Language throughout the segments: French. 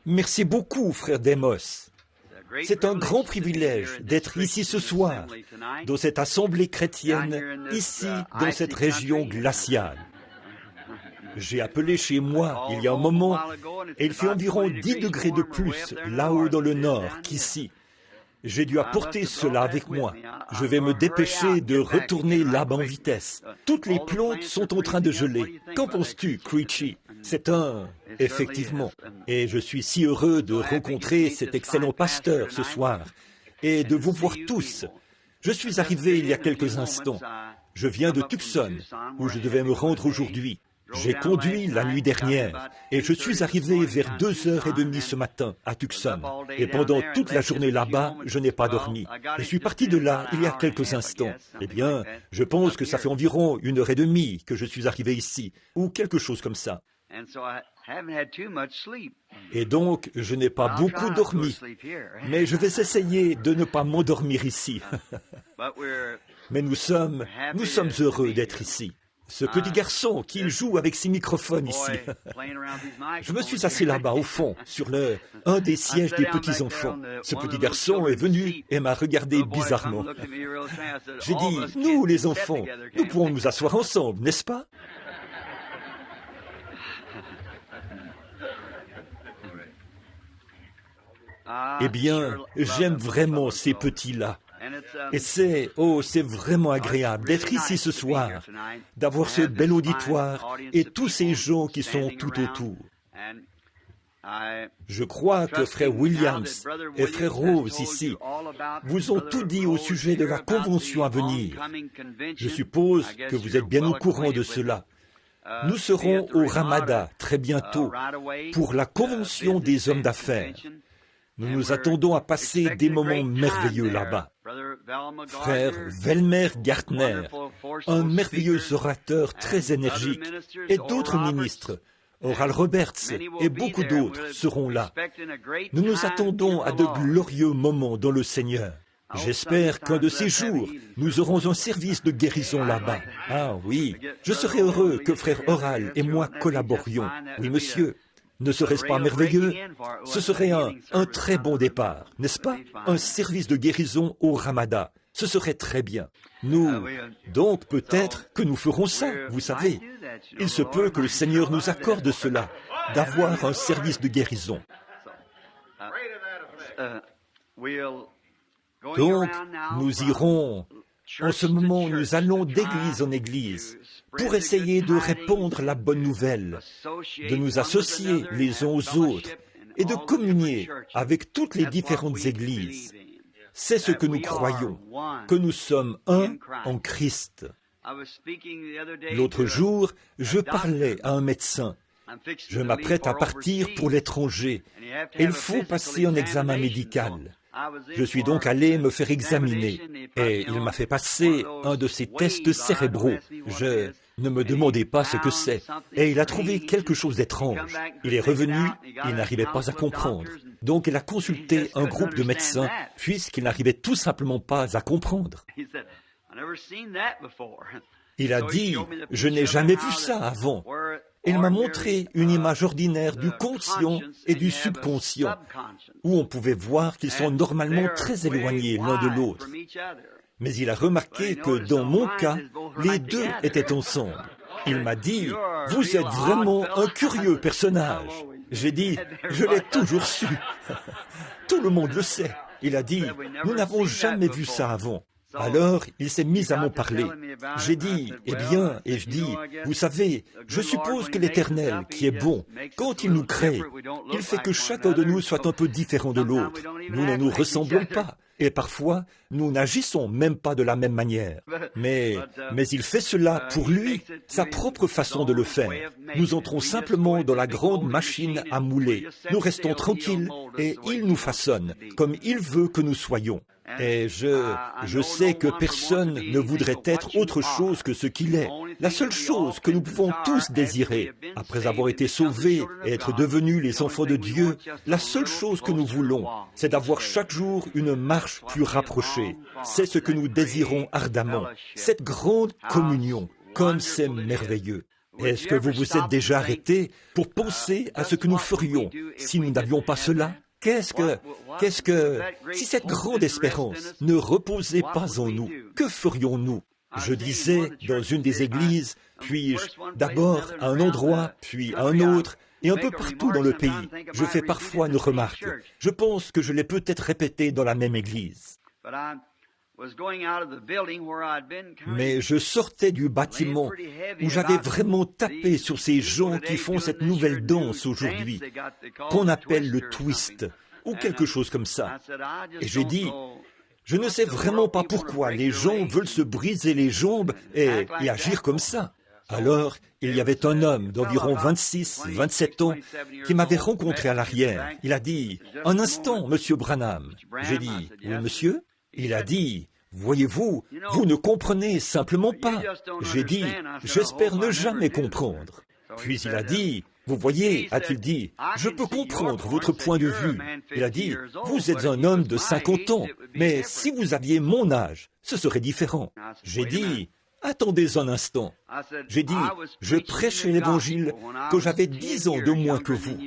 Merci beaucoup, frère Demos. C'est un grand privilège d'être ici ce soir, dans cette assemblée chrétienne, ici, dans cette région glaciale. J'ai appelé chez moi il y a un moment, et il fait environ 10 degrés de plus là-haut dans le nord qu'ici. J'ai dû apporter cela avec moi. Je vais me dépêcher de retourner là-bas en vitesse. Toutes les plantes sont en train de geler. Qu'en penses-tu, Creechy? C'est effectivement. Et je suis si heureux de rencontrer cet excellent pasteur ce soir et de vous voir tous. Je suis arrivé il y a quelques instants. Je viens de Tucson, où je devais me rendre aujourd'hui. J'ai conduit la nuit dernière et je suis arrivé vers 2h30 ce matin à Tucson. Et pendant toute la journée là-bas, je n'ai pas dormi. Je suis parti de là il y a quelques instants. Eh bien, je pense que ça fait environ 1h30 que je suis arrivé ici, ou quelque chose comme ça. Et donc, je n'ai pas beaucoup dormi, mais je vais essayer de ne pas m'endormir ici. Mais nous sommes heureux d'être ici. Ce petit garçon qui joue avec ses microphones ici. Je me suis assis là-bas au fond, sur un des sièges des petits-enfants. Ce petit garçon est venu et m'a regardé bizarrement. J'ai dit, nous les enfants, nous pouvons nous asseoir ensemble, n'est-ce pas? Eh bien, j'aime vraiment ces petits-là. Et c'est vraiment agréable d'être ici ce soir, d'avoir ce bel auditoire et tous ces gens qui sont tout autour. Je crois que frère Williams et frère Rose ici vous ont tout dit au sujet de la convention à venir. Je suppose que vous êtes bien au courant de cela. Nous serons au Ramada très bientôt pour la convention des hommes d'affaires. Nous nous attendons à passer des moments merveilleux là-bas. Frère Velmer Gartner, un merveilleux orateur très énergique, et d'autres ministres, Oral Roberts et beaucoup d'autres seront là. Nous nous attendons à de glorieux moments dans le Seigneur. J'espère qu'un de ces jours, nous aurons un service de guérison là-bas. Ah oui, je serais heureux que frère Oral et moi collaborions. Oui, monsieur. Ne serait-ce pas merveilleux? Ce serait un très bon départ, n'est-ce pas? Un service de guérison au Ramada. Ce serait très bien. Donc peut-être que nous ferons ça, vous savez. Il se peut que le Seigneur nous accorde cela, d'avoir un service de guérison. Donc, nous irons, en ce moment, nous allons d'église en église pour essayer de répandre la bonne nouvelle, de nous associer les uns aux autres et de communier avec toutes les différentes églises. C'est ce que nous croyons, que nous sommes un en Christ. L'autre jour, je parlais à un médecin. Je m'apprête à partir pour l'étranger et il faut passer un examen médical. Je suis donc allé me faire examiner et il m'a fait passer un de ces tests cérébraux. Je ne me demandez pas ce que c'est. Et il a trouvé quelque chose d'étrange. Il est revenu, il n'arrivait pas à comprendre. Donc il a consulté un groupe de médecins puisqu'il n'arrivait tout simplement pas à comprendre. Il a dit, je n'ai jamais vu ça avant. Il m'a montré une image ordinaire du conscient et du subconscient, où on pouvait voir qu'ils sont normalement très éloignés l'un de l'autre. Mais il a remarqué que dans mon cas, les deux étaient ensemble. Il m'a dit, vous êtes vraiment un curieux personnage. J'ai dit, je l'ai toujours su. Tout le monde le sait. Il a dit, nous n'avons jamais vu ça avant. Alors, il s'est mis à m'en parler. J'ai dit, eh bien, et je dis, vous savez, je suppose que l'Éternel, qui est bon, quand il nous crée, il fait que chacun de nous soit un peu différent de l'autre. Nous ne nous ressemblons pas. Et parfois, nous n'agissons même pas de la même manière. Mais il fait cela pour lui, sa propre façon de le faire. Nous entrons simplement dans la grande machine à mouler. Nous restons tranquilles et il nous façonne comme il veut que nous soyons. Et je sais que personne ne voudrait être autre chose que ce qu'il est. La seule chose que nous pouvons tous désirer, après avoir été sauvés et être devenus les enfants de Dieu, la seule chose que nous voulons, c'est d'avoir chaque jour une marche plus rapprochée. C'est ce que nous désirons ardemment, cette grande communion, comme c'est merveilleux. Est-ce que vous vous êtes déjà arrêté pour penser à ce que nous ferions si nous n'avions pas cela? Si cette grande espérance ne reposait pas en nous, que ferions-nous? Je disais dans une des églises, puis d'abord à un endroit, puis à un autre, et un peu partout dans le pays. Je fais parfois une remarque. Je pense que je l'ai peut-être répété dans la même église. Mais je sortais du bâtiment où j'avais vraiment tapé sur ces gens qui font cette nouvelle danse aujourd'hui, qu'on appelle le twist, ou quelque chose comme ça. Et j'ai dit, je ne sais vraiment pas pourquoi les gens veulent se briser les jambes et agir comme ça. Alors, il y avait un homme d'environ 26, 27 ans qui m'avait rencontré à l'arrière. Il a dit, « Un instant, Monsieur Branham. » J'ai dit, « Oui, monsieur ?» Il a dit, « Voyez-vous, vous ne comprenez simplement pas. » J'ai dit, « J'espère ne jamais comprendre. » Puis il a dit, « Vous voyez, a-t-il dit, je peux comprendre votre point de vue. » Il a dit, « Vous êtes un homme de 50 ans, mais si vous aviez mon âge, ce serait différent. » J'ai dit, « Attendez un instant. » J'ai dit, « Je prêchais l'Évangile quand j'avais 10 ans de moins que vous.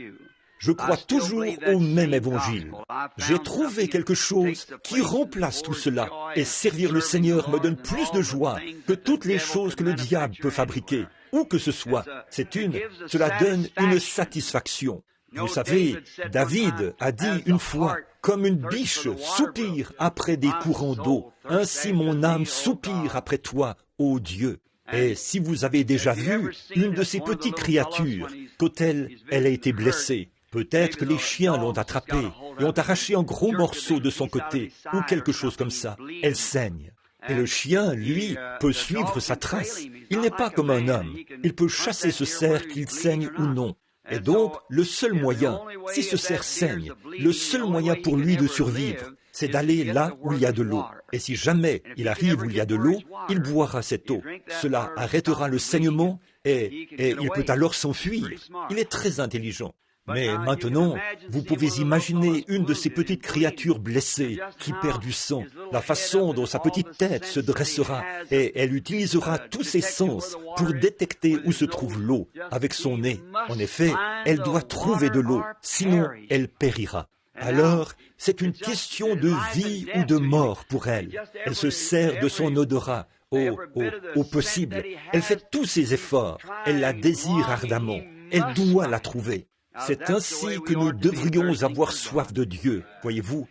Je crois toujours au même Évangile. J'ai trouvé quelque chose qui remplace tout cela, et servir le Seigneur me donne plus de joie que toutes les choses que le diable peut fabriquer. Où que ce soit, cela donne une satisfaction. Vous savez, David a dit une fois, « Comme une biche soupire après des courants d'eau, ainsi mon âme soupire après toi, ô Dieu. » Et si vous avez déjà vu une de ces petites créatures, quand elle a été blessée, peut-être que les chiens l'ont attrapée et ont arraché un gros morceau de son côté, ou quelque chose comme ça, elle saigne. Et le chien, lui, peut suivre sa trace. Il n'est pas comme un homme. Il peut chasser ce cerf qu'il saigne ou non. Et donc, le seul moyen, si ce cerf saigne, le seul moyen pour lui de survivre, c'est d'aller là où il y a de l'eau. Et si jamais il arrive où il y a de l'eau, il boira cette eau. Cela arrêtera le saignement et il peut alors s'enfuir. Il est très intelligent. Mais maintenant, vous pouvez imaginer une de ces petites créatures blessées qui perd du sang, la façon dont sa petite tête se dressera, et elle utilisera tous ses sens pour détecter où se trouve l'eau avec son nez. En effet, elle doit trouver de l'eau, sinon elle périra. Alors, c'est une question de vie ou de mort pour elle. Elle se sert de son odorat au possible. Elle fait tous ses efforts. Elle la désire ardemment. Elle doit la trouver. C'est ainsi que nous devrions avoir soif de Dieu, voyez-vous.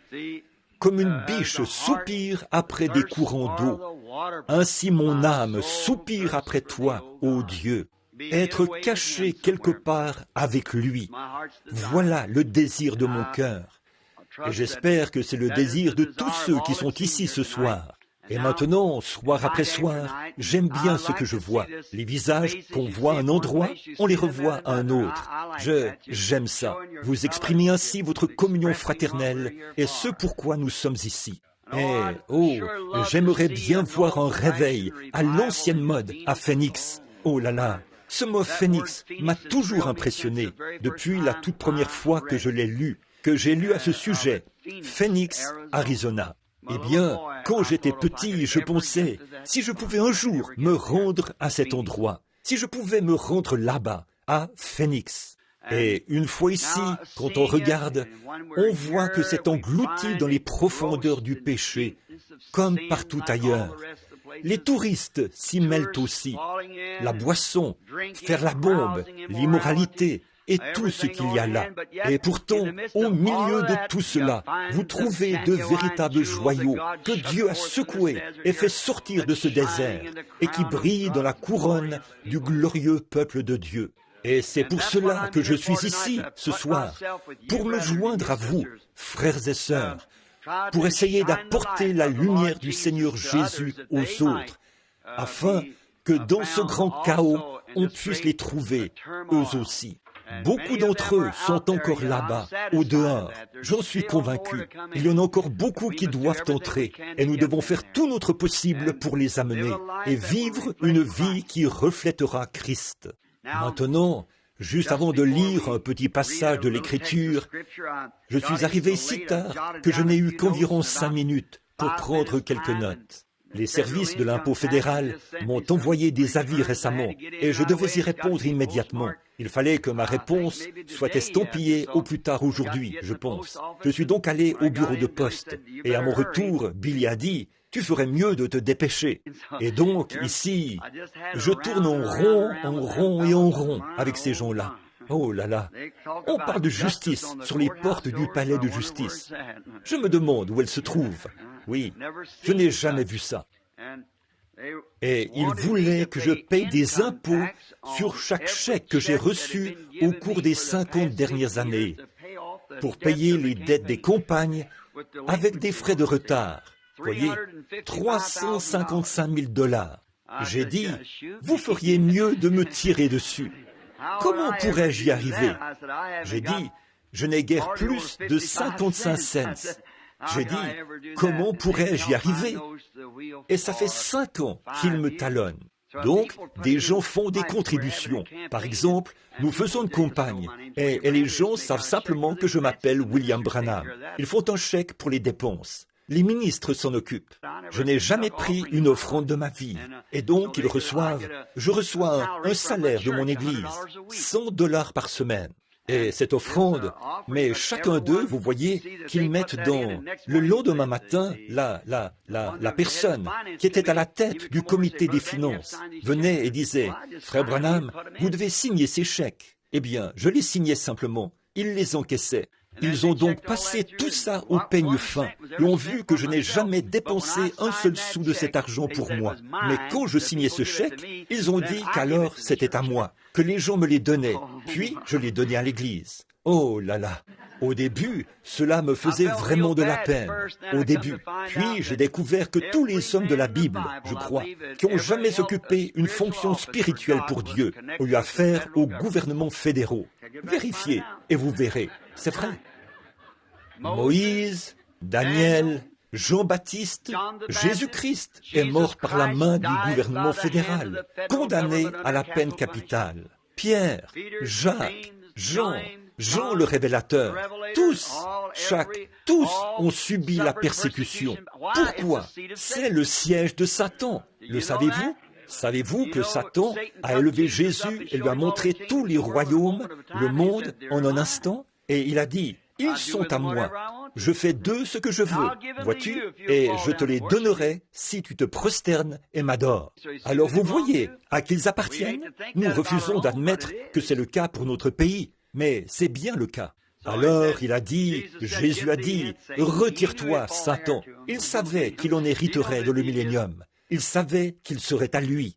Comme une biche soupire après des courants d'eau, ainsi mon âme soupire après toi, ô Dieu. Être caché quelque part avec lui, voilà le désir de mon cœur. Et j'espère que c'est le désir de tous ceux qui sont ici ce soir. Et maintenant, soir après soir, j'aime bien ce que je vois. Les visages qu'on voit à un endroit, on les revoit à un autre. J'aime ça. Vous exprimez ainsi votre communion fraternelle et ce pourquoi nous sommes ici. Et, j'aimerais bien voir un réveil à l'ancienne mode à Phoenix. Oh là là, ce mot Phoenix m'a toujours impressionné depuis la toute première fois que je l'ai lu, que j'ai lu à ce sujet, Phoenix, Arizona. Eh bien, quand j'étais petit, je pensais, si je pouvais un jour me rendre à cet endroit, si je pouvais me rendre là-bas, à Phoenix. Et une fois ici, quand on regarde, on voit que c'est englouti dans les profondeurs du péché, comme partout ailleurs. Les touristes s'y mêlent aussi. La boisson, faire la bombe, l'immoralité, et tout ce qu'il y a là. Et pourtant, au milieu de tout cela, vous trouvez de véritables joyaux que Dieu a secoués et fait sortir de ce désert et qui brillent dans la couronne du glorieux peuple de Dieu. Et c'est pour cela que je suis ici ce soir, pour me joindre à vous, frères et sœurs, pour essayer d'apporter la lumière du Seigneur Jésus aux autres, afin que dans ce grand chaos, on puisse les trouver, eux aussi. Beaucoup d'entre eux sont encore là-bas, au dehors. J'en suis convaincu. Il y en a encore beaucoup qui doivent entrer, et nous devons faire tout notre possible pour les amener, et vivre une vie qui reflètera Christ. Maintenant, juste avant de lire un petit passage de l'Écriture, je suis arrivé si tard que je n'ai eu qu'environ 5 minutes pour prendre quelques notes. Les services de l'impôt fédéral m'ont envoyé des avis récemment et je devais y répondre immédiatement. Il fallait que ma réponse soit estampillée au plus tard aujourd'hui, je pense. Je suis donc allé au bureau de poste et à mon retour, Billy a dit « Tu ferais mieux de te dépêcher ». Et donc, ici, je tourne en rond et en rond avec ces gens-là. Oh là là, on parle de justice sur les portes du palais de justice. Je me demande où elle se trouve. Oui, je n'ai jamais vu ça. Et ils voulaient que je paye des impôts sur chaque chèque que j'ai reçu au cours des 50 dernières années pour payer les dettes des campagnes avec des frais de retard. Voyez, 355 000 $. J'ai dit, vous feriez mieux de me tirer dessus. Comment pourrais-je y arriver? J'ai dit, je n'ai guère plus de 55 cents. J'ai dit, comment pourrais-je y arriver? Et ça fait 5 ans qu'ils me talonnent. Donc, des gens font des contributions. Par exemple, nous faisons une campagne et les gens savent simplement que je m'appelle William Branham. Ils font un chèque pour les dépenses. Les ministres s'en occupent. Je n'ai jamais pris une offrande de ma vie. Et donc, je reçois un salaire de mon église, 100 $ par semaine. Et cette offrande, mais chacun d'eux, vous voyez, qu'ils mettent dans... Le lendemain matin, la personne qui était à la tête du comité des finances venait et disait, « Frère Branham, vous devez signer ces chèques. » Eh bien, je les signais simplement. Ils les encaissaient. Ils ont donc passé tout ça au peigne fin et ont vu que je n'ai jamais dépensé un seul sou de cet argent pour moi. Mais quand je signais ce chèque, ils ont dit qu'alors c'était à moi, que les gens me les donnaient, puis je les donnais à l'église. Oh là là! Au début, cela me faisait vraiment de la peine. Au début. Puis j'ai découvert que tous les hommes de la Bible, je crois, qui n'ont jamais occupé une fonction spirituelle pour Dieu, ont eu affaire aux gouvernements fédéraux. Vérifiez et vous verrez. C'est vrai. Moïse, Daniel, Jean-Baptiste, Jésus-Christ est mort par la main du gouvernement fédéral, condamné à la peine capitale. Pierre, Jacques, Jean le révélateur, tous ont subi la persécution. Pourquoi? C'est le siège de Satan. Le savez-vous? Savez-vous que Satan a élevé Jésus et lui a montré tous les royaumes, le monde, en un instant? Et il a dit, ils sont à moi. Je fais d'eux ce que je veux, vois-tu? Et je te les donnerai si tu te prosternes et m'adores. Alors vous voyez à qui ils appartiennent? Nous refusons d'admettre que c'est le cas pour notre pays, mais c'est bien le cas. Alors Jésus a dit, retire-toi, Satan. Il savait qu'il en hériterait dans le millénium. Il savait qu'il serait à lui.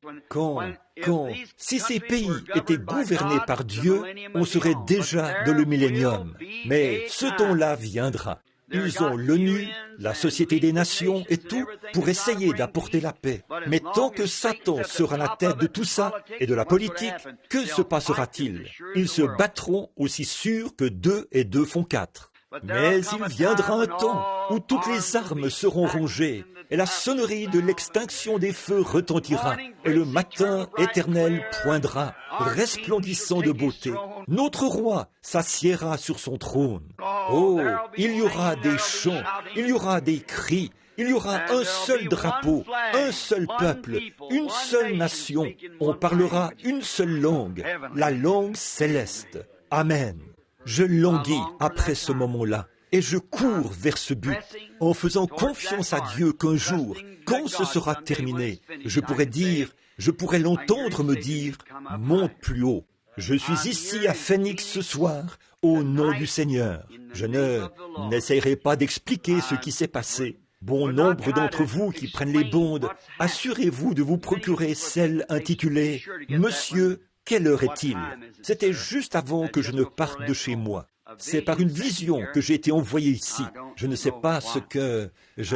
Si ces pays étaient gouvernés par Dieu, on serait déjà dans le millénium. Mais ce temps-là viendra. Ils ont l'ONU, la Société des Nations et tout pour essayer d'apporter la paix. Mais tant que Satan sera à la tête de tout ça et de la politique, que se passera-t-il? Ils se battront aussi sûr que 2 et 2 font 4. Mais il viendra un temps où toutes les armes seront rongées et la sonnerie de l'extinction des feux retentira et le matin éternel poindra, resplendissant de beauté. Notre roi s'assiera sur son trône. Oh, il y aura des chants, il y aura des cris, il y aura un seul drapeau, un seul peuple, une seule nation. On parlera une seule langue, la langue céleste. Amen. Je languis après ce moment-là et je cours vers ce but en faisant confiance à Dieu qu'un jour, quand ce sera terminé, je pourrai l'entendre me dire « Monte plus haut ». Je suis ici à Phoenix ce soir au nom du Seigneur. Je n'essayerai pas d'expliquer ce qui s'est passé. Bon nombre d'entre vous qui prennent les bondes, assurez-vous de vous procurer celle intitulée « Monsieur, quelle heure est-il » C'était juste avant que je ne parte de chez moi. C'est par une vision que j'ai été envoyé ici. Je ne sais pas ce que... Je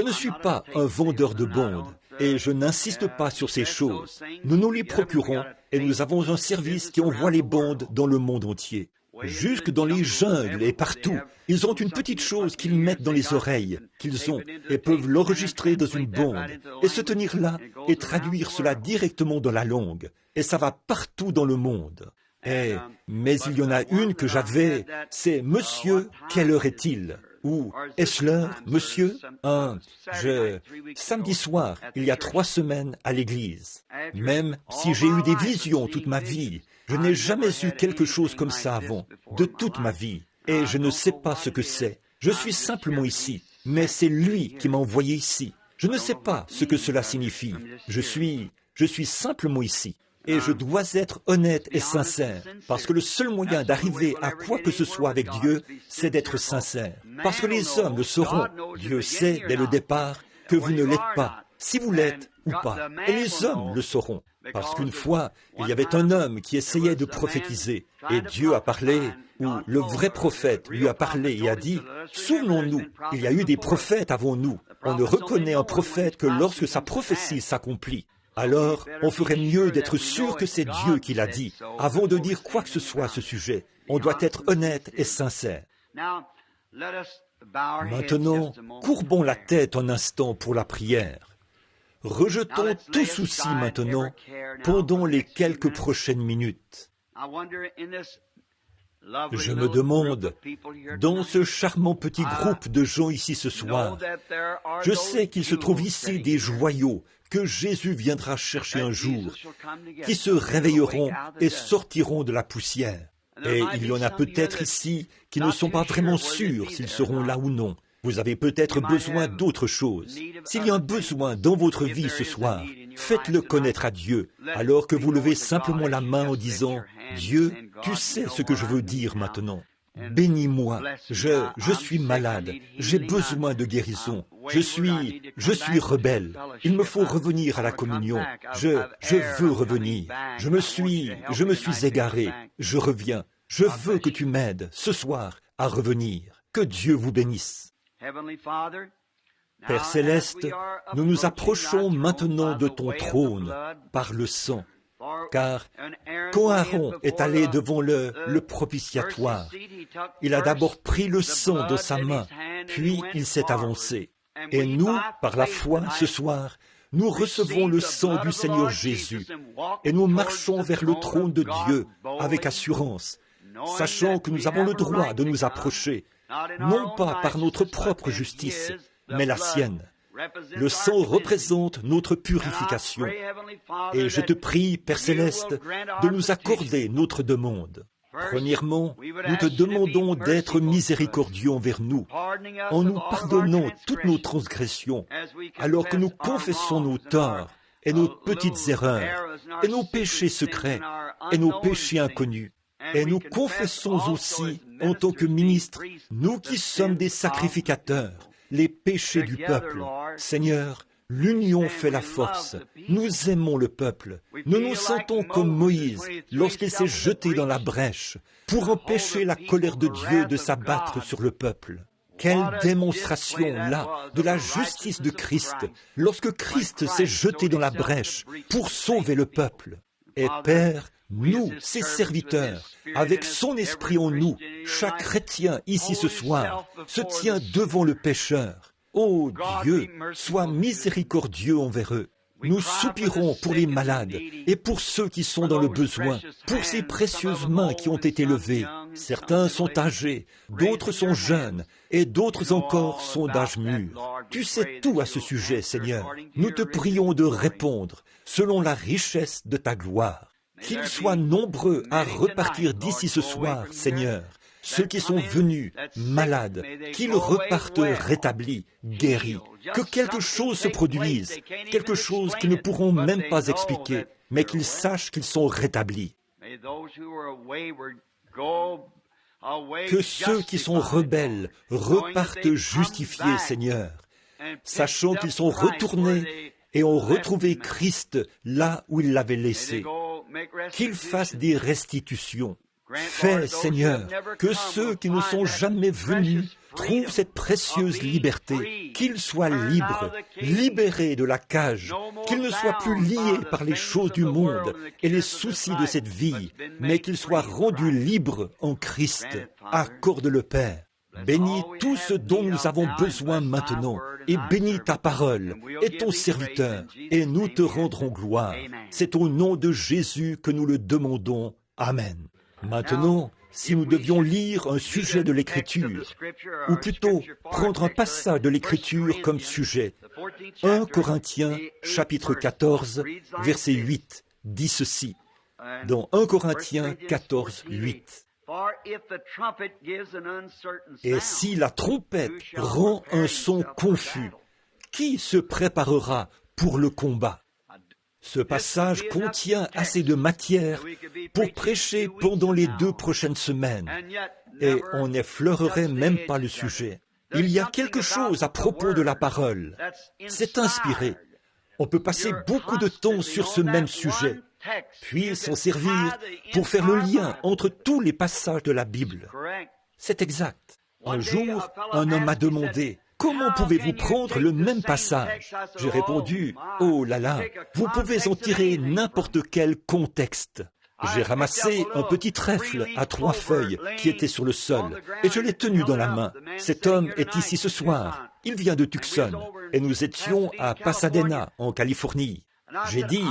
ne suis pas un vendeur de bondes et je n'insiste pas sur ces choses. Nous nous les procurons et nous avons un service qui envoie les bondes dans le monde entier. Jusque dans les jungles et partout, ils ont une petite chose qu'ils mettent dans les oreilles, qu'ils ont, et peuvent l'enregistrer dans une bande, et se tenir là et traduire cela directement dans la langue. Et ça va partout dans le monde. Mais il y en a une que j'avais, c'est « Monsieur, quelle heure est-il » Ou est-ce l'heure, monsieur? Samedi soir, il y a 3 semaines à l'église. Même si j'ai eu des visions toute ma vie, je n'ai jamais eu quelque chose comme ça avant, de toute ma vie. Et je ne sais pas ce que c'est. Je suis simplement ici, mais c'est lui qui m'a envoyé ici. Je ne sais pas ce que cela signifie. Je suis simplement ici. Et je dois être honnête et sincère, parce que le seul moyen d'arriver à quoi que ce soit avec Dieu, c'est d'être sincère. Parce que les hommes le sauront. Dieu sait dès le départ que vous ne l'êtes pas, si vous l'êtes ou pas. Et les hommes le sauront. Parce qu'une fois, il y avait un homme qui essayait de prophétiser, et Dieu a parlé, ou le vrai prophète lui a parlé et a dit, « Souvenons-nous, il y a eu des prophètes avant nous. On ne reconnaît un prophète que lorsque sa prophétie s'accomplit. » Alors, on ferait mieux d'être sûr que c'est Dieu qui l'a dit, avant de dire quoi que ce soit à ce sujet. On doit être honnête et sincère. Maintenant, courbons la tête un instant pour la prière. Rejetons tout souci maintenant pendant les quelques prochaines minutes. Je me demande, dans ce charmant petit groupe de gens ici ce soir, je sais qu'il se trouve ici des joyaux que Jésus viendra chercher un jour, qui se réveilleront et sortiront de la poussière. Et il y en a peut-être ici qui ne sont pas vraiment sûrs s'ils seront là ou non. Vous avez peut-être besoin d'autre chose. S'il y a un besoin dans votre vie ce soir, faites-le connaître à Dieu, alors que vous levez simplement la main en disant, « Dieu, tu sais ce que je veux dire maintenant. Bénis-moi, je suis malade, j'ai besoin de guérison, je suis rebelle, il me faut revenir à la communion, je veux revenir, je me suis égaré, je reviens, je veux que tu m'aides ce soir à revenir. Que Dieu vous bénisse. » Père Céleste, nous nous approchons maintenant de ton trône par le sang. Car quand Aaron est allé devant le propitiatoire, il a d'abord pris le sang de sa main, puis il s'est avancé. Et nous, par la foi, ce soir, nous recevons le sang du Seigneur Jésus et nous marchons vers le trône de Dieu avec assurance, sachant que nous avons le droit de nous approcher, non pas par notre propre justice, mais la sienne. Le sang représente notre purification. Et je te prie, Père Céleste, de nous accorder notre demande. Premièrement, nous te demandons d'être miséricordieux envers nous, en nous pardonnant toutes nos transgressions, alors que nous confessons nos torts et nos petites erreurs, et nos péchés secrets, et nos péchés inconnus. Et nous confessons aussi, en tant que ministres, nous qui sommes des sacrificateurs, les péchés du peuple. Seigneur, l'union fait la force. Nous aimons le peuple. Nous nous sentons comme Moïse lorsqu'il s'est jeté dans la brèche pour empêcher la colère de Dieu de s'abattre sur le peuple. Quelle démonstration, là, de la justice de Christ, lorsque Christ s'est jeté dans la brèche pour sauver le peuple. Et Père, nous, ses serviteurs, avec son esprit en nous, chaque chrétien ici ce soir, se tient devant le pécheur. Ô Dieu, sois miséricordieux envers eux. Nous soupirons pour les malades et pour ceux qui sont dans le besoin, pour ces précieuses mains qui ont été levées. Certains sont âgés, d'autres sont jeunes, et d'autres encore sont d'âge mûr. Tu sais tout à ce sujet, Seigneur. Nous te prions de répondre selon la richesse de ta gloire. Qu'ils soient nombreux à repartir d'ici ce soir, Seigneur. Ceux qui sont venus malades, qu'ils repartent rétablis, guéris. Que quelque chose se produise, quelque chose qu'ils ne pourront même pas expliquer, mais qu'ils sachent qu'ils sont rétablis. Que ceux qui sont rebelles repartent justifiés, Seigneur, sachant qu'ils sont retournés et ont retrouvé Christ là où ils l'avaient laissé. Qu'ils fassent des restitutions. Fais, Seigneur, que ceux qui ne sont jamais venus trouvent cette précieuse liberté, qu'ils soient libres, libérés de la cage, qu'ils ne soient plus liés par les choses du monde et les soucis de cette vie, mais qu'ils soient rendus libres en Christ. Accorde le Père. Bénis tout ce dont nous avons besoin maintenant, et bénis ta parole et ton serviteur, et nous te rendrons gloire. C'est au nom de Jésus que nous le demandons. Amen. Maintenant, si nous devions lire un sujet de l'Écriture, ou plutôt prendre un passage de l'Écriture comme sujet, 1 Corinthiens chapitre 14, verset 8, dit ceci, dans 1 Corinthiens 14, 8. Et si la trompette rend un son confus, qui se préparera pour le combat? Ce passage contient assez de matière pour prêcher pendant les 2 prochaines semaines, et on n'effleurerait même pas le sujet. Il y a quelque chose à propos de la parole. C'est inspiré. On peut passer beaucoup de temps sur ce même sujet, puis s'en servir pour faire le lien entre tous les passages de la Bible. C'est exact. Un jour, un homme m'a demandé, « Comment pouvez-vous prendre le même passage ?» J'ai répondu, « Oh là là, vous pouvez en tirer n'importe quel contexte. » J'ai ramassé un petit trèfle à 3 feuilles qui était sur le sol et je l'ai tenu dans la main. Cet homme est ici ce soir. Il vient de Tucson et nous étions à Pasadena, en Californie. J'ai dit,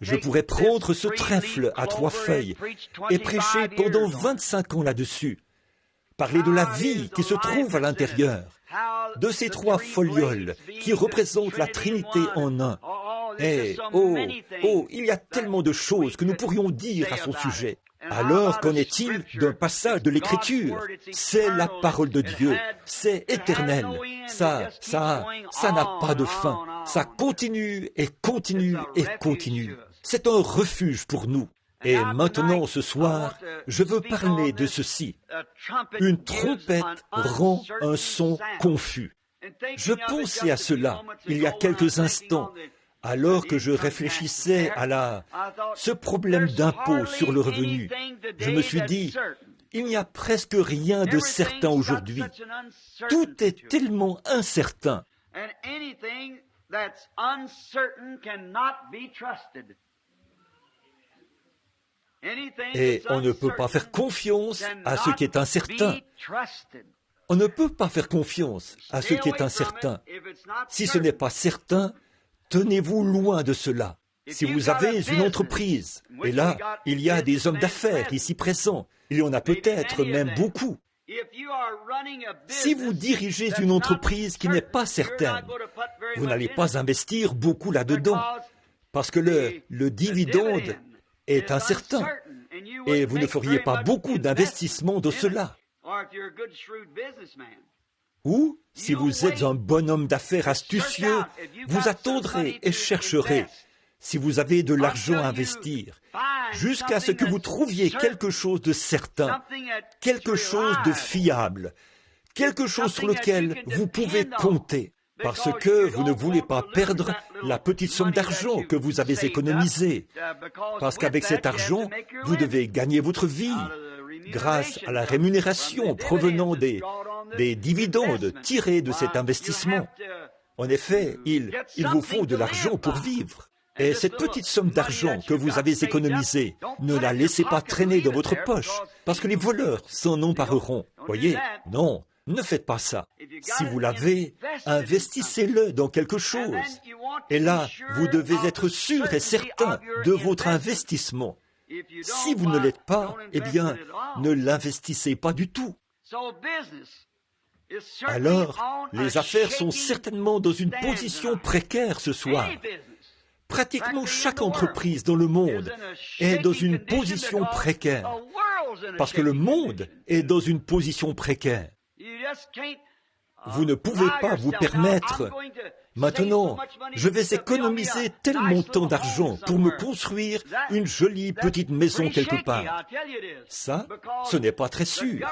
je pourrais prendre ce trèfle à 3 feuilles et prêcher pendant 25 ans là-dessus. Parler de la vie qui se trouve à l'intérieur, de ces 3 folioles qui représentent la Trinité en un. Et, il y a tellement de choses que nous pourrions dire à son sujet. Alors, qu'en est-il d'un passage de l'Écriture? C'est la parole de Dieu, c'est éternel. Ça n'a pas de fin. Ça continue et continue et continue. C'est un refuge pour nous. Et maintenant, ce soir, je veux parler de ceci. Une trompette rend un son confus. Je pensais à cela il y a quelques instants, alors que je réfléchissais à ce problème d'impôt sur le revenu. Je me suis dit, il n'y a presque rien de certain aujourd'hui. Tout est tellement incertain. Et on ne peut pas faire confiance à ce qui est incertain. On ne peut pas faire confiance à ce qui est incertain. Si ce n'est pas certain, tenez-vous loin de cela. Si vous avez une entreprise, et là, il y a des hommes d'affaires ici présents, il y en a peut-être même beaucoup. Si vous dirigez une entreprise qui n'est pas certaine, vous n'allez pas investir beaucoup là-dedans, parce que le dividende est incertain, et vous ne feriez pas beaucoup d'investissements dans cela. Ou, si vous êtes un bon homme d'affaires astucieux, vous attendrez et chercherez, si vous avez de l'argent à investir, jusqu'à ce que vous trouviez quelque chose de certain, quelque chose de fiable, quelque chose sur lequel vous pouvez compter, parce que vous ne voulez pas perdre la petite somme d'argent que vous avez économisée, parce qu'avec cet argent, vous devez gagner votre vie, grâce à la rémunération provenant des dividendes tirés de cet investissement. En effet, il vous faut de l'argent pour vivre. Et cette petite somme d'argent que vous avez économisée, ne la laissez pas traîner dans votre poche, parce que les voleurs s'en empareront. Voyez, non, ne faites pas ça. Si vous l'avez, investissez-le dans quelque chose. Et là, vous devez être sûr et certain de votre investissement. Si vous ne l'êtes pas, eh bien, ne l'investissez pas du tout. Alors, les affaires sont certainement dans une position précaire ce soir. Pratiquement chaque entreprise dans le monde est dans une position précaire, parce que le monde est dans une position précaire. Vous ne pouvez pas vous permettre, maintenant, je vais économiser tel montant d'argent pour me construire une jolie petite maison quelque part. Ça, ce n'est pas très sûr.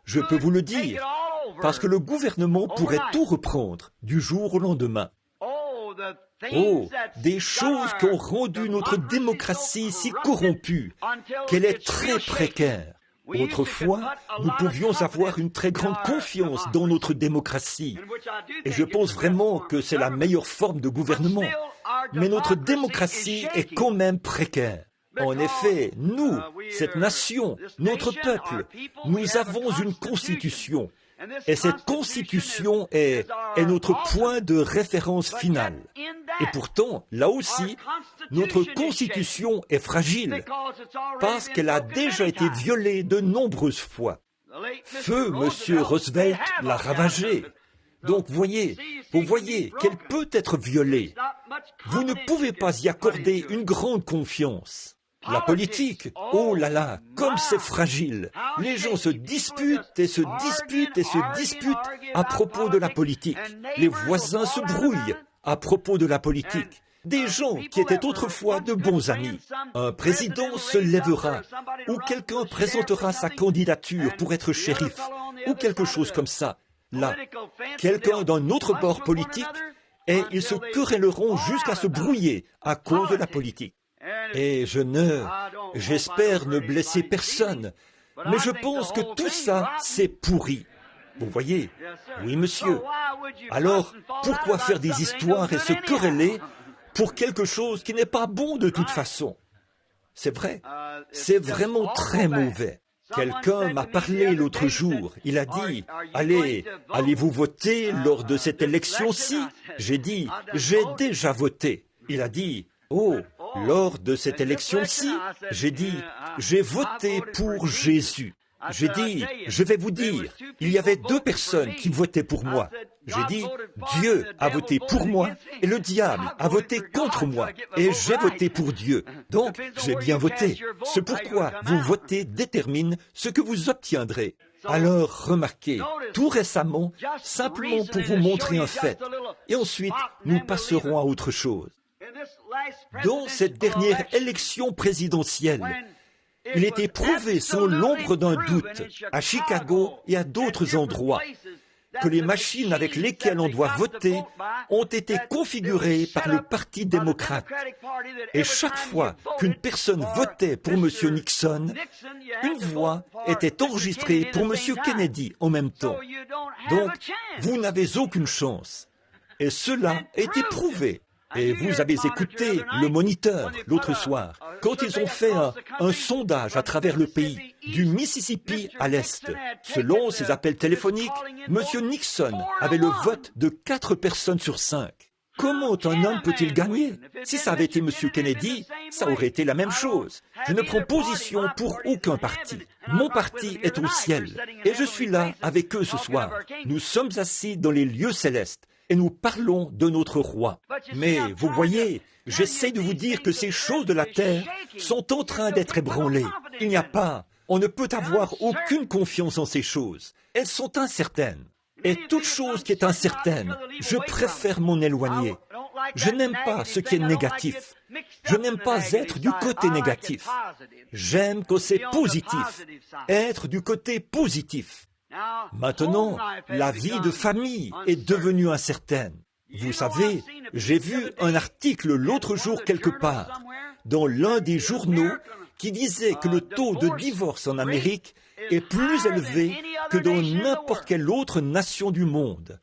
Je peux vous le dire, parce que le gouvernement pourrait tout reprendre du jour au lendemain. Oh, des choses qui ont rendu notre démocratie si corrompue qu'elle est très précaire. Autrefois, nous pouvions avoir une très grande confiance dans notre démocratie. Et je pense vraiment que c'est la meilleure forme de gouvernement. Mais notre démocratie est quand même précaire. En effet, nous, cette nation, notre peuple, nous avons une constitution. Et cette constitution est notre point de référence final. Et pourtant, là aussi, Notre Constitution est fragile parce qu'elle a déjà été violée de nombreuses fois. Feu M. Roosevelt l'a ravagée. Donc vous voyez qu'elle peut être violée. Vous ne pouvez pas y accorder une grande confiance. La politique, oh là là, comme c'est fragile. Les gens se disputent et se disputent et se disputent à propos de la politique. Les voisins se brouillent à propos de la politique. Des gens qui étaient autrefois de bons amis. Un président se lèvera ou quelqu'un présentera sa candidature pour être shérif ou quelque chose comme ça. Là, quelqu'un d'un autre bord politique et ils se querelleront jusqu'à se brouiller à cause de la politique. Et j'espère ne blesser personne, mais je pense que tout ça, c'est pourri. Vous voyez? Oui, monsieur. Alors, pourquoi faire des histoires et se quereller pour quelque chose qui n'est pas bon de toute façon? C'est vrai, c'est vraiment très mauvais. Quelqu'un m'a parlé l'autre jour. Il a dit, allez-vous voter lors de cette élection-ci? J'ai dit, j'ai déjà voté. Il a dit, oh, lors de cette élection-ci, j'ai dit, j'ai voté pour Jésus. J'ai dit, je vais vous dire, il y avait 2 personnes qui votaient pour moi. J'ai dit, Dieu a voté pour moi et le diable a voté contre moi. Et j'ai voté pour Dieu. Donc, j'ai bien voté. C'est pourquoi vous votez détermine ce que vous obtiendrez. Alors, remarquez, tout récemment, simplement pour vous montrer un fait. Et ensuite, nous passerons à autre chose. Dans cette dernière élection présidentielle, il était prouvé sans l'ombre d'un doute, à Chicago et à d'autres endroits, que les machines avec lesquelles on doit voter ont été configurées par le Parti démocrate. Et chaque fois qu'une personne votait pour M. Nixon, une voix était enregistrée pour M. Kennedy en même temps. Donc, vous n'avez aucune chance. Et cela a été prouvé. Et vous avez écouté le Moniteur l'autre soir, quand ils ont fait un sondage à travers le pays, du Mississippi à l'Est. Selon ses appels téléphoniques, M. Nixon avait le vote de 4 personnes sur 5. Comment un homme peut-il gagner? Si ça avait été M. Kennedy, ça aurait été la même chose. Je ne prends position pour aucun parti. Mon parti est au ciel, et je suis là avec eux ce soir. Nous sommes assis dans les lieux célestes. Et nous parlons de notre roi. Mais vous voyez, j'essaie de vous dire que ces choses de la terre sont en train d'être ébranlées. Il n'y a pas, on ne peut avoir aucune confiance en ces choses. Elles sont incertaines. Et toute chose qui est incertaine, je préfère m'en éloigner. Je n'aime pas ce qui est négatif. Je n'aime pas être du côté négatif. J'aime que c'est positif. Être du côté positif. Maintenant, la vie de famille est devenue incertaine. Vous savez, j'ai vu un article l'autre jour quelque part, dans l'un des journaux, qui disait que le taux de divorce en Amérique est plus élevé que dans n'importe quelle autre nation du monde.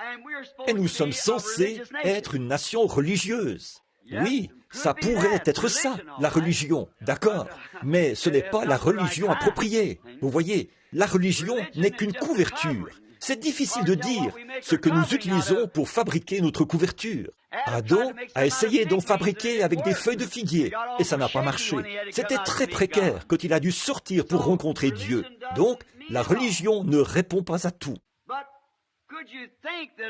Et nous sommes censés être une nation religieuse. Oui, ça pourrait être ça, la religion, d'accord, mais ce n'est pas la religion appropriée. Vous voyez, la religion n'est qu'une couverture. C'est difficile de dire ce que nous utilisons pour fabriquer notre couverture. Adam a essayé d'en fabriquer avec des feuilles de figuier, et ça n'a pas marché. C'était très précaire quand il a dû sortir pour rencontrer Dieu. Donc, la religion ne répond pas à tout.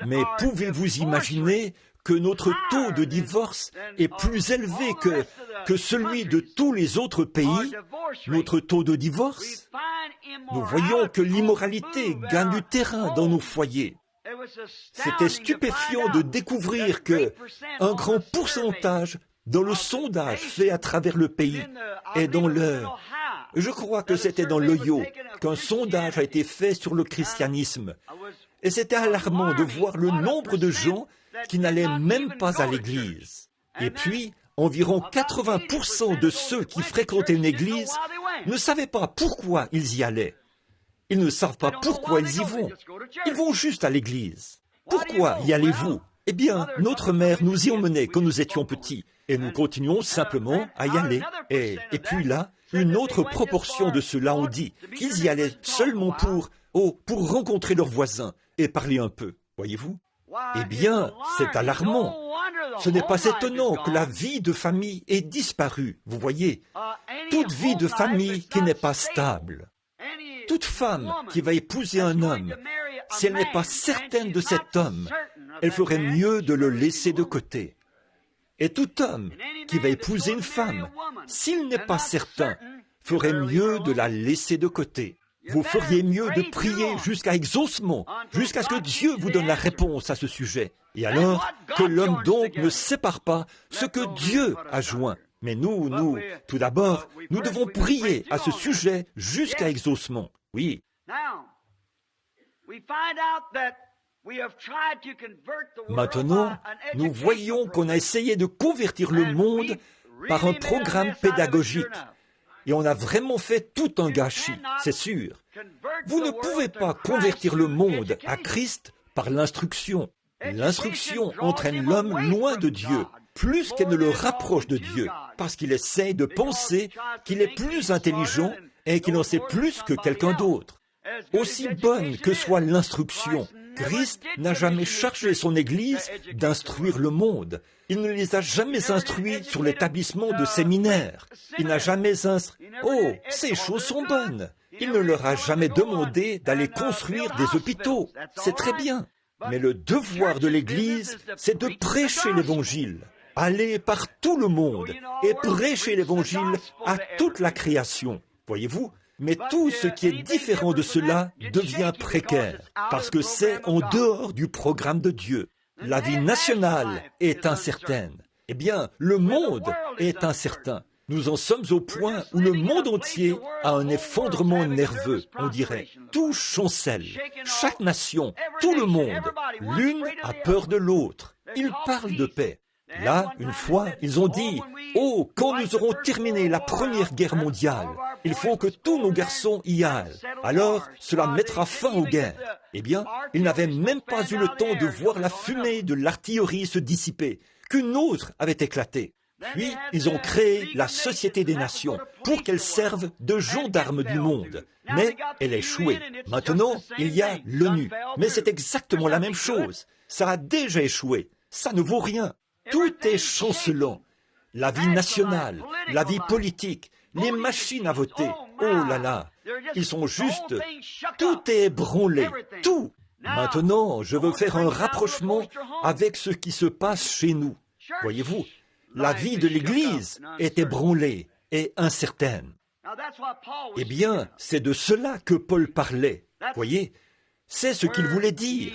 Mais pouvez-vous imaginer que notre taux de divorce est plus élevé que celui de tous les autres pays, notre taux de divorce? Nous voyons que l'immoralité gagne du terrain dans nos foyers. C'était stupéfiant de découvrir qu'un grand pourcentage dans le sondage fait à travers le pays et dans je crois que c'était dans l'Ohio qu'un sondage a été fait sur le christianisme. Et c'était alarmant de voir le nombre de gens qui n'allaient même pas à l'église. Et puis, environ 80% de ceux qui fréquentaient une église ne savaient pas pourquoi ils y allaient. Ils ne savent pas pourquoi ils y vont. Ils vont juste à l'église. Pourquoi y allez-vous? Eh bien, notre mère nous y emmenait quand nous étions petits, et nous continuons simplement à y aller. Et puis là, une autre proportion de ceux-là ont dit qu'ils y allaient seulement pour rencontrer leurs voisins et parler un peu. Voyez-vous? Eh bien, c'est alarmant. Ce n'est pas étonnant que la vie de famille ait disparu, vous voyez. Toute vie de famille qui n'est pas stable. Toute femme qui va épouser un homme, si elle n'est pas certaine de cet homme, elle ferait mieux de le laisser de côté. Et tout homme qui va épouser une femme, s'il n'est pas certain, ferait mieux de la laisser de côté. Vous feriez mieux de prier jusqu'à exaucement, jusqu'à ce que Dieu vous donne la réponse à ce sujet. Et alors, que l'homme donc ne sépare pas ce que Dieu a joint. Mais nous, tout d'abord, nous devons prier à ce sujet jusqu'à exaucement. Oui. Maintenant, nous voyons qu'on a essayé de convertir le monde par un programme pédagogique. Et on a vraiment fait tout un gâchis, c'est sûr. Vous ne pouvez pas convertir le monde à Christ par l'instruction. L'instruction entraîne l'homme loin de Dieu, plus qu'elle ne le rapproche de Dieu, parce qu'il essaye de penser qu'il est plus intelligent et qu'il en sait plus que quelqu'un d'autre. Aussi bonne que soit l'instruction, Christ n'a jamais chargé son Église d'instruire le monde. Il ne les a jamais instruits sur l'établissement de séminaires. Il n'a jamais instruit « Oh, ces choses sont bonnes !» Il ne leur a jamais demandé d'aller construire des hôpitaux. C'est très bien. Mais le devoir de l'Église, c'est de prêcher l'Évangile. Aller par tout le monde et prêcher l'Évangile à toute la création. Voyez-vous ? Mais tout ce qui est différent de cela devient précaire, parce que c'est en dehors du programme de Dieu. La vie nationale est incertaine. Eh bien, le monde est incertain. Nous en sommes au point où le monde entier a un effondrement nerveux, on dirait. Tout chancelle. Chaque nation, tout le monde, l'une a peur de l'autre. Ils parlent de paix. Là, une fois, ils ont dit « Oh, quand nous aurons terminé la Première Guerre mondiale, il faut que tous nos garçons y aillent. Alors, cela mettra fin aux guerres. » Eh bien, ils n'avaient même pas eu le temps de voir la fumée de l'artillerie se dissiper, qu'une autre avait éclaté. Puis, ils ont créé la Société des Nations pour qu'elle serve de gendarme du monde. Mais elle a échoué. Maintenant, il y a l'ONU. Mais c'est exactement la même chose. Ça a déjà échoué. Ça ne vaut rien. Tout est chancelant. La vie nationale, la vie politique, les machines à voter. Oh là là, ils sont juste... Tout est ébranlé, tout. Maintenant, je veux faire un rapprochement avec ce qui se passe chez nous. Voyez-vous, la vie de l'Église est ébranlée et incertaine. Eh bien, c'est de cela que Paul parlait. Voyez, c'est ce qu'il voulait dire.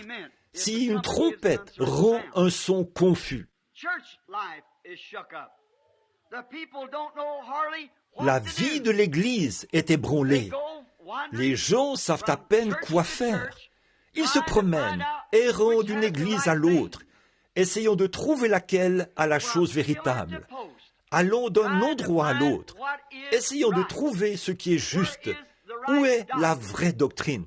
Si une trompette rend un son confus, la vie de l'Église est ébranlée. Les gens savent à peine quoi faire. Ils se promènent, errant d'une église à l'autre, essayant de trouver laquelle a la chose véritable, allant d'un endroit à l'autre, essayant de trouver ce qui est juste. Où est la vraie doctrine?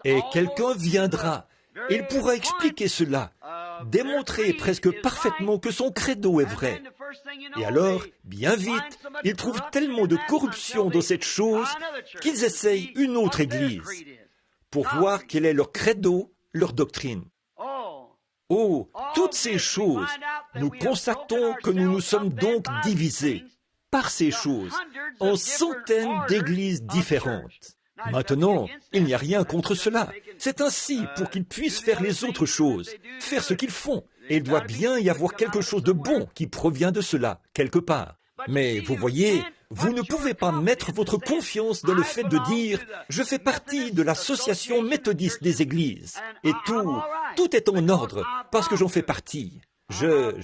Et quelqu'un viendra. Il pourra expliquer cela, démontrer presque parfaitement que son credo est vrai. Et alors, bien vite, ils trouvent tellement de corruption dans cette chose qu'ils essayent une autre église pour voir quel est leur credo, leur doctrine. Oh, toutes ces choses, nous constatons que nous nous sommes donc divisés par ces choses en centaines d'églises différentes. Maintenant, il n'y a rien contre cela. C'est ainsi pour qu'ils puissent faire les autres choses, faire ce qu'ils font. Et il doit bien y avoir quelque chose de bon qui provient de cela, quelque part. Mais vous voyez, vous ne pouvez pas mettre votre confiance dans le fait de dire « Je fais partie de l'association méthodiste des églises, et tout est en ordre, parce que j'en fais partie. Je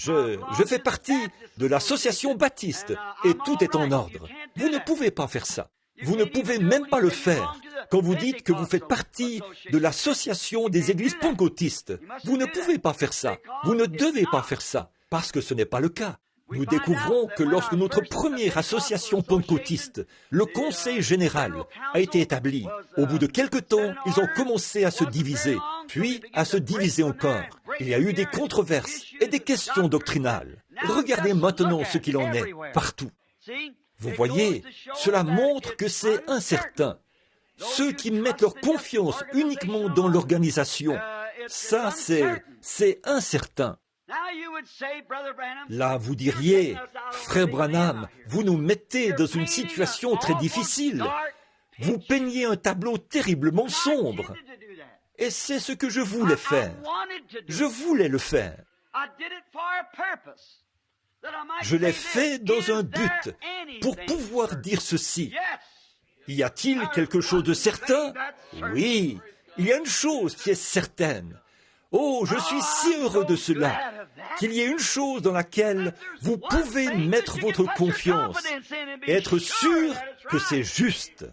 fais partie de l'association baptiste, et tout est en ordre. » Vous ne pouvez pas faire ça. Vous ne pouvez même pas le faire quand vous dites que vous faites partie de l'association des églises pentecôtistes. Vous ne pouvez pas faire ça. Vous ne devez pas faire ça, parce que ce n'est pas le cas. Nous découvrons que lorsque notre première association pentecôtiste, le Conseil général, a été établi, au bout de quelque temps, ils ont commencé à se diviser, puis à se diviser encore. Il y a eu des controverses et des questions doctrinales. Regardez maintenant ce qu'il en est, partout. Vous voyez, cela montre que c'est incertain. Ceux qui mettent leur confiance uniquement dans l'organisation Ça, c'est incertain. Là, vous diriez, frère Branham, vous nous mettez dans une situation très difficile. Vous peignez un tableau terriblement sombre. Et c'est ce que je voulais faire. Je voulais le faire. Je l'ai fait dans un but, pour pouvoir dire ceci. Y a-t-il quelque chose de certain? Oui, il y a une chose qui est certaine. Oh, je suis si heureux de cela, qu'il y ait une chose dans laquelle vous pouvez mettre votre confiance et être sûr que c'est juste.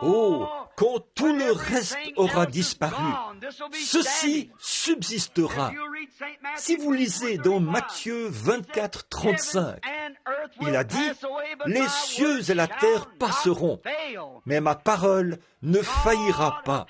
Oh, quand tout le reste aura disparu, ceci subsistera. Si vous lisez dans Matthieu 24, 35, il a dit, « Les cieux et la terre passeront, mais ma parole ne faillira pas. »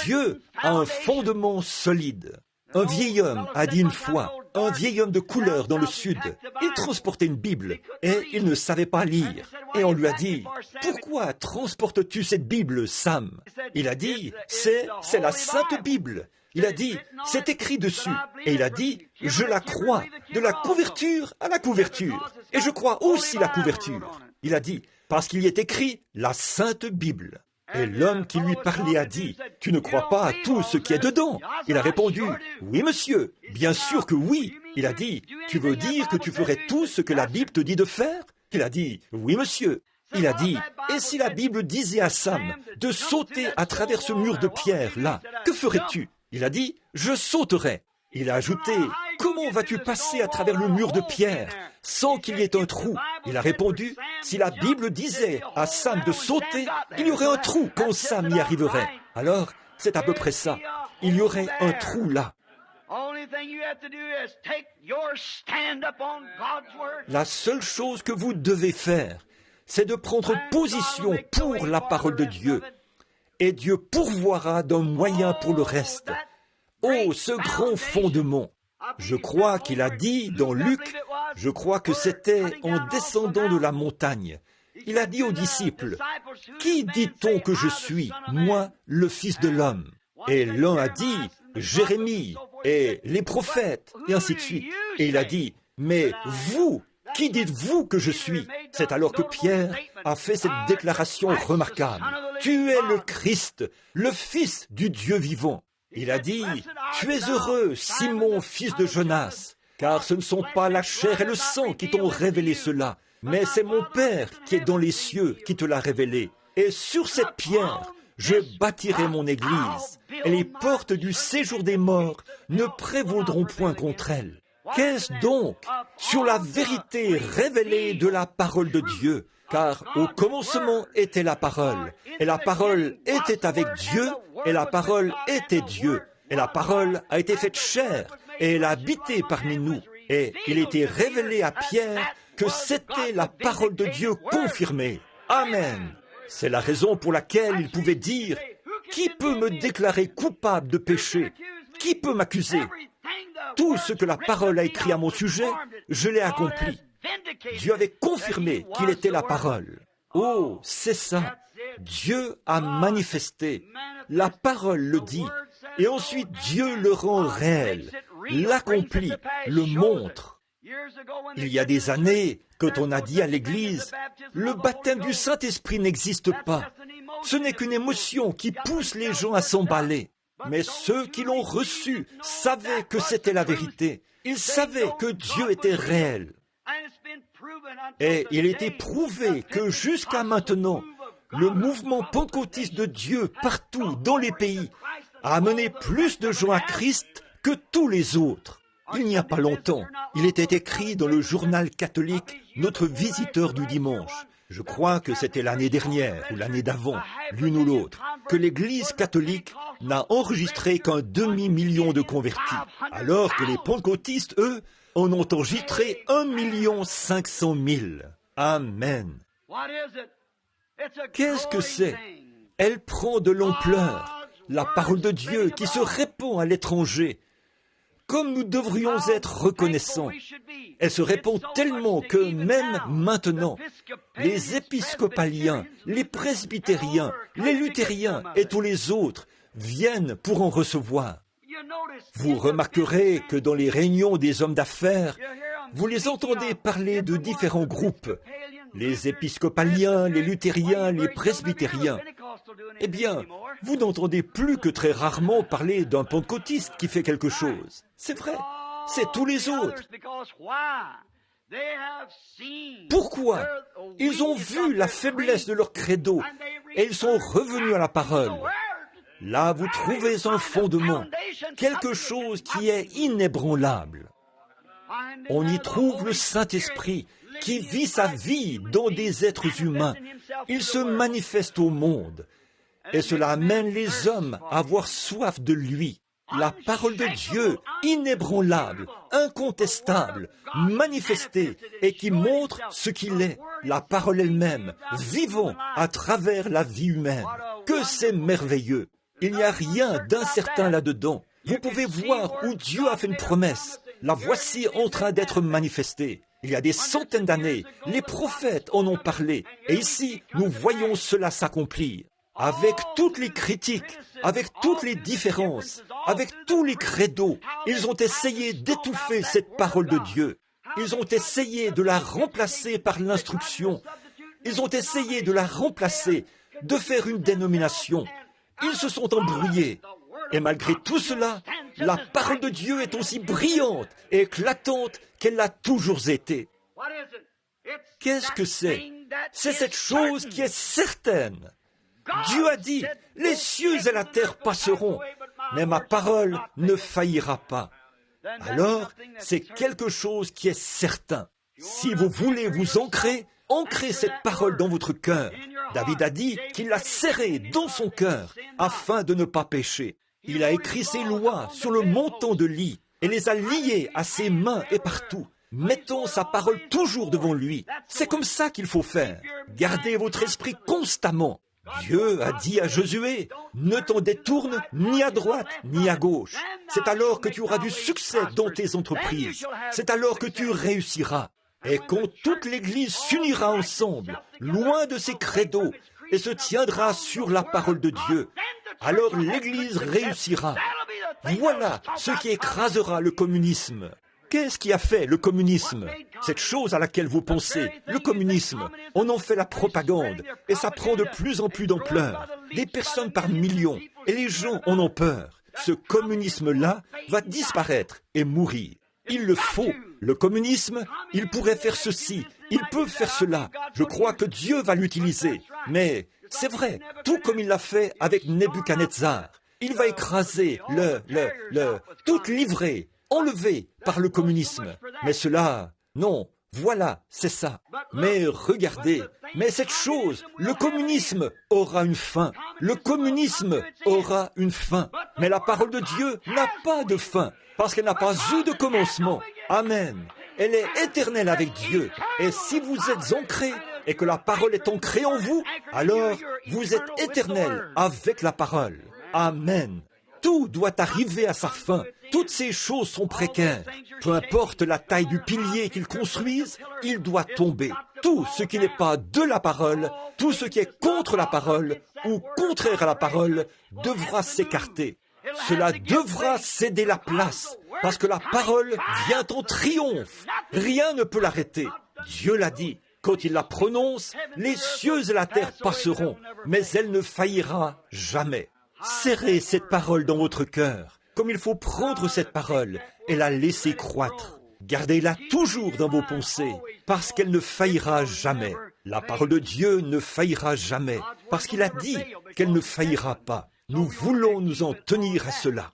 Dieu a un fondement solide. Un vieil homme a dit une fois, un vieil homme de couleur dans le sud, il transportait une Bible et il ne savait pas lire. Et on lui a dit, « Pourquoi transportes-tu cette Bible, Sam ?» Il a dit, « C'est la Sainte Bible. » Il a dit, « C'est écrit dessus. » Et il a dit, « Je la crois, de la couverture à la couverture. Et je crois aussi la couverture. » Il a dit, « Parce qu'il y est écrit la Sainte Bible. » Et l'homme qui lui parlait a dit, « Tu ne crois pas à tout ce qui est dedans ?» Il a répondu, « Oui, monsieur, bien sûr que oui. » Il a dit, « Tu veux dire que tu ferais tout ce que la Bible te dit de faire ?» Il a dit, « Oui, monsieur. » Il a dit, « Et si la Bible disait à Sam de sauter à travers ce mur de pierre, là, que ferais-tu » Il a dit, « Je sauterai. » Il a ajouté, « Comment vas-tu passer à travers le mur de pierre sans qu'il y ait un trou ?» Il a répondu, « Si la Bible disait à Sam de sauter, il y aurait un trou quand Sam y arriverait. » Alors, c'est à peu près ça. Il y aurait un trou là. La seule chose que vous devez faire, c'est de prendre position pour la parole de Dieu. Et Dieu pourvoira d'un moyen pour le reste. Oh, ce grand fondement! Je crois qu'il a dit dans Luc, je crois que c'était en descendant de la montagne. Il a dit aux disciples, « Qui dit-on que je suis, moi, le Fils de l'homme ?» Et l'un a dit, « Jérémie, et les prophètes, et ainsi de suite. » Et il a dit, « Mais vous, qui dites-vous que je suis ?» C'est alors que Pierre a fait cette déclaration remarquable. « Tu es le Christ, le Fils du Dieu vivant. » Il a dit, « Tu es heureux, Simon, fils de Jonas, car ce ne sont pas la chair et le sang qui t'ont révélé cela, mais c'est mon Père qui est dans les cieux qui te l'a révélé. Et sur cette pierre, je bâtirai mon église, et les portes du séjour des morts ne prévaudront point contre elle. » Qu'est-ce donc? Sur la vérité révélée de la parole de Dieu. Car au commencement était la parole, et la parole était avec Dieu, et la parole était Dieu, et la parole a été faite chair, et elle a habité parmi nous, et il était révélé à Pierre que c'était la parole de Dieu confirmée. Amen. C'est la raison pour laquelle il pouvait dire, « Qui peut me déclarer coupable de péché? Qui peut m'accuser? Tout ce que la parole a écrit à mon sujet, je l'ai accompli. » Dieu avait confirmé qu'il était la parole. Oh, c'est ça. Dieu a manifesté. La parole le dit. Et ensuite, Dieu le rend réel, l'accomplit, le montre. Il y a des années, quand on a dit à l'Église, le baptême du Saint-Esprit n'existe pas. Ce n'est qu'une émotion qui pousse les gens à s'emballer. Mais ceux qui l'ont reçu savaient que c'était la vérité. Ils savaient que Dieu était réel. Et il était prouvé que jusqu'à maintenant, le mouvement pentecôtiste de Dieu partout dans les pays a amené plus de gens à Christ que tous les autres. Il n'y a pas longtemps, il était écrit dans le journal catholique « Notre visiteur du dimanche ». Je crois que c'était l'année dernière ou l'année d'avant, l'une ou l'autre, que l'Église catholique n'a enregistré qu'un demi-million de convertis, alors que les pentecôtistes, eux, en ont enregistré 1 500 000. Amen. Qu'est-ce que c'est? Elle prend de l'ampleur, la parole de Dieu qui se répand à l'étranger. Comme nous devrions être reconnaissants. Elle se répand tellement que même maintenant, les épiscopaliens, les presbytériens, les luthériens et tous les autres viennent pour en recevoir. Vous remarquerez que dans les réunions des hommes d'affaires, vous les entendez parler de différents groupes, les épiscopaliens, les luthériens, les presbytériens. Eh bien, vous n'entendez plus que très rarement parler d'un pentecôtiste qui fait quelque chose. C'est vrai, c'est tous les autres. Pourquoi? Ils ont vu la faiblesse de leur credo et ils sont revenus à la parole. Là, vous trouvez un fondement, quelque chose qui est inébranlable. On y trouve le Saint-Esprit qui vit sa vie dans des êtres humains. Il se manifeste au monde et cela amène les hommes à avoir soif de lui. La parole de Dieu, inébranlable, incontestable, manifestée et qui montre ce qu'il est, la parole elle-même, vivant à travers la vie humaine. Que c'est merveilleux! Il n'y a rien d'incertain là-dedans. Vous pouvez voir où Dieu a fait une promesse. La voici en train d'être manifestée. Il y a des centaines d'années, les prophètes en ont parlé. Et ici, nous voyons cela s'accomplir. Avec toutes les critiques, avec toutes les différences, avec tous les credos, ils ont essayé d'étouffer cette parole de Dieu. Ils ont essayé de la remplacer par l'instruction. Ils ont essayé de la remplacer, de faire une dénomination. Ils se sont embrouillés. Et malgré tout cela, la parole de Dieu est aussi brillante et éclatante qu'elle l'a toujours été. Qu'est-ce que c'est? C'est cette chose qui est certaine. Dieu a dit, les cieux et la terre passeront, mais ma parole ne faillira pas. Alors, c'est quelque chose qui est certain. Si vous voulez vous ancrer, ancrez cette parole dans votre cœur. David a dit qu'il l'a serrée dans son cœur afin de ne pas pécher. Il a écrit ses lois sur le montant de lit et les a liées à ses mains et partout. Mettons sa parole toujours devant lui. C'est comme ça qu'il faut faire. Gardez votre esprit constamment. Dieu a dit à Josué, ne t'en détourne ni à droite ni à gauche. C'est alors que tu auras du succès dans tes entreprises. C'est alors que tu réussiras. Et quand toute l'Église s'unira ensemble, loin de ses credos, et se tiendra sur la parole de Dieu, alors l'Église réussira. Voilà ce qui écrasera le communisme. Qu'est-ce qui a fait le communisme? Cette chose à laquelle vous pensez, le communisme, on en fait la propagande et ça prend de plus en plus d'ampleur. Des personnes par millions et les gens en ont peur. Ce communisme-là va disparaître et mourir. Il le faut. Le communisme, il pourrait faire ceci, il peut faire cela. Je crois que Dieu va l'utiliser. Mais c'est vrai, tout comme il l'a fait avec Nebuchadnezzar. Il va écraser toute livrée, enlevée par le communisme. Mais cela, non, voilà, c'est ça. Mais regardez, mais cette chose, le communisme aura une fin. Le communisme aura une fin. Mais la parole de Dieu n'a pas de fin, parce qu'elle n'a pas eu de commencement. Amen. Elle est éternelle avec Dieu. Et si vous êtes ancrés et que la parole est ancrée en vous, alors vous êtes éternel avec la parole. Amen. Tout doit arriver à sa fin. Toutes ces choses sont précaires. Peu importe la taille du pilier qu'ils construisent, il doit tomber. Tout ce qui n'est pas de la parole, tout ce qui est contre la parole ou contraire à la parole, devra s'écarter. Cela devra céder la place, parce que la parole vient en triomphe. Rien ne peut l'arrêter. Dieu l'a dit. Quand il la prononce, les cieux et la terre passeront, mais elle ne faillira jamais. Serrez cette parole dans votre cœur, comme il faut prendre cette parole et la laisser croître. Gardez-la toujours dans vos pensées, parce qu'elle ne faillira jamais. La parole de Dieu ne faillira jamais, parce qu'il a dit qu'elle ne faillira pas. Nous voulons nous en tenir à cela.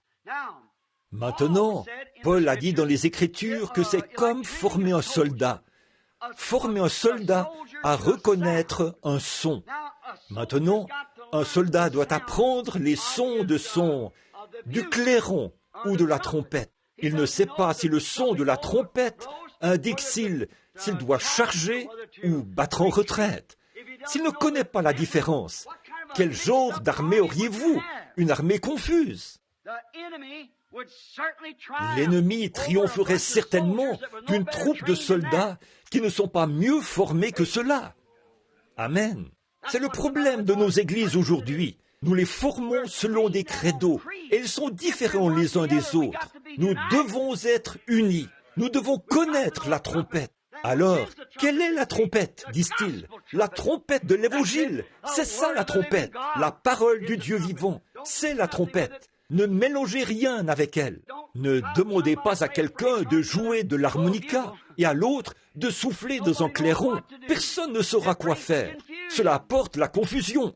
Maintenant, Paul a dit dans les Écritures que c'est comme former un soldat. Former un soldat à reconnaître un son. Maintenant, un soldat doit apprendre les sons du clairon ou de la trompette. Il ne sait pas si le son de la trompette indique s'il doit charger ou battre en retraite. S'il ne connaît pas la différence, quel genre d'armée auriez-vous? Une armée confuse. L'ennemi triompherait certainement d'une troupe de soldats qui ne sont pas mieux formés que cela. Amen. C'est le problème de nos églises aujourd'hui. Nous les formons selon des credos, et ils sont différents les uns des autres. Nous devons être unis. Nous devons connaître la trompette. Alors, quelle est la trompette, disent-ils? La trompette de l'Évangile. C'est ça la trompette. La parole du Dieu vivant. C'est la trompette. Ne mélangez rien avec elle. Ne demandez pas à quelqu'un de jouer de l'harmonica et à l'autre de souffler dans un clairon. Personne ne saura quoi faire. Cela apporte la confusion.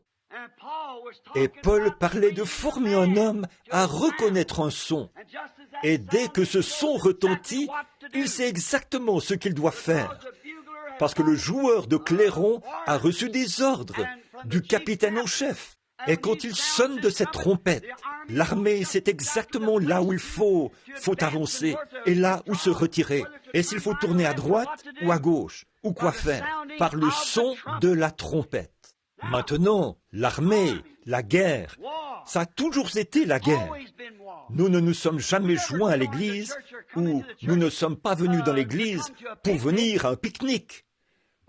Et Paul parlait de former un homme à reconnaître un son. Et dès que ce son retentit, il sait exactement ce qu'il doit faire. Parce que le joueur de clairon a reçu des ordres du capitaine en chef. Et quand il sonne de cette trompette, l'armée sait exactement là où il faut avancer et là où se retirer. Et s'il faut tourner à droite ou à gauche, ou quoi faire, par le son de la trompette. Maintenant, l'armée, la guerre, ça a toujours été la guerre. Nous ne nous sommes jamais joints à l'église ou nous ne sommes pas venus dans l'église pour venir à un pique-nique.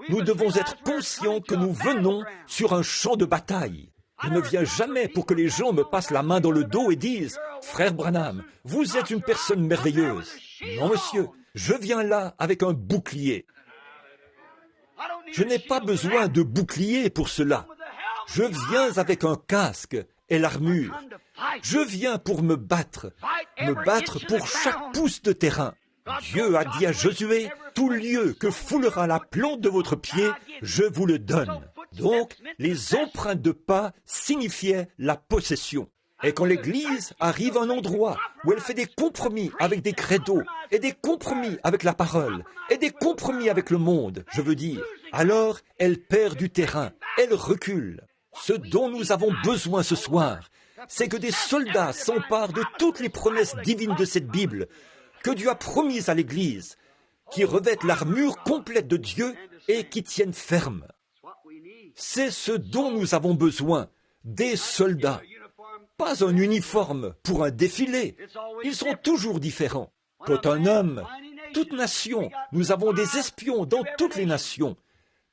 Nous devons être conscients que nous venons sur un champ de bataille. Je ne viens jamais pour que les gens me passent la main dans le dos et disent « Frère Branham, vous êtes une personne merveilleuse. » Non, monsieur, je viens là avec un bouclier. Je n'ai pas besoin de bouclier pour cela. Je viens avec un casque et l'armure. Je viens pour me battre pour chaque pouce de terrain. Dieu a dit à Josué, tout lieu que foulera la plante de votre pied, je vous le donne. Donc, les empreintes de pas signifiaient la possession. Et quand l'Église arrive à un endroit où elle fait des compromis avec des credos, et des compromis avec la parole, et des compromis avec le monde, je veux dire, alors elle perd du terrain, elle recule. Ce dont nous avons besoin ce soir, c'est que des soldats s'emparent de toutes les promesses divines de cette Bible, que Dieu a promises à l'Église, qui revêtent l'armure complète de Dieu et qui tiennent ferme. C'est ce dont nous avons besoin, des soldats. Pas un uniforme pour un défilé. Ils sont toujours différents. Quand un homme, toute nation, nous avons des espions dans toutes les nations.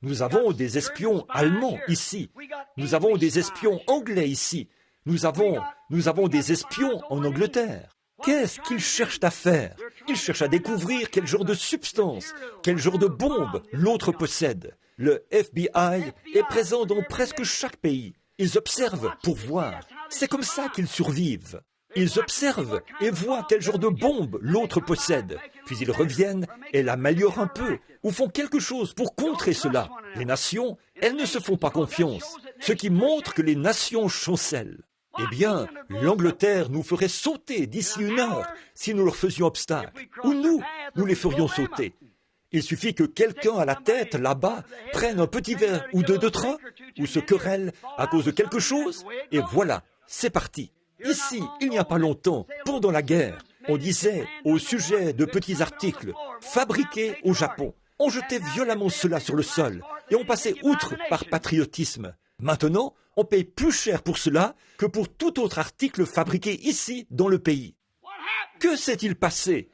Nous avons des espions allemands ici. Nous avons des espions anglais ici. Nous avons des espions en Angleterre. Qu'est-ce qu'ils cherchent à faire? Ils cherchent à découvrir quel genre de substance, quel genre de bombe l'autre possède. Le FBI est présent dans presque chaque pays. Ils observent pour voir. C'est comme ça qu'ils survivent. Ils observent et voient quel genre de bombe l'autre possède. Puis ils reviennent et l'améliorent un peu ou font quelque chose pour contrer cela. Les nations, elles ne se font pas confiance, ce qui montre que les nations chancellent. Eh bien, l'Angleterre nous ferait sauter d'ici une heure si nous leur faisions obstacle. Ou nous les ferions sauter. Il suffit que quelqu'un à la tête, là-bas, prenne un petit verre ou deux de train, ou se querelle à cause de quelque chose, et voilà, c'est parti. Ici, il n'y a pas longtemps, pendant la guerre, on disait au sujet de petits articles fabriqués au Japon. On jetait violemment cela sur le sol et on passait outre par patriotisme. Maintenant, on paye plus cher pour cela que pour tout autre article fabriqué ici dans le pays. Que s'est-il passé?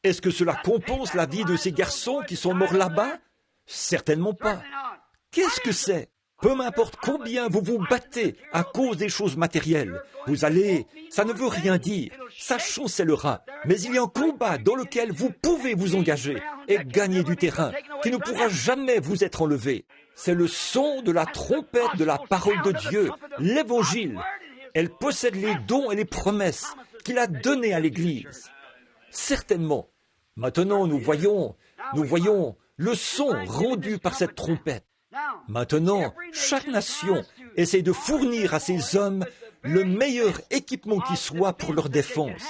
Est-ce que cela compense la vie de ces garçons qui sont morts là-bas? Certainement pas. Qu'est-ce que c'est? Peu m'importe combien vous vous battez à cause des choses matérielles. Vous allez, ça ne veut rien dire, ça chancellera. Mais il y a un combat dans lequel vous pouvez vous engager et gagner du terrain qui ne pourra jamais vous être enlevé. C'est le son de la trompette de la parole de Dieu, l'Évangile. Elle possède les dons et les promesses qu'il a données à l'Église. Certainement. Maintenant, nous voyons le son rendu par cette trompette. Maintenant, chaque nation essaie de fournir à ses hommes le meilleur équipement qui soit pour leur défense.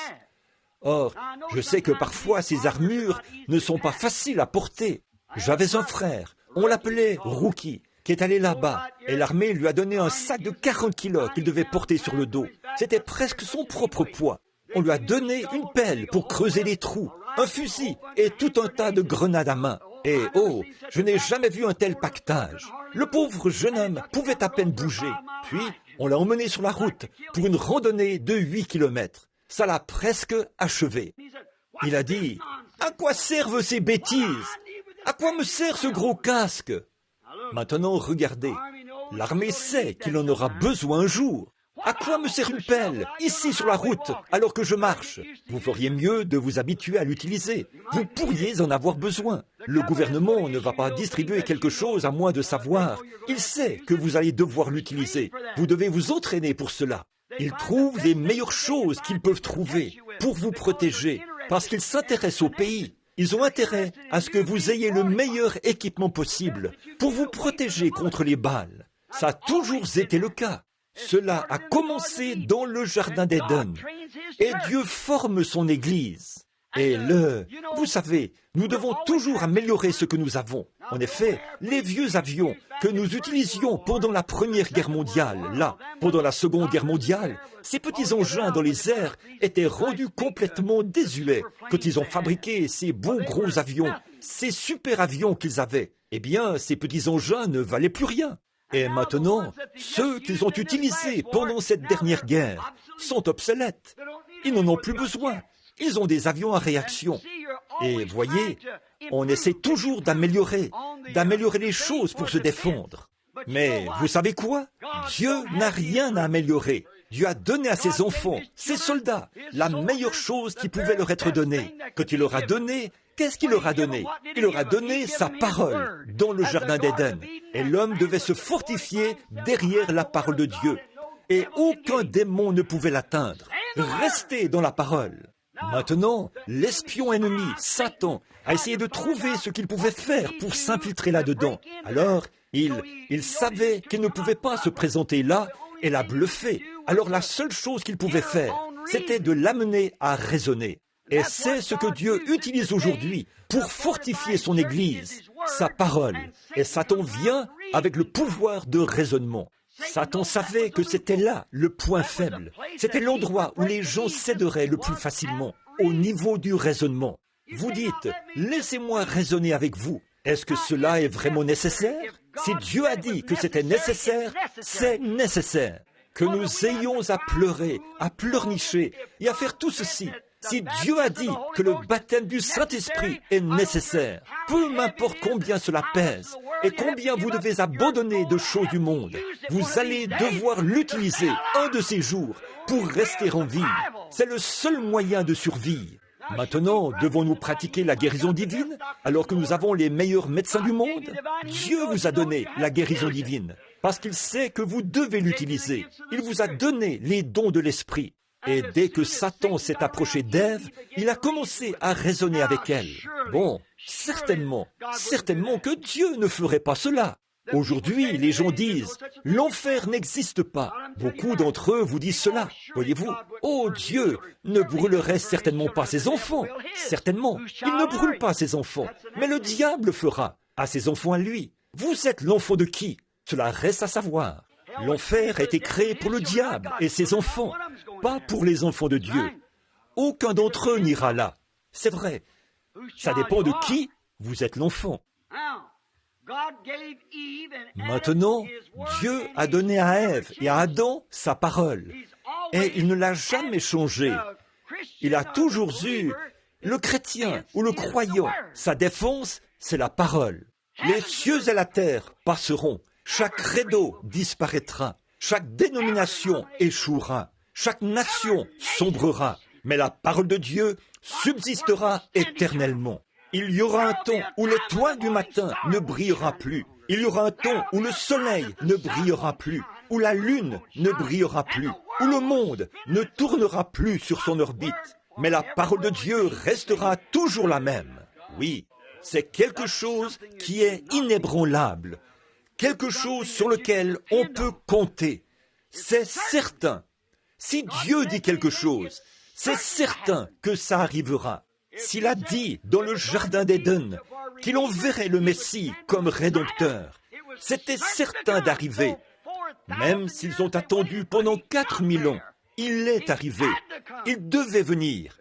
Or, je sais que parfois ces armures ne sont pas faciles à porter. J'avais un frère, on l'appelait Rookie, qui est allé là-bas, et l'armée lui a donné un sac de 40 kilos qu'il devait porter sur le dos. C'était presque son propre poids. On lui a donné une pelle pour creuser des trous, un fusil et tout un tas de grenades à main. Et oh, je n'ai jamais vu un tel pactage. Le pauvre jeune homme pouvait à peine bouger. Puis, on l'a emmené sur la route pour une randonnée de 8 kilomètres. Ça l'a presque achevé. Il a dit, « À quoi servent ces bêtises? À quoi me sert ce gros casque ?» Maintenant, regardez. L'armée sait qu'il en aura besoin un jour. À quoi me sert une pelle, ici sur la route, alors que je marche? Vous feriez mieux de vous habituer à l'utiliser. Vous pourriez en avoir besoin. Le gouvernement ne va pas distribuer quelque chose à moins de savoir. Il sait que vous allez devoir l'utiliser. Vous devez vous entraîner pour cela. Ils trouvent les meilleures choses qu'ils peuvent trouver pour vous protéger, parce qu'ils s'intéressent au pays. Ils ont intérêt à ce que vous ayez le meilleur équipement possible pour vous protéger contre les balles. Ça a toujours été le cas. Cela a commencé dans le jardin d'Éden. Et Dieu forme son Église. Et vous savez, nous devons toujours améliorer ce que nous avons. En effet, les vieux avions que nous utilisions pendant la Première Guerre mondiale, pendant la Seconde Guerre mondiale, ces petits engins dans les airs étaient rendus complètement désuets quand ils ont fabriqué ces beaux gros avions, ces super avions qu'ils avaient. Eh bien, ces petits engins ne valaient plus rien. Et maintenant, ceux qu'ils ont utilisés pendant cette dernière guerre sont obsolètes. Ils n'en ont plus besoin. Ils ont des avions à réaction. Et voyez, on essaie toujours d'améliorer les choses pour se défendre. Mais vous savez quoi? Dieu n'a rien à améliorer. Dieu a donné à ses enfants, ses soldats, la meilleure chose qui pouvait leur être donnée. Quand il leur a donné, qu'est-ce qu'il leur a donné? Il leur a donné sa parole dans le jardin d'Éden. Et l'homme devait se fortifier derrière la parole de Dieu. Et aucun démon ne pouvait l'atteindre. Restez dans la parole. Maintenant, l'espion ennemi, Satan, a essayé de trouver ce qu'il pouvait faire pour s'infiltrer là-dedans. Alors, il savait qu'il ne pouvait pas se présenter là et la bluffer. Alors la seule chose qu'il pouvait faire, c'était de l'amener à raisonner. Et c'est ce que Dieu utilise aujourd'hui pour fortifier son Église, sa parole. Et Satan vient avec le pouvoir de raisonnement. Satan savait que c'était là le point faible. C'était l'endroit où les gens céderaient le plus facilement, au niveau du raisonnement. Vous dites, laissez-moi raisonner avec vous. Est-ce que cela est vraiment nécessaire? Si Dieu a dit que c'était nécessaire, c'est nécessaire. Que nous ayons à pleurer, à pleurnicher et à faire tout ceci. Si Dieu a dit que le baptême du Saint-Esprit est nécessaire, peu m'importe combien cela pèse et combien vous devez abandonner de choses du monde, vous allez devoir l'utiliser un de ces jours pour rester en vie. C'est le seul moyen de survie. Maintenant, devons-nous pratiquer la guérison divine alors que nous avons les meilleurs médecins du monde? Dieu vous a donné la guérison divine parce qu'il sait que vous devez l'utiliser. Il vous a donné les dons de l'esprit. Et dès que Satan s'est approché d'Ève, il a commencé à raisonner avec elle. Bon, certainement que Dieu ne ferait pas cela. Aujourd'hui, les gens disent, l'enfer n'existe pas. Beaucoup d'entre eux vous disent cela. Voyez-vous, oh Dieu ne brûlerait certainement pas ses enfants. Certainement, il ne brûle pas ses enfants. Mais le diable fera à ses enfants à lui. Vous êtes l'enfant de qui? Cela reste à savoir. L'enfer a été créé pour le diable et ses enfants, pas pour les enfants de Dieu. Aucun d'entre eux n'ira là. C'est vrai. Ça dépend de qui vous êtes l'enfant. Maintenant, Dieu a donné à Ève et à Adam sa parole. Et il ne l'a jamais changée. Il a toujours eu le chrétien ou le croyant. Sa défense, c'est la parole. Les cieux et la terre passeront. Chaque credo disparaîtra, chaque dénomination échouera, chaque nation sombrera, mais la parole de Dieu subsistera éternellement. Il y aura un temps où l'étoile du matin ne brillera plus. Il y aura un temps où le soleil ne brillera plus, où la lune ne brillera plus, où le monde ne tournera plus sur son orbite. Mais la parole de Dieu restera toujours la même. Oui, c'est quelque chose qui est inébranlable. Quelque chose sur lequel on peut compter. C'est certain. Si Dieu dit quelque chose, c'est certain que ça arrivera. S'il a dit dans le jardin d'Éden qu'il enverrait le Messie comme rédempteur, c'était certain d'arriver. Même s'ils ont attendu pendant 4000 ans, il est arrivé. Il devait venir,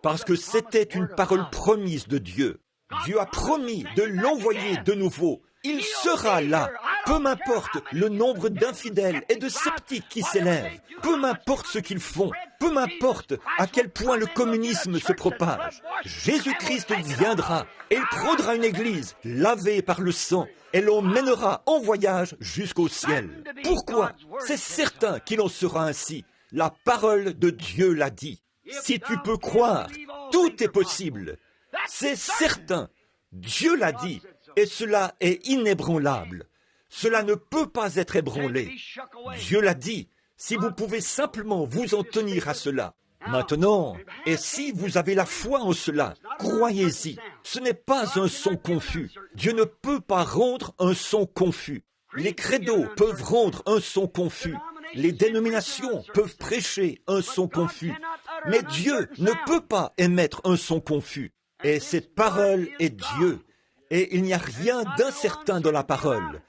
parce que c'était une parole promise de Dieu. Dieu a promis de l'envoyer de nouveau. Il sera là, peu Peu m'importe le nombre d'infidèles et de sceptiques qui s'élèvent, peu m'importe ce qu'ils font, peu m'importe à quel point le communisme se propage. Jésus-Christ viendra et il prendra une église lavée par le sang et l'on mènera en voyage jusqu'au ciel. Pourquoi? C'est certain qu'il en sera ainsi. La parole de Dieu l'a dit. Si tu peux croire, tout est possible. C'est certain. Dieu l'a dit et cela est inébranlable. Cela ne peut pas être ébranlé. Dieu l'a dit, si vous pouvez simplement vous en tenir à cela. Maintenant, et si vous avez la foi en cela, croyez-y. Ce n'est pas un son confus. Dieu ne peut pas rendre un son confus. Les credos peuvent rendre un son confus. Les dénominations peuvent prêcher un son confus. Mais Dieu ne peut pas émettre un son confus. Et cette parole est Dieu. Et il n'y a rien d'incertain dans la parole.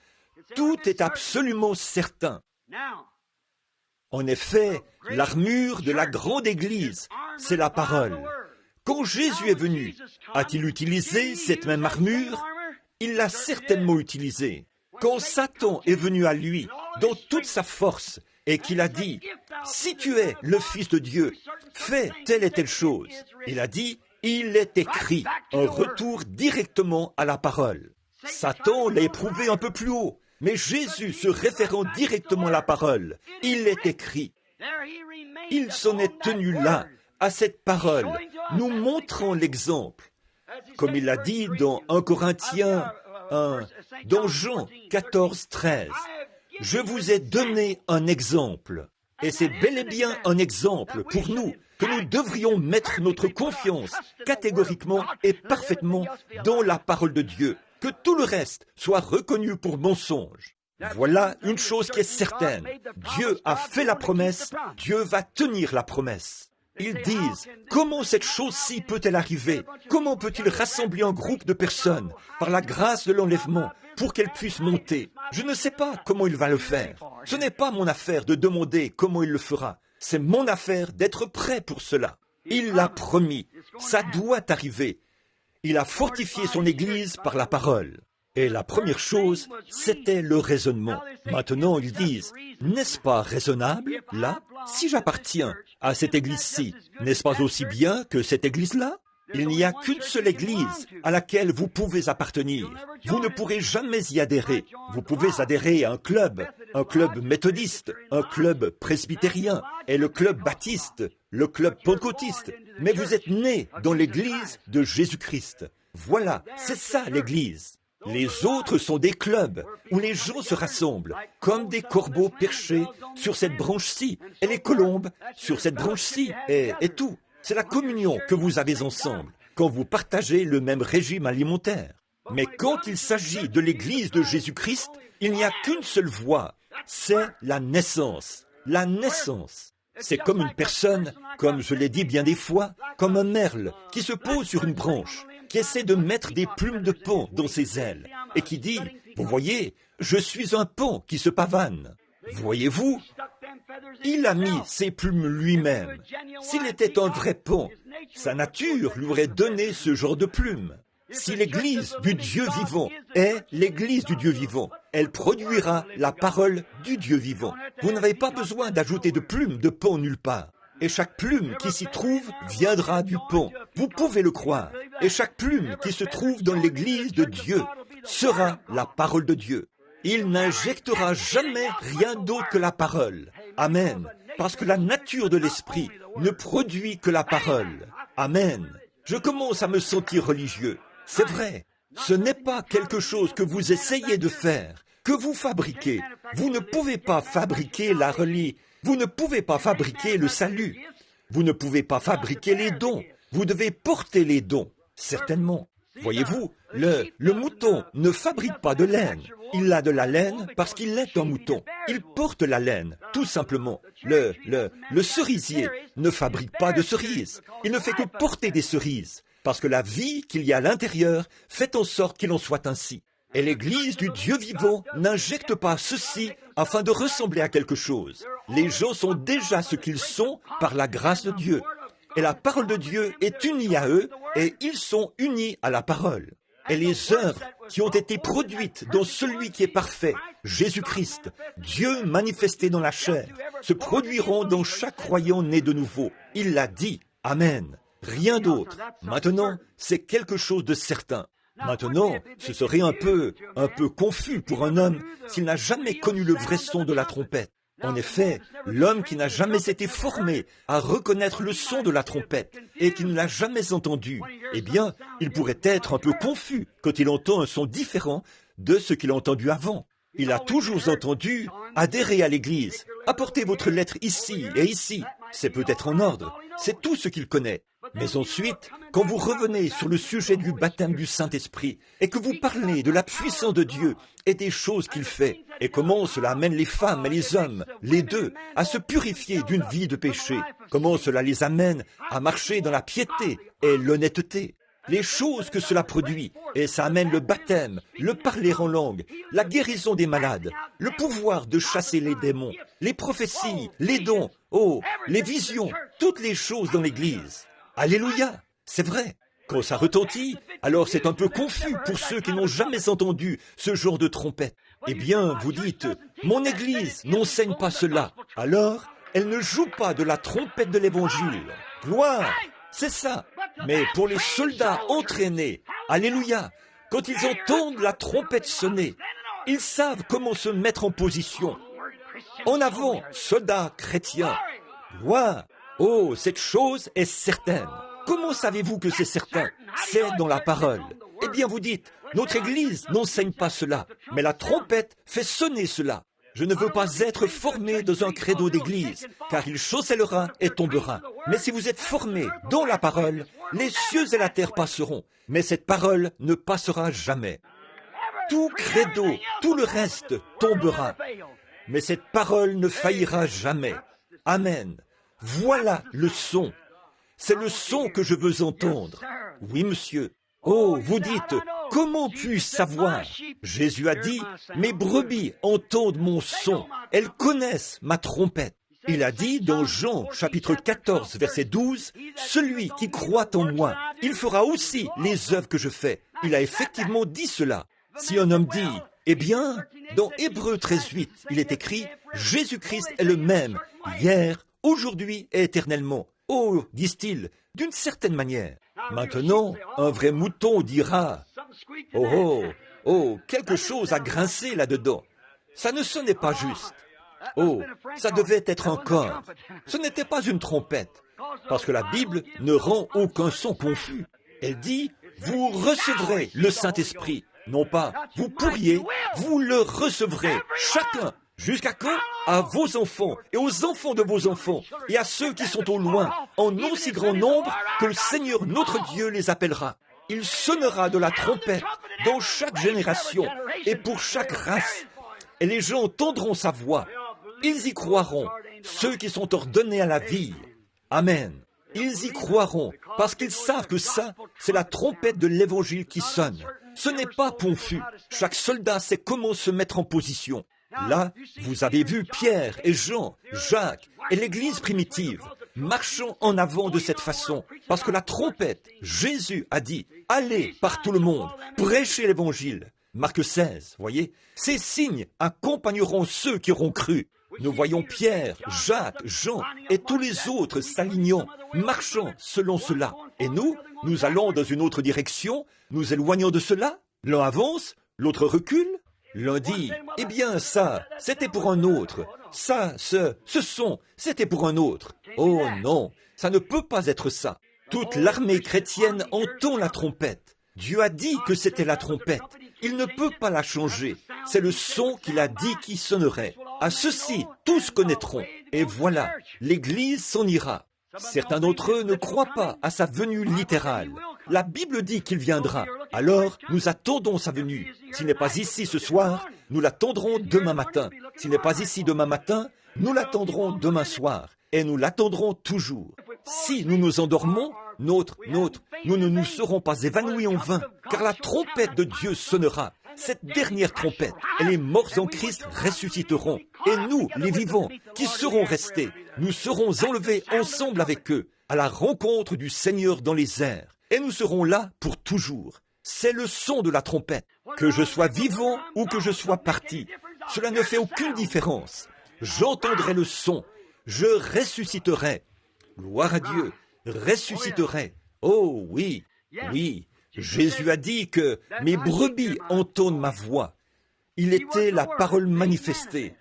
Tout est absolument certain. En effet, l'armure de la grande Église, c'est la parole. Quand Jésus est venu, a-t-il utilisé cette même armure? Il l'a certainement utilisée. Quand Satan est venu à lui, dans toute sa force, et qu'il a dit, « Si tu es le Fils de Dieu, fais telle et telle chose. » Il a dit, « Il est écrit. » Un retour directement à la parole. Satan l'a éprouvé un peu plus haut. Mais Jésus se référant directement à la parole, il est écrit. Il s'en est tenu là, à cette parole, nous montrant l'exemple. Comme il l'a dit dans 1 Corinthiens 1, dans Jean 14, 13. Je vous ai donné un exemple. Et c'est bel et bien un exemple pour nous, que nous devrions mettre notre confiance catégoriquement et parfaitement dans la parole de Dieu. Que tout le reste soit reconnu pour mensonge. Voilà une chose qui est certaine. Dieu a fait la promesse, Dieu va tenir la promesse. Ils disent, comment cette chose-ci peut-elle arriver? Comment peut-il rassembler un groupe de personnes par la grâce de l'enlèvement pour qu'elles puissent monter? Je ne sais pas comment il va le faire. Ce n'est pas mon affaire de demander comment il le fera. C'est mon affaire d'être prêt pour cela. Il l'a promis. Ça doit arriver. Il a fortifié son Église par la parole. Et la première chose, c'était le raisonnement. Maintenant, ils disent, n'est-ce pas raisonnable, là, si j'appartiens à cette Église-ci, n'est-ce pas aussi bien que cette Église-là? Il n'y a qu'une seule Église à laquelle vous pouvez appartenir. Vous ne pourrez jamais y adhérer. Vous pouvez adhérer à un club méthodiste, un club presbytérien et le club baptiste, le club pentecôtiste. Mais vous êtes nés dans l'Église de Jésus-Christ. Voilà, c'est ça l'Église. Les autres sont des clubs où les gens se rassemblent comme des corbeaux perchés sur cette branche-ci et les colombes sur cette branche-ci et tout. C'est la communion que vous avez ensemble quand vous partagez le même régime alimentaire. Mais quand il s'agit de l'Église de Jésus-Christ, il n'y a qu'une seule voie, c'est la naissance. La naissance. C'est comme une personne, comme je l'ai dit bien des fois, comme un merle qui se pose sur une branche, qui essaie de mettre des plumes de paon dans ses ailes et qui dit, vous voyez, je suis un paon qui se pavane. Voyez-vous, il a mis ses plumes lui-même. S'il était un vrai paon, sa nature lui aurait donné ce genre de plumes. Si l'Église du Dieu vivant est l'Église du Dieu vivant, elle produira la parole du Dieu vivant. Vous n'avez pas besoin d'ajouter de plumes de paon nulle part. Et chaque plume qui s'y trouve viendra du paon. Vous pouvez le croire. Et chaque plume qui se trouve dans l'Église de Dieu sera la parole de Dieu. Il n'injectera jamais rien d'autre que la parole. Amen. Parce que la nature de l'esprit ne produit que la parole. Amen. Je commence à me sentir religieux. C'est vrai. Ce n'est pas quelque chose que vous essayez de faire, que vous fabriquez. Vous ne pouvez pas fabriquer la religion. Vous ne pouvez pas fabriquer le salut. Vous ne pouvez pas fabriquer les dons. Vous devez porter les dons. Certainement. Voyez-vous, le mouton ne fabrique pas de laine. Il a de la laine parce qu'il est un mouton. Il porte la laine, tout simplement. Le cerisier ne fabrique pas de cerises. Il ne fait que porter des cerises, parce que la vie qu'il y a à l'intérieur fait en sorte qu'il en soit ainsi. Et l'Église du Dieu vivant n'injecte pas ceci afin de ressembler à quelque chose. Les gens sont déjà ce qu'ils sont par la grâce de Dieu. Et la parole de Dieu est unie à eux et ils sont unis à la parole. et les œuvres qui ont été produites dans celui qui est parfait, Jésus-Christ, Dieu manifesté dans la chair, se produiront dans chaque croyant né de nouveau. Il l'a dit. Amen. Rien d'autre. Maintenant, c'est quelque chose de certain. Maintenant, ce serait un peu confus pour un homme s'il n'a jamais connu le vrai son de la trompette. En effet, l'homme qui n'a jamais été formé à reconnaître le son de la trompette et qui ne l'a jamais entendu, eh bien, il pourrait être un peu confus quand il entend un son différent de ce qu'il a entendu avant. Il a toujours entendu adhérer à l'Église. Apportez votre lettre ici et ici. C'est peut-être en ordre. C'est tout ce qu'il connaît. Mais ensuite, quand vous revenez sur le sujet du baptême du Saint-Esprit et que vous parlez de la puissance de Dieu et des choses qu'il fait et comment cela amène les femmes et les hommes, les deux, à se purifier d'une vie de péché, comment cela les amène à marcher dans la piété et l'honnêteté, les choses que cela produit, et ça amène le baptême, le parler en langue, la guérison des malades, le pouvoir de chasser les démons, les prophéties, les dons, les visions, toutes les choses dans l'Église. Alléluia, c'est vrai. Quand ça retentit, alors c'est un peu confus pour ceux qui n'ont jamais entendu ce genre de trompette. Eh bien, vous dites, mon Église n'enseigne pas cela. Alors, elle ne joue pas de la trompette de l'Évangile. Gloire, c'est ça. Mais pour les soldats entraînés, alléluia, quand ils entendent la trompette sonner, ils savent comment se mettre en position. En avant, soldats chrétiens. Gloire. Oh, cette chose est certaine. Comment savez-vous que c'est certain? C'est dans la parole. Eh bien, vous dites, notre Église n'enseigne pas cela, mais la trompette fait sonner cela. Je ne veux pas être formé dans un credo d'église, car il chancellera et tombera. Mais si vous êtes formé dans la parole, les cieux et la terre passeront, mais cette parole ne passera jamais. Tout credo, tout le reste tombera, mais cette parole ne faillira jamais. Amen. Voilà le son. C'est le son que je veux entendre. Oui, monsieur. Oh, vous dites, comment puis-je savoir? Jésus a dit, mes brebis entendent mon son. Elles connaissent ma trompette. Il a dit dans Jean, chapitre 14, verset 12, celui qui croit en moi, il fera aussi les œuvres que je fais. Il a effectivement dit cela. Si un homme dit, eh bien, dans Hébreux 13.8, il est écrit, Jésus-Christ est le même, hier, aujourd'hui et éternellement. Oh, disent-ils, d'une certaine manière. Maintenant, un vrai mouton dira, quelque chose a grincé là-dedans. Ça ne sonnait pas juste. Oh, ça devait être un corps. Ce n'était pas une trompette, parce que la Bible ne rend aucun son confus. Elle dit, vous recevrez le Saint-Esprit. Non pas, vous pourriez, vous le recevrez, chacun. Jusqu'à quand? À vos enfants et aux enfants de vos enfants et à ceux qui sont au loin, en aussi grand nombre que le Seigneur notre Dieu les appellera. Il sonnera de la trompette dans chaque génération et pour chaque race. Et les gens entendront sa voix. Ils y croiront, ceux qui sont ordonnés à la vie. Amen. Ils y croiront parce qu'ils savent que ça, c'est la trompette de l'Évangile qui sonne. Ce n'est pas confus. Chaque soldat sait comment se mettre en position. Là, vous avez vu Pierre et Jean, Jacques et l'Église primitive marchant en avant de cette façon, parce que la trompette, Jésus a dit, allez par tout le monde, prêchez l'Évangile. Marc 16, voyez, ces signes accompagneront ceux qui auront cru. Nous voyons Pierre, Jacques, Jean et tous les autres s'alignant, marchant selon cela. Et nous allons dans une autre direction, nous éloignons de cela, l'un avance, l'autre recule. L'un dit, eh bien ça, c'était pour un autre. Ça, ce son, c'était pour un autre. Oh non, ça ne peut pas être ça. Toute l'armée chrétienne entend la trompette. Dieu a dit que c'était la trompette. Il ne peut pas la changer. C'est le son qu'il a dit qui sonnerait. À ceci, tous connaîtront. Et voilà, l'Église s'en ira. Certains d'entre eux ne croient pas à sa venue littérale. La Bible dit qu'il viendra. Alors, nous attendons sa venue. S'il n'est pas ici ce soir, nous l'attendrons demain matin. S'il n'est pas ici demain matin, nous l'attendrons demain soir. Et nous l'attendrons toujours. Si nous nous endormons, nous ne nous serons pas évanouis en vain, car la trompette de Dieu sonnera. Cette dernière trompette, et les morts en Christ ressusciteront. Et nous, les vivants, qui serons restés, nous serons enlevés ensemble avec eux, à la rencontre du Seigneur dans les airs. Et nous serons là pour toujours. c'est le son de la trompette. Que je sois vivant ou que je sois parti, cela ne fait aucune différence. J'entendrai le son, je ressusciterai. Gloire à Dieu, ressusciterai. Oh oui, oui, Jésus a dit que mes brebis entendent ma voix. Il était la parole manifestée.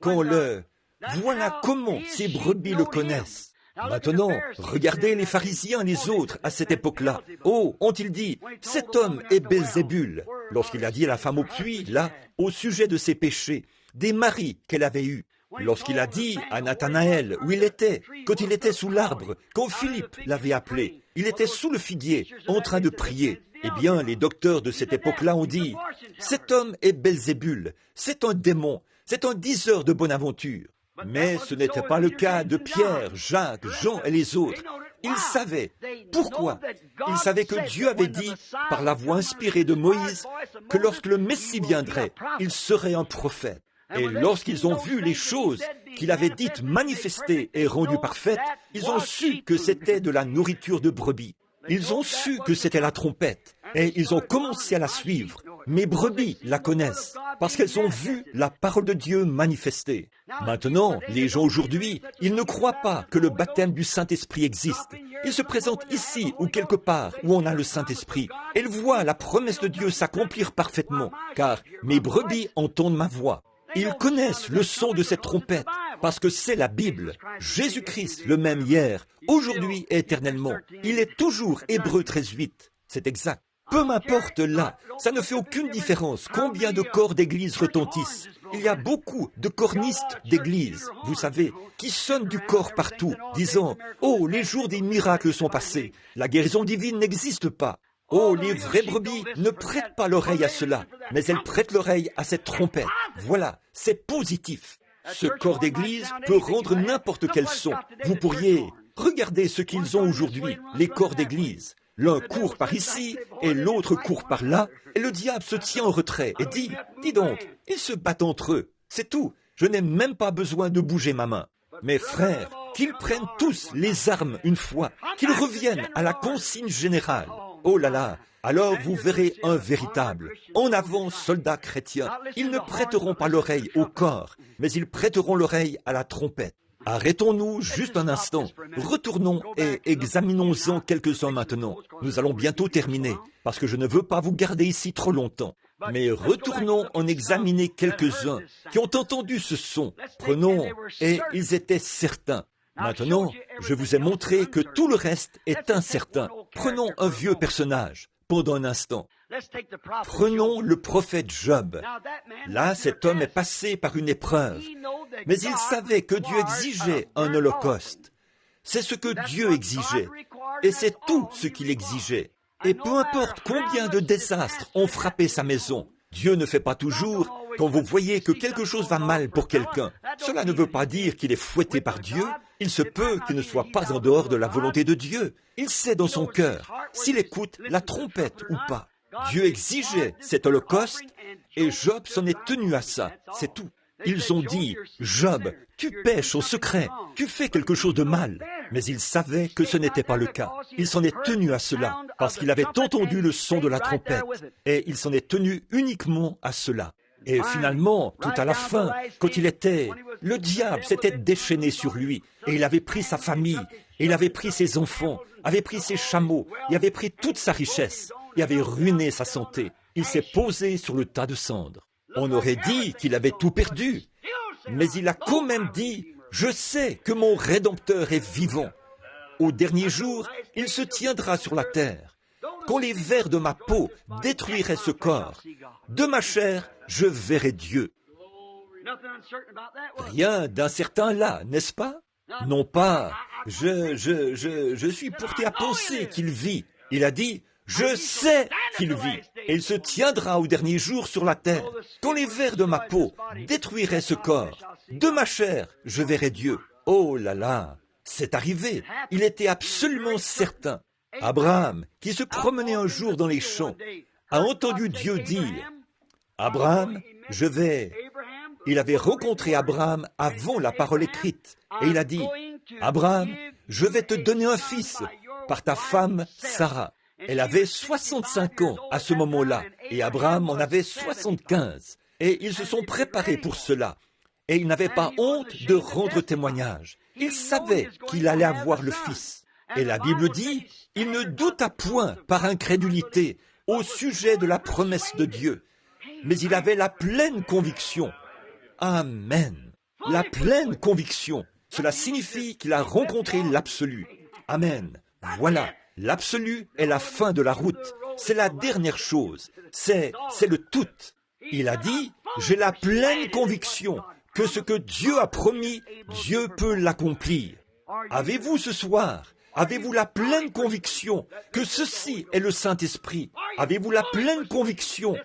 Voilà comment ces brebis le connaissent. Maintenant, regardez les pharisiens et les autres à cette époque-là. Oh, ont-ils dit, cet homme est Belzébul, lorsqu'il a dit à la femme au puits, là, au sujet de ses péchés, des maris qu'elle avait eus. Lorsqu'il a dit à Nathanaël où il était, quand il était sous l'arbre, quand Philippe l'avait appelé, il était sous le figuier, en train de prier. Eh bien, les docteurs de cette époque-là ont dit, cet homme est Belzébul, c'est un démon, c'est un diseur de bonne aventure. Mais ce n'était pas le cas de Pierre, Jacques, Jean et les autres. Ils savaient. Pourquoi? Ils savaient que Dieu avait dit, par la voix inspirée de Moïse, que lorsque le Messie viendrait, il serait un prophète. Et lorsqu'ils ont vu les choses qu'il avait dites manifestées et rendues parfaites, ils ont su que c'était de la nourriture de brebis. Ils ont su que c'était la trompette. Et ils ont commencé à la suivre. Mes brebis la connaissent, parce qu'elles ont vu la parole de Dieu manifestée. Maintenant, les gens aujourd'hui, ils ne croient pas que le baptême du Saint-Esprit existe. Ils se présentent ici ou quelque part où on a le Saint-Esprit. Ils voient la promesse de Dieu s'accomplir parfaitement, car mes brebis entendent ma voix. Ils connaissent le son de cette trompette, parce que c'est la Bible. Jésus-Christ, le même hier, aujourd'hui et éternellement. Il est toujours Hébreux 13:8. C'est exact. Peu m'importe là, ça ne fait aucune différence combien de corps d'église retentissent. Il y a beaucoup de cornistes d'église, vous savez, qui sonnent du corps partout, disant « Oh, les jours des miracles sont passés, la guérison divine n'existe pas. » Oh, les vraies brebis ne prêtent pas l'oreille à cela, mais elles prêtent l'oreille à cette trompette. Voilà, c'est positif. Ce corps d'église peut rendre n'importe quel son. Vous pourriez regarder ce qu'ils ont aujourd'hui, les corps d'église. L'un court par ici et l'autre court par là, et le diable se tient en retrait et dit, dis donc, ils se battent entre eux, c'est tout, je n'ai même pas besoin de bouger ma main. Mes frères, qu'ils prennent tous les armes une fois, qu'ils reviennent à la consigne générale. Oh là là, alors vous verrez un véritable. En avant, soldats chrétiens, ils ne prêteront pas l'oreille au corps, mais ils prêteront l'oreille à la trompette. Arrêtons-nous juste un instant, retournons et examinons-en quelques-uns maintenant. Nous allons bientôt terminer, parce que je ne veux pas vous garder ici trop longtemps. Mais retournons en examiner quelques-uns qui ont entendu ce son. Prenons, et ils étaient certains. Maintenant, je vous ai montré que tout le reste est incertain. Prenons un vieux personnage, pendant un instant. Prenons le prophète Job. Là, cet homme est passé par une épreuve, mais il savait que Dieu exigeait un holocauste. C'est ce que Dieu exigeait, et c'est tout ce qu'il exigeait. Et peu importe combien de désastres ont frappé sa maison, Dieu ne fait pas toujours quand vous voyez que quelque chose va mal pour quelqu'un. Cela ne veut pas dire qu'il est fouetté par Dieu. Il se peut qu'il ne soit pas en dehors de la volonté de Dieu. Il sait dans son cœur s'il écoute la trompette ou pas. Dieu exigeait cet holocauste et Job s'en est tenu à ça, c'est tout. Ils ont dit, Job, tu pèches au secret, tu fais quelque chose de mal. Mais il savait que ce n'était pas le cas. Il s'en est tenu à cela, parce qu'il avait entendu le son de la trompette, et il s'en est tenu uniquement à cela. Et finalement, tout à la fin, quand le diable s'était déchaîné sur lui, et il avait pris sa famille, et il avait pris ses enfants, avait pris ses chameaux, il avait pris toute sa richesse, il avait ruiné sa santé. Il s'est posé sur le tas de cendres. On aurait dit qu'il avait tout perdu, mais il a quand même dit, je sais que mon Rédempteur est vivant. Au dernier jour, il se tiendra sur la terre. Quand les vers de ma peau détruiraient ce corps, de ma chair, je verrai Dieu. Rien d'incertain là, n'est-ce pas? Non pas, je suis porté à penser qu'il vit. Il a dit, je sais qu'il vit, et il se tiendra au dernier jour sur la terre. Quand les vers de ma peau détruiraient ce corps, de ma chair, je verrai Dieu. Oh là là, c'est arrivé. Il était absolument certain. Abraham, qui se promenait un jour dans les champs, a entendu Dieu dire, Abraham, je vais. Il avait rencontré Abraham avant la parole écrite, et il a dit, Abraham, je vais te donner un fils par ta femme Sarah. Elle avait 65 ans à ce moment-là, et Abraham en avait 75. Et ils se sont préparés pour cela. Et il n'avait pas honte de rendre témoignage. Il savait qu'il allait avoir le Fils. Et la Bible dit, il ne douta point par incrédulité au sujet de la promesse de Dieu, mais il avait la pleine conviction. Amen. La pleine conviction. Cela signifie qu'il a rencontré l'absolu. Amen. Voilà. L'absolu est la fin de la route. C'est la dernière chose. C'est le tout. Il a dit, j'ai la pleine conviction que ce que Dieu a promis, Dieu peut l'accomplir. Avez-vous ce soir, avez-vous la pleine conviction que ceci est le Saint-Esprit? Avez-vous la pleine conviction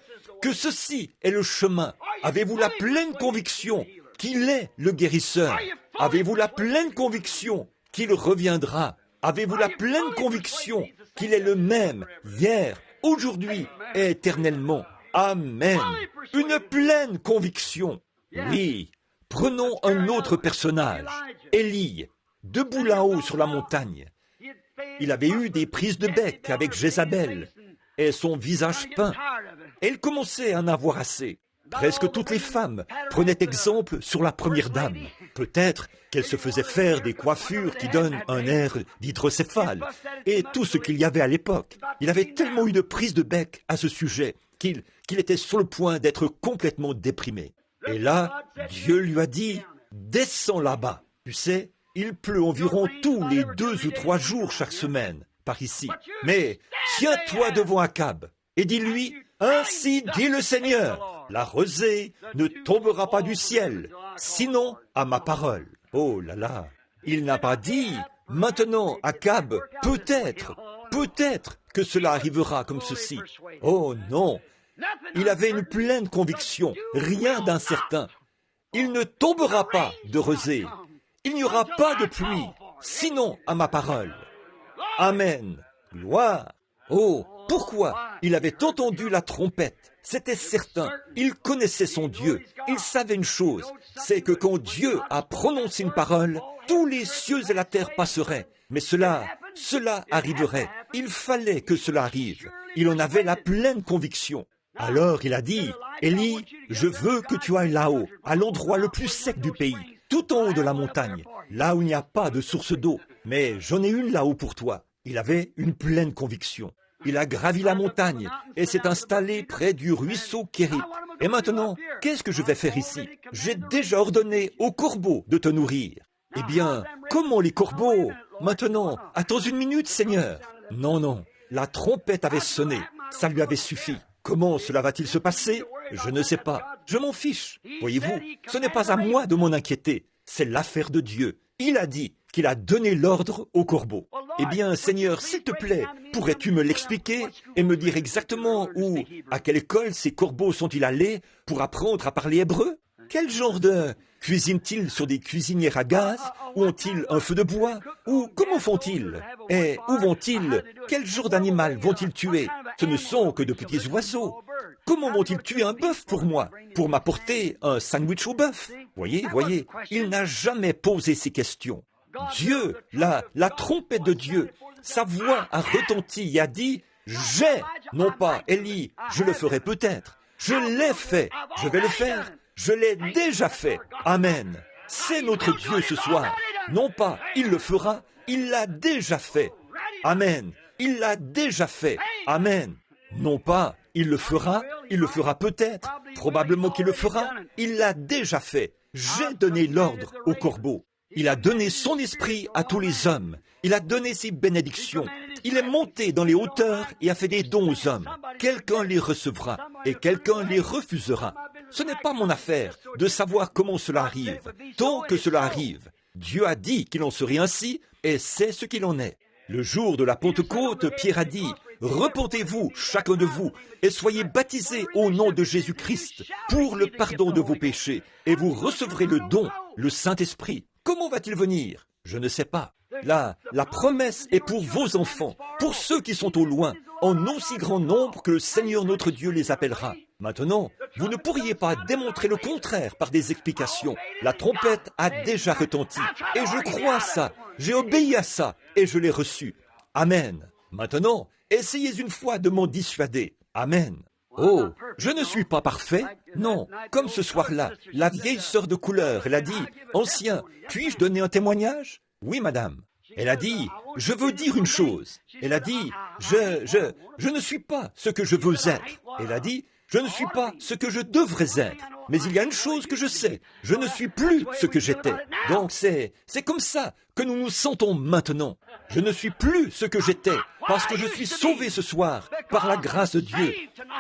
que ceci est le chemin? Avez-vous la pleine conviction qu'il est le guérisseur? Avez-vous la pleine conviction qu'il reviendra? Avez-vous la pleine conviction qu'il est le même hier, aujourd'hui et éternellement? Amen. Une pleine conviction. Oui. Prenons un autre personnage, Élie, debout là-haut sur la montagne. Il avait eu des prises de bec avec Jézabel et son visage peint. Et il commençait à en avoir assez. Presque toutes les femmes prenaient exemple sur la première dame. Peut-être qu'elle se faisait faire des coiffures qui donnent un air d'hydrocéphale et tout ce qu'il y avait à l'époque. Il avait tellement eu de prises de bec à ce sujet qu'il était sur le point d'être complètement déprimé. Et là, Dieu lui a dit, descends là-bas. Tu sais, il pleut environ tous les 2 ou 3 jours chaque semaine, par ici. Mais tiens-toi devant Akab et dis-lui, ainsi dit le Seigneur, la rosée ne tombera pas du ciel, sinon à ma parole. Oh là là, il n'a pas dit, maintenant Akab, peut-être que cela arrivera comme ceci. Oh non. Il avait une pleine conviction, rien d'incertain. Il ne tombera pas de rosée. Il n'y aura pas de pluie, sinon à ma parole. Amen. Gloire. Oh, pourquoi? Il avait entendu la trompette. C'était certain. Il connaissait son Dieu. Il savait une chose, c'est que quand Dieu a prononcé une parole, tous les cieux et la terre passeraient. Mais cela arriverait. Il fallait que cela arrive. Il en avait la pleine conviction. Alors il a dit, Élie, je veux que tu ailles là-haut, à l'endroit le plus sec du pays, tout en haut de la montagne, là où il n'y a pas de source d'eau, mais j'en ai une là-haut pour toi. Il avait une pleine conviction. Il a gravi la montagne et s'est installé près du ruisseau Kérit. Et maintenant, qu'est-ce que je vais faire ici? J'ai déjà ordonné aux corbeaux de te nourrir. Eh bien, comment les corbeaux? Maintenant, attends une minute, Seigneur. Non, la trompette avait sonné, ça lui avait suffi. Comment cela va-t-il se passer? Je ne sais pas. Je m'en fiche. Voyez-vous, ce n'est pas à moi de m'en inquiéter. C'est l'affaire de Dieu. Il a dit qu'il a donné l'ordre aux corbeaux. Eh bien, Seigneur, s'il te plaît, pourrais-tu me l'expliquer et me dire exactement où, à quelle école ces corbeaux sont-ils allés pour apprendre à parler hébreu? Quel genre de... Cuisinent-ils sur des cuisinières à gaz? Ou ont-ils un feu de bois? Ou comment font-ils? Et où vont-ils? Quel genre d'animal vont-ils tuer? Ce ne sont que de petits oiseaux. Comment vont-ils tuer un bœuf pour moi? Pour m'apporter un sandwich au bœuf? Voyez, il n'a jamais posé ces questions. Dieu, la trompette de Dieu, sa voix a retenti et a dit, j'ai, non pas Élie, je le ferai peut-être. Je l'ai fait, je vais le faire. Je l'ai déjà fait. Amen. C'est notre Dieu ce soir. Non pas, il le fera, il l'a déjà fait. Amen. Il l'a déjà fait. Amen. Non pas, il le fera peut-être, probablement qu'il le fera, il l'a déjà fait. J'ai donné l'ordre au corbeau. Il a donné son esprit à tous les hommes. Il a donné ses bénédictions. Il est monté dans les hauteurs et a fait des dons aux hommes. Quelqu'un les recevra et quelqu'un les refusera. Ce n'est pas mon affaire de savoir comment cela arrive. Tant que cela arrive, Dieu a dit qu'il en serait ainsi et c'est ce qu'il en est. Le jour de la Pentecôte, Pierre a dit, « Repentez-vous, chacun de vous, et soyez baptisés au nom de Jésus-Christ pour le pardon de vos péchés, et vous recevrez le don, le Saint-Esprit. » Comment va-t-il venir? Je ne sais pas. Là, la promesse est pour vos enfants, pour ceux qui sont au loin, en aussi grand nombre que le Seigneur notre Dieu les appellera. Maintenant, vous ne pourriez pas démontrer le contraire par des explications. La trompette a déjà retenti, et je crois à ça. J'ai obéi à ça, et je l'ai reçu. Amen. Maintenant, essayez une fois de m'en dissuader. Amen. Oh, je ne suis pas parfait. Non, comme ce soir-là, la vieille sœur de couleur, elle a dit, « Ancien, puis-je donner un témoignage ?»« Oui, madame. » Elle a dit, « Je veux dire une chose. » Elle a dit, « Je ne suis pas ce que je veux être. » Elle a dit, « Je ne suis pas ce que je devrais être. Mais il y a une chose que je sais, je ne suis plus ce que j'étais. » Donc c'est comme ça que nous nous sentons maintenant. Je ne suis plus ce que j'étais, parce que je suis sauvé ce soir par la grâce de Dieu.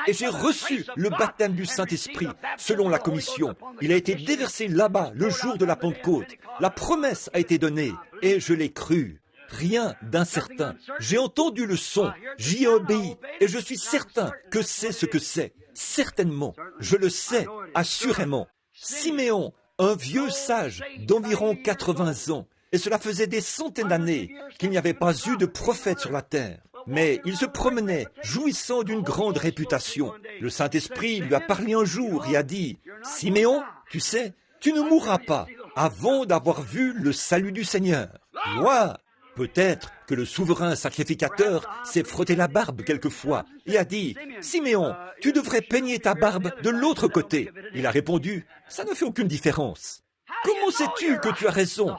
Et j'ai reçu le baptême du Saint-Esprit selon la commission. Il a été déversé là-bas le jour de la Pentecôte. La promesse a été donnée et je l'ai cru. Rien d'incertain. J'ai entendu le son, j'y ai obéi et je suis certain que c'est ce que c'est. Certainement, je le sais, assurément. Siméon, un vieux sage d'environ 80 ans, et cela faisait des centaines d'années qu'il n'y avait pas eu de prophète sur la terre. Mais il se promenait, jouissant d'une grande réputation. Le Saint-Esprit lui a parlé un jour et a dit, « Siméon, tu sais, tu ne mourras pas avant d'avoir vu le salut du Seigneur. » Gloire! Peut-être que le souverain sacrificateur s'est frotté la barbe quelquefois et a dit, « Siméon, tu devrais peigner ta barbe de l'autre côté. » Il a répondu, « Ça ne fait aucune différence. » Comment sais-tu que tu as raison?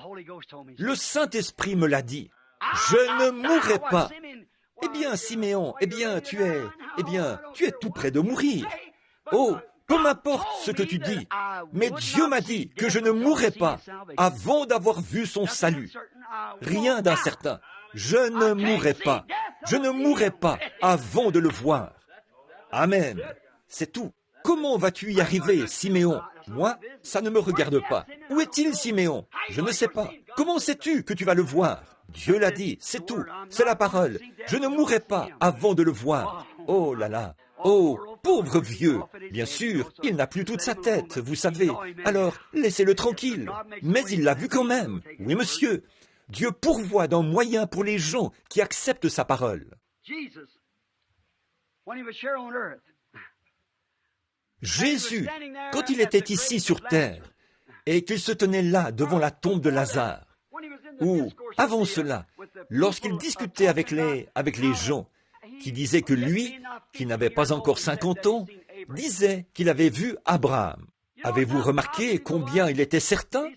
Le Saint-Esprit me l'a dit. Je ne mourrai pas. Eh bien, Siméon, tu es tout près de mourir. Oh, peu m'importe ce que tu dis, mais Dieu m'a dit que je ne mourrai pas avant d'avoir vu son salut. Rien d'incertain. Je ne mourrai pas. Je ne mourrai pas avant de le voir. Amen. C'est tout. Comment vas-tu y arriver, Siméon? Moi, ça ne me regarde pas. Où est-il, Siméon? Je ne sais pas. Comment sais-tu que tu vas le voir? Dieu l'a dit, c'est tout. C'est la parole. Je ne mourrai pas avant de le voir. Oh là là. Oh, pauvre vieux. Bien sûr, il n'a plus toute sa tête, vous savez. Alors, laissez-le tranquille. Mais il l'a vu quand même. Oui, monsieur. Dieu pourvoit d'un moyen pour les gens qui acceptent sa parole. Jésus, quand il était ici sur terre, et qu'il se tenait là devant la tombe de Lazare, ou avant cela, lorsqu'il discutait avec les gens qui disaient que lui, qui n'avait pas encore 50 ans, disait qu'il avait vu Abraham. Avez-vous remarqué combien il était certain?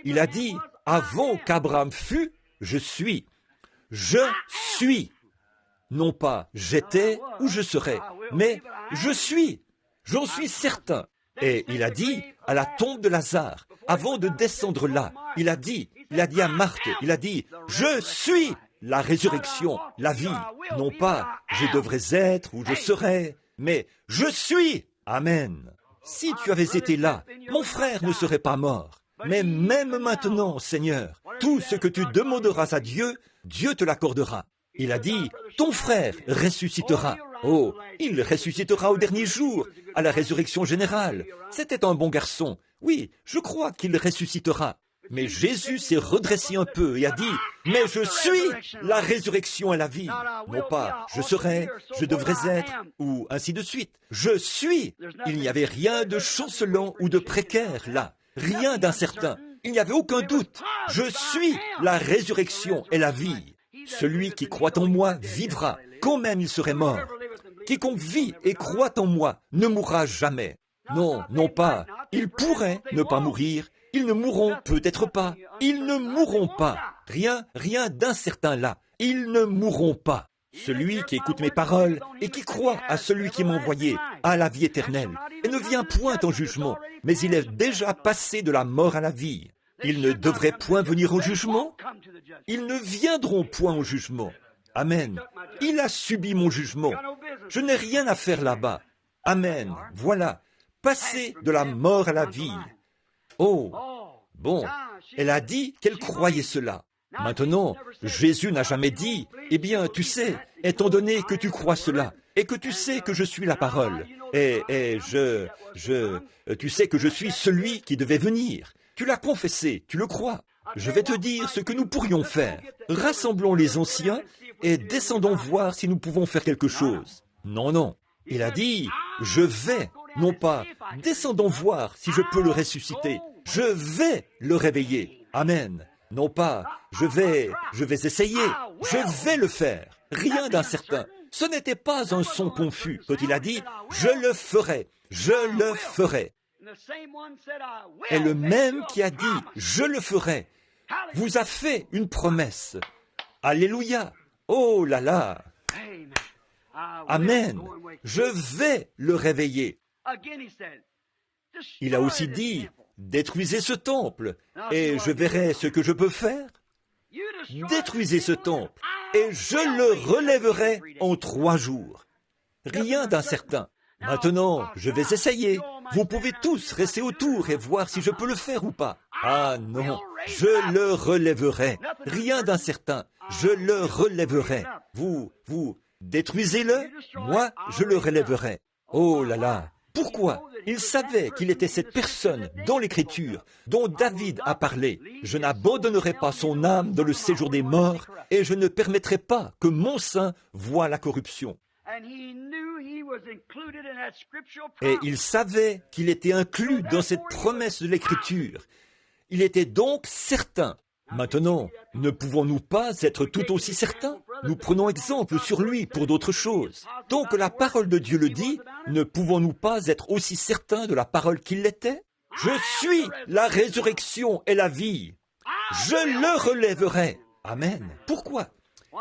Il a dit, avant qu'Abraham fût, je suis. Je suis. Non pas j'étais ou je serai, mais je suis. J'en suis certain. Et il a dit à la tombe de Lazare, avant de descendre là, il a dit à Marthe, il a dit, je suis la résurrection, la vie. Non pas je devrais être ou je serai, mais je suis. Amen. Si tu avais été là, mon frère ne serait pas mort. Mais même maintenant, Seigneur, tout ce que tu demanderas à Dieu, Dieu te l'accordera. Il a dit, ton frère ressuscitera. Oh, il ressuscitera au dernier jour, à la résurrection générale. C'était un bon garçon. Oui, je crois qu'il ressuscitera. Mais Jésus s'est redressé un peu et a dit, mais je suis la résurrection et la vie. Non pas je serai, je devrais être, ou ainsi de suite. Je suis. Il n'y avait rien de chancelant ou de précaire là. Rien d'incertain. Il n'y avait aucun doute. Je suis la résurrection et la vie. Celui qui croit en moi vivra, quand même il serait mort. Quiconque vit et croit en moi ne mourra jamais. Non, non pas. Ils pourraient ne pas mourir. Ils ne mourront peut-être pas. Ils ne mourront pas. Rien d'incertain là. Ils ne mourront pas. Celui qui écoute mes paroles et qui croit à celui qui m'a envoyé a la vie éternelle et ne vient point en jugement, mais il est déjà passé de la mort à la vie. Ils ne devraient point venir au jugement. Ils ne viendront point au jugement. Amen. Il a subi mon jugement. Je n'ai rien à faire là-bas. Amen. Voilà. Passer de la mort à la vie. Oh, bon. Elle a dit qu'elle croyait cela. Maintenant, Jésus n'a jamais dit, eh bien, tu sais, étant donné que tu crois cela, et que tu sais que je suis la parole, tu sais que je suis celui qui devait venir. Tu l'as confessé, tu le crois. Je vais te dire ce que nous pourrions faire. Rassemblons les anciens et descendons voir si nous pouvons faire quelque chose. Non, non. Il a dit, je vais, non pas, descendons voir si je peux le ressusciter. Je vais le réveiller. Amen. Non pas, je vais essayer. Je vais le faire. Rien d'incertain. Ce n'était pas un son confus quand il a dit « Je le ferai, je le ferai ». Et le même qui a dit « Je le ferai » vous a fait une promesse. Alléluia. Oh là là. Amen. Je vais le réveiller. Il a aussi dit « Détruisez ce temple, et je verrai ce que je peux faire. Détruisez ce temple, et je le relèverai en 3 jours. » Rien d'incertain. Maintenant, je vais essayer. Vous pouvez tous rester autour et voir si je peux le faire ou pas. Ah non, je le relèverai. Rien d'incertain. Je le relèverai. Vous détruisez-le, moi, je le relèverai. Oh là là. Pourquoi? Il savait qu'il était cette personne dans l'Écriture dont David a parlé. Je n'abandonnerai pas son âme dans le séjour des morts et je ne permettrai pas que mon sein voie la corruption. Et il savait qu'il était inclus dans cette promesse de l'Écriture. Il était donc certain. Maintenant, ne pouvons-nous pas être tout aussi certains? Nous prenons exemple sur lui pour d'autres choses. Tant que la parole de Dieu le dit, ne pouvons-nous pas être aussi certains de la parole qu'il l'était? Je suis la résurrection et la vie. Je le relèverai. Amen. Pourquoi?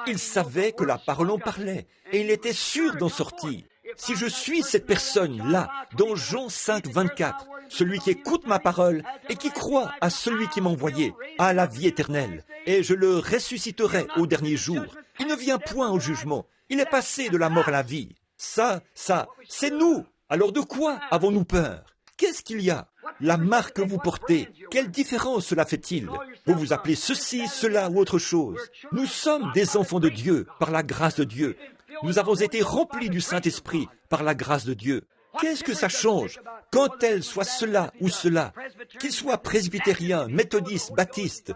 Il savait que la parole en parlait et il était sûr d'en sortir. Si je suis cette personne-là, dans Jean 5, 24, celui qui écoute ma parole et qui croit à celui qui m'a envoyé, a la vie éternelle, et je le ressusciterai au dernier jour. Il ne vient point au jugement, il est passé de la mort à la vie. Ça, c'est nous. Alors de quoi avons-nous peur? Qu'est-ce qu'il y a? La marque que vous portez, quelle différence cela fait-il? Vous vous appelez ceci, cela ou autre chose. Nous sommes des enfants de Dieu par la grâce de Dieu. Nous avons été remplis du Saint-Esprit par la grâce de Dieu. Qu'est-ce que ça change? Quand elle soit cela ou cela, qu'il soit presbytérien, méthodiste, baptiste,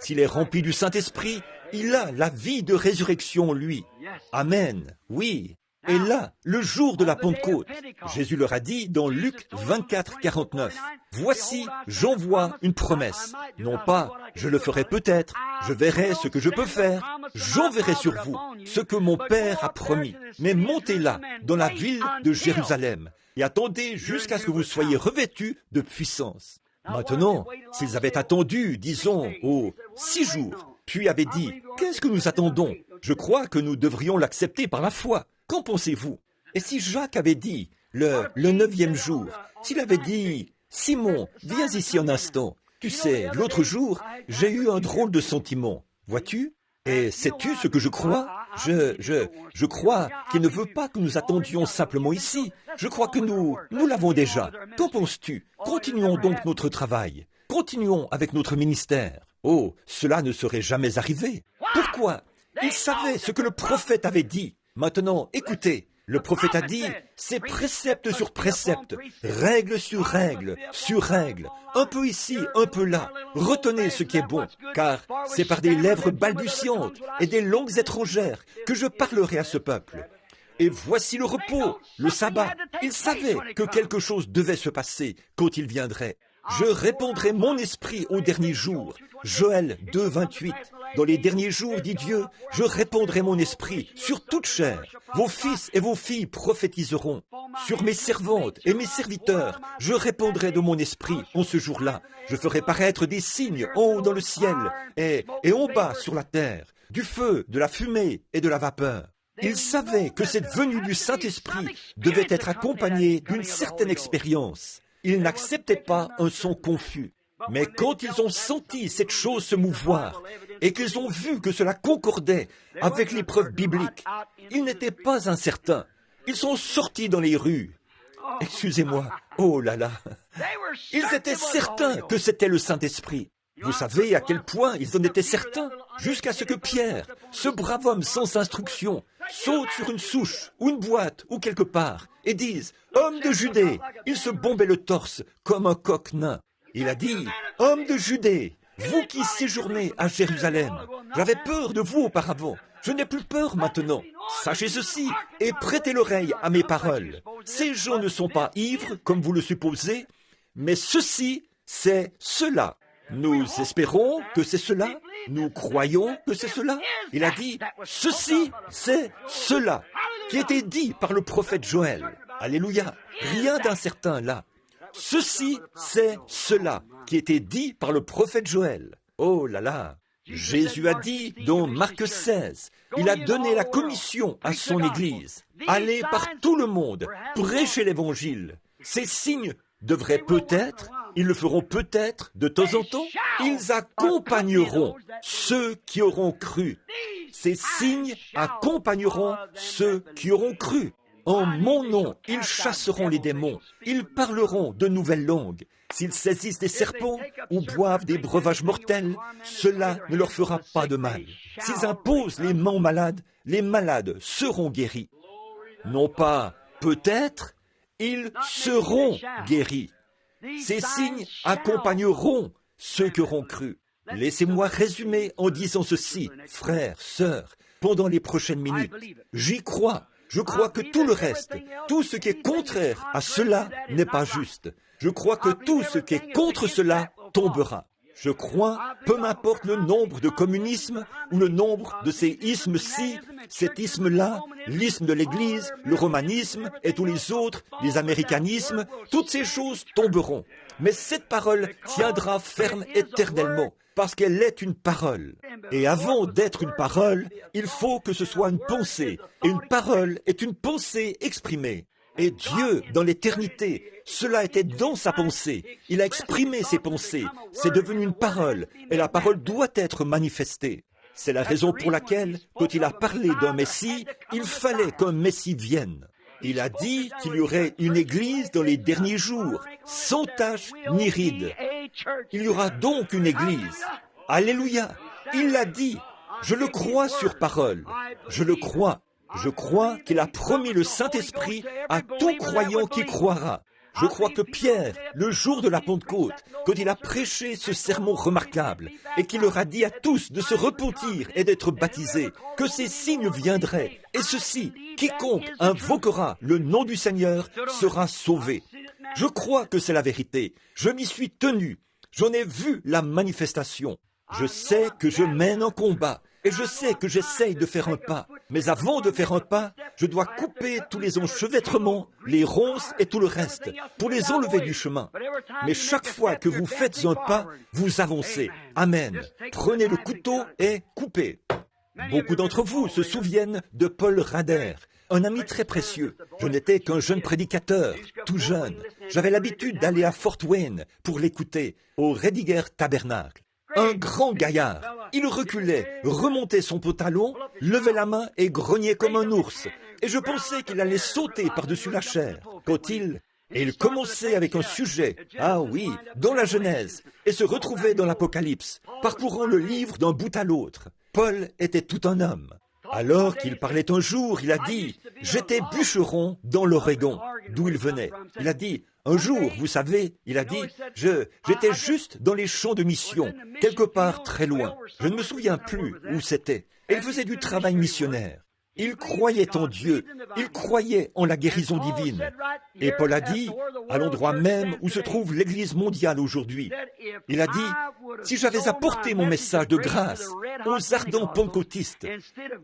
s'il est rempli du Saint-Esprit, il a la vie de résurrection en lui. Amen. Oui. Et là, le jour de la Pentecôte, Jésus leur a dit dans Luc 24, 49, « Voici, j'envoie une promesse. Non pas, je le ferai peut-être, je verrai ce que je peux faire, j'enverrai sur vous ce que mon Père a promis. Mais montez là, dans la ville de Jérusalem, et attendez jusqu'à ce que vous soyez revêtus de puissance. » Maintenant, s'ils avaient attendu, disons, 6 jours, puis avaient dit, « Qu'est-ce que nous attendons? Je crois que nous devrions l'accepter par la foi. » Qu'en pensez-vous? Et si Jacques avait dit, le 9e jour, s'il avait dit, « Simon, viens ici un instant. Tu sais, l'autre jour, j'ai eu un drôle de sentiment. Vois-tu? Et sais-tu ce que je crois? Je crois qu'il ne veut pas que nous attendions simplement ici. Je crois que nous l'avons déjà. Qu'en penses-tu? Continuons donc notre travail. Continuons avec notre ministère. Oh, cela ne serait jamais arrivé. Pourquoi? Il savait ce que le prophète avait dit. Maintenant, écoutez, le prophète a dit, c'est précepte sur précepte, règle sur règle, un peu ici, un peu là. Retenez ce qui est bon, car c'est par des lèvres balbutiantes et des langues étrangères que je parlerai à ce peuple. Et voici le repos, le sabbat. Il savait que quelque chose devait se passer quand il viendrait. Je répandrai mon esprit au dernier jour. Joël 2, 28. Dans les derniers jours, dit Dieu, je répandrai mon esprit sur toute chair. Vos fils et vos filles prophétiseront. Sur mes servantes et mes serviteurs, je répandrai de mon esprit en ce jour-là. Je ferai paraître des signes en haut dans le ciel et en bas sur la terre, du feu, de la fumée et de la vapeur. Ils savaient que cette venue du Saint-Esprit devait être accompagnée d'une certaine expérience. Ils n'acceptaient pas un son confus. Mais quand ils ont senti cette chose se mouvoir et qu'ils ont vu que cela concordait avec les preuves bibliques, ils n'étaient pas incertains. Ils sont sortis dans les rues. Excusez-moi, oh là là. Ils étaient certains que c'était le Saint-Esprit. Vous savez à quel point ils en étaient certains, jusqu'à ce que Pierre, ce brave homme sans instruction, saute sur une souche ou une boîte ou quelque part et dise « Homme de Judée !» Il se bombait le torse comme un coq nain. Il a dit « Homme de Judée, vous qui séjournez à Jérusalem, j'avais peur de vous auparavant, je n'ai plus peur maintenant. Sachez ceci et prêtez l'oreille à mes paroles. Ces gens ne sont pas ivres, comme vous le supposez, mais ceci, c'est cela. Nous espérons que c'est cela. Nous croyons que c'est cela. Il a dit, ceci, c'est cela, qui était dit par le prophète Joël. Alléluia. Rien d'incertain là. Ceci, c'est cela, qui était dit par le prophète Joël. Oh là là. Jésus a dit dans Marc 16, il a donné la commission à son Église. Allez par tout le monde, prêchez l'Évangile. Ces signes devraient peut-être, ils le feront peut-être de temps en temps, ils accompagneront ceux qui auront cru. Ces signes accompagneront ceux qui auront cru. En mon nom, ils chasseront les démons, ils parleront de nouvelles langues. S'ils saisissent des serpents ou boivent des breuvages mortels, cela ne leur fera pas de mal. S'ils imposent les mains aux malades, les malades seront guéris. Non pas peut-être, ils seront guéris. Ces signes accompagneront ceux qui auront cru. Laissez-moi résumer en disant ceci, frères, sœurs, pendant les prochaines minutes. J'y crois. Je crois que tout le reste, tout ce qui est contraire à cela n'est pas juste. Je crois que tout ce qui est contre cela tombera. Je crois, peu m'importe le nombre de communismes ou le nombre de ces ismes-ci, cet isme-là, l'isme de l'Église, le romanisme et tous les autres, les américanismes, toutes ces choses tomberont. Mais cette parole tiendra ferme éternellement, parce qu'elle est une parole. Et avant d'être une parole, il faut que ce soit une pensée. Et une parole est une pensée exprimée. Et Dieu, dans l'éternité, cela était dans sa pensée. Il a exprimé ses pensées. C'est devenu une parole. Et la parole doit être manifestée. C'est la raison pour laquelle, quand il a parlé d'un Messie, il fallait qu'un Messie vienne. Il a dit qu'il y aurait une Église dans les derniers jours, sans tache ni ride. Il y aura donc une Église. Alléluia. Il l'a dit. Je le crois sur parole. Je le crois. Je crois qu'il a promis le Saint-Esprit à tout croyant qui croira. Je crois que Pierre, le jour de la Pentecôte, quand il a prêché ce sermon remarquable, et qu'il leur a dit à tous de se repentir et d'être baptisés, que ces signes viendraient, et ceci, quiconque invoquera le nom du Seigneur sera sauvé. Je crois que c'est la vérité. Je m'y suis tenu. J'en ai vu la manifestation. Je sais que je mène un combat. Et je sais que j'essaye de faire un pas, mais avant de faire un pas, je dois couper tous les enchevêtrements, les ronces et tout le reste, pour les enlever du chemin. Mais chaque fois que vous faites un pas, vous avancez. Amen. Prenez le couteau et coupez. Beaucoup d'entre vous se souviennent de Paul Rader, un ami très précieux. Je n'étais qu'un jeune prédicateur, tout jeune. J'avais l'habitude d'aller à Fort Wayne pour l'écouter, au Rediger Tabernacle. Un grand gaillard. Il reculait, remontait son pantalon, levait la main et grognait comme un ours. Et je pensais qu'il allait sauter par-dessus la chair. Quand il commençait avec un sujet, ah oui, dans la Genèse, et se retrouvait dans l'Apocalypse, parcourant le livre d'un bout à l'autre. Paul était tout un homme. Alors qu'il parlait un jour, il a dit, « J'étais bûcheron dans l'Oregon, d'où il venait. » Il a dit, « Un jour, vous savez, il a dit, j'étais juste dans les champs de mission, quelque part très loin. Je ne me souviens plus où c'était. Et il faisait du travail missionnaire. Il croyait en Dieu, il croyait en la guérison divine. Et Paul a dit, à l'endroit même où se trouve l'Église mondiale aujourd'hui, il a dit, si j'avais apporté mon message de grâce aux ardents pentecôtistes,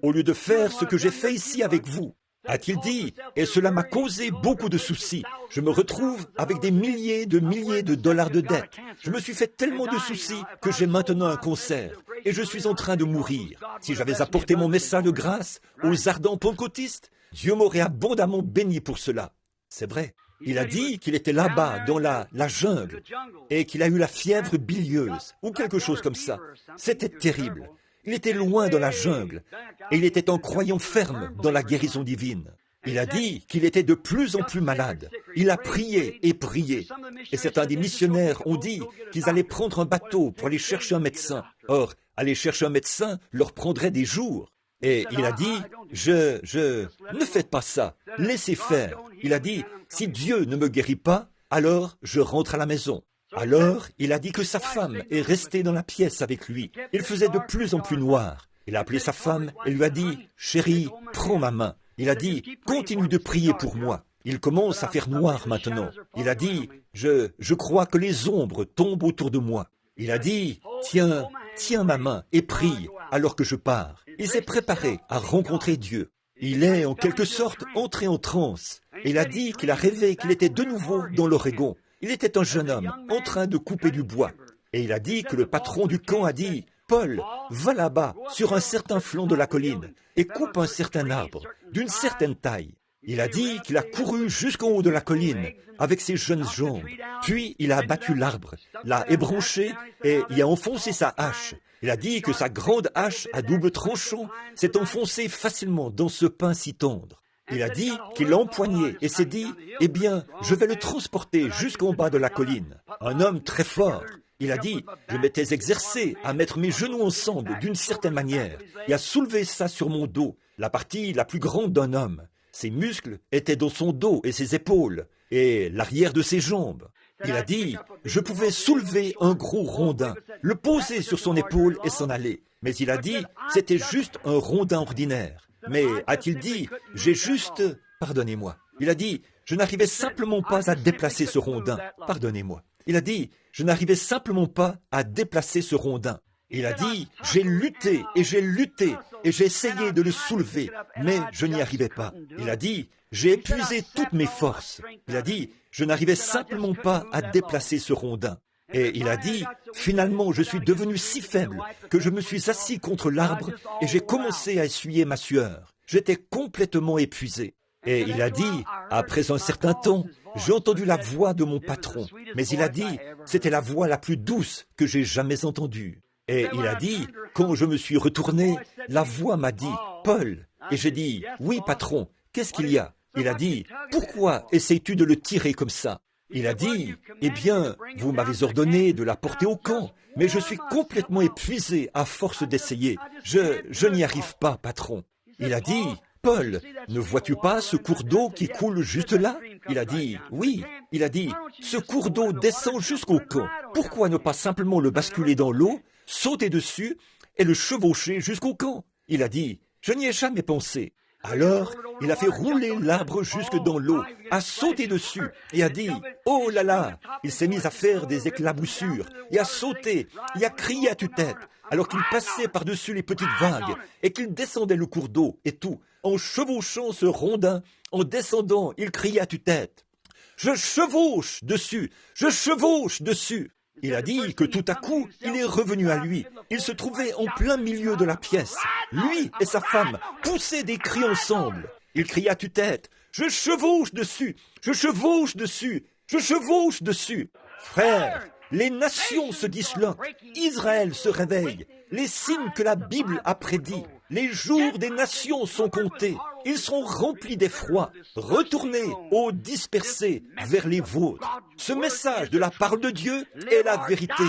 au lieu de faire ce que j'ai fait ici avec vous, a-t-il dit, et cela m'a causé beaucoup de soucis. Je me retrouve avec des milliers de dollars de dettes. Je me suis fait tellement de soucis que j'ai maintenant un cancer et je suis en train de mourir. Si j'avais apporté mon message de grâce aux ardents pentecôtistes, Dieu m'aurait abondamment béni pour cela. C'est vrai. Il a dit qu'il était là-bas, dans la jungle, et qu'il a eu la fièvre bilieuse, ou quelque chose comme ça. C'était terrible. Il était loin dans la jungle, et il était en croyant ferme dans la guérison divine. Il a dit qu'il était de plus en plus malade. Il a prié et prié. Et certains des missionnaires ont dit qu'ils allaient prendre un bateau pour aller chercher un médecin. Or, aller chercher un médecin leur prendrait des jours. Et il a dit, ne faites pas ça, laissez faire. Il a dit, si Dieu ne me guérit pas, alors je rentre à la maison. Alors, il a dit que sa femme est restée dans la pièce avec lui. Il faisait de plus en plus noir. Il a appelé sa femme et lui a dit, « Chérie, prends ma main. » Il a dit, « Continue de prier pour moi. » Il commence à faire noir maintenant. Il a dit, « Je crois que les ombres tombent autour de moi. » Il a dit, « Tiens, tiens ma main et prie alors que je pars. Il s'est préparé à rencontrer Dieu. Il est en quelque sorte entré en transe. Il a dit qu'il a rêvé qu'il était de nouveau dans l'Oregon. Il était un jeune homme en train de couper du bois. Et il a dit que le patron du camp a dit « Paul, va là-bas, sur un certain flanc de la colline, et coupe un certain arbre, d'une certaine taille. » Il a dit qu'il a couru jusqu'en haut de la colline avec ses jeunes jambes. Puis il a abattu l'arbre, l'a ébranché et y a enfoncé sa hache. Il a dit que sa grande hache à double tranchant s'est enfoncée facilement dans ce pain si tendre. Il a dit qu'il l'a empoigné et s'est dit « Eh bien, je vais le transporter jusqu'en bas de la colline. » Un homme très fort. Il a dit « Je m'étais exercé à mettre mes genoux ensemble d'une certaine manière et à soulever ça sur mon dos, la partie la plus grande d'un homme. » Ses muscles étaient dans son dos et ses épaules, et l'arrière de ses jambes. Il a dit, je pouvais soulever un gros rondin, le poser sur son épaule et s'en aller. Mais il a dit, c'était juste un rondin ordinaire. Mais, a-t-il dit, j'ai juste... Pardonnez-moi. Il a dit, je n'arrivais simplement pas à déplacer ce rondin. Pardonnez-moi. Il a dit, je n'arrivais simplement pas à déplacer ce rondin. Il a dit, j'ai lutté et j'ai essayé de le soulever, mais je n'y arrivais pas. Il a dit, j'ai épuisé toutes mes forces. Il a dit, je n'arrivais simplement pas à déplacer ce rondin. Et il a dit, finalement, je suis devenu si faible que je me suis assis contre l'arbre et j'ai commencé à essuyer ma sueur. J'étais complètement épuisé. Et il a dit, après un certain temps, j'ai entendu la voix de mon patron. Mais il a dit, c'était la voix la plus douce que j'ai jamais entendue. Et il a dit, quand je me suis retourné, la voix m'a dit, « Paul !» Et j'ai dit, « Oui, patron, qu'est-ce qu'il y a ?» Il a dit, « Pourquoi essayes-tu de le tirer comme ça ?» Il a dit, « Eh bien, vous m'avez ordonné de la porter au camp, mais je suis complètement épuisé à force d'essayer. Je n'y arrive pas, patron. » Il a dit, « Paul, ne vois-tu pas ce cours d'eau qui coule juste là ?» Il a dit, « Oui. » Il a dit, « Ce cours d'eau descend jusqu'au camp. Pourquoi ne pas simplement le basculer dans l'eau, sauter dessus et le chevaucher jusqu'au camp ?» Il a dit, « Je n'y ai jamais pensé. » Alors, il a fait rouler l'arbre jusque dans l'eau, a sauté dessus et a dit, « Oh là là !» Il s'est mis à faire des éclaboussures et a sauté et a crié à tue-tête alors qu'il passait par-dessus les petites vagues et qu'il descendait le cours d'eau et tout. En chevauchant ce rondin, en descendant, il criait à tue-tête, « Je chevauche dessus, je chevauche dessus !» Il a dit que tout à coup, il est revenu à lui. Il se trouvait en plein milieu de la pièce. Lui et sa femme poussaient des cris ensemble. Il cria à tue-tête, « Je chevauche dessus, je chevauche dessus, je chevauche dessus !» Frères, les nations se disloquent, Israël se réveille, les signes que la Bible a prédits. Les jours des nations sont comptés. Ils seront remplis d'effroi. Retournez, ô dispersés, vers les vôtres. Ce message de la parole de Dieu est la vérité.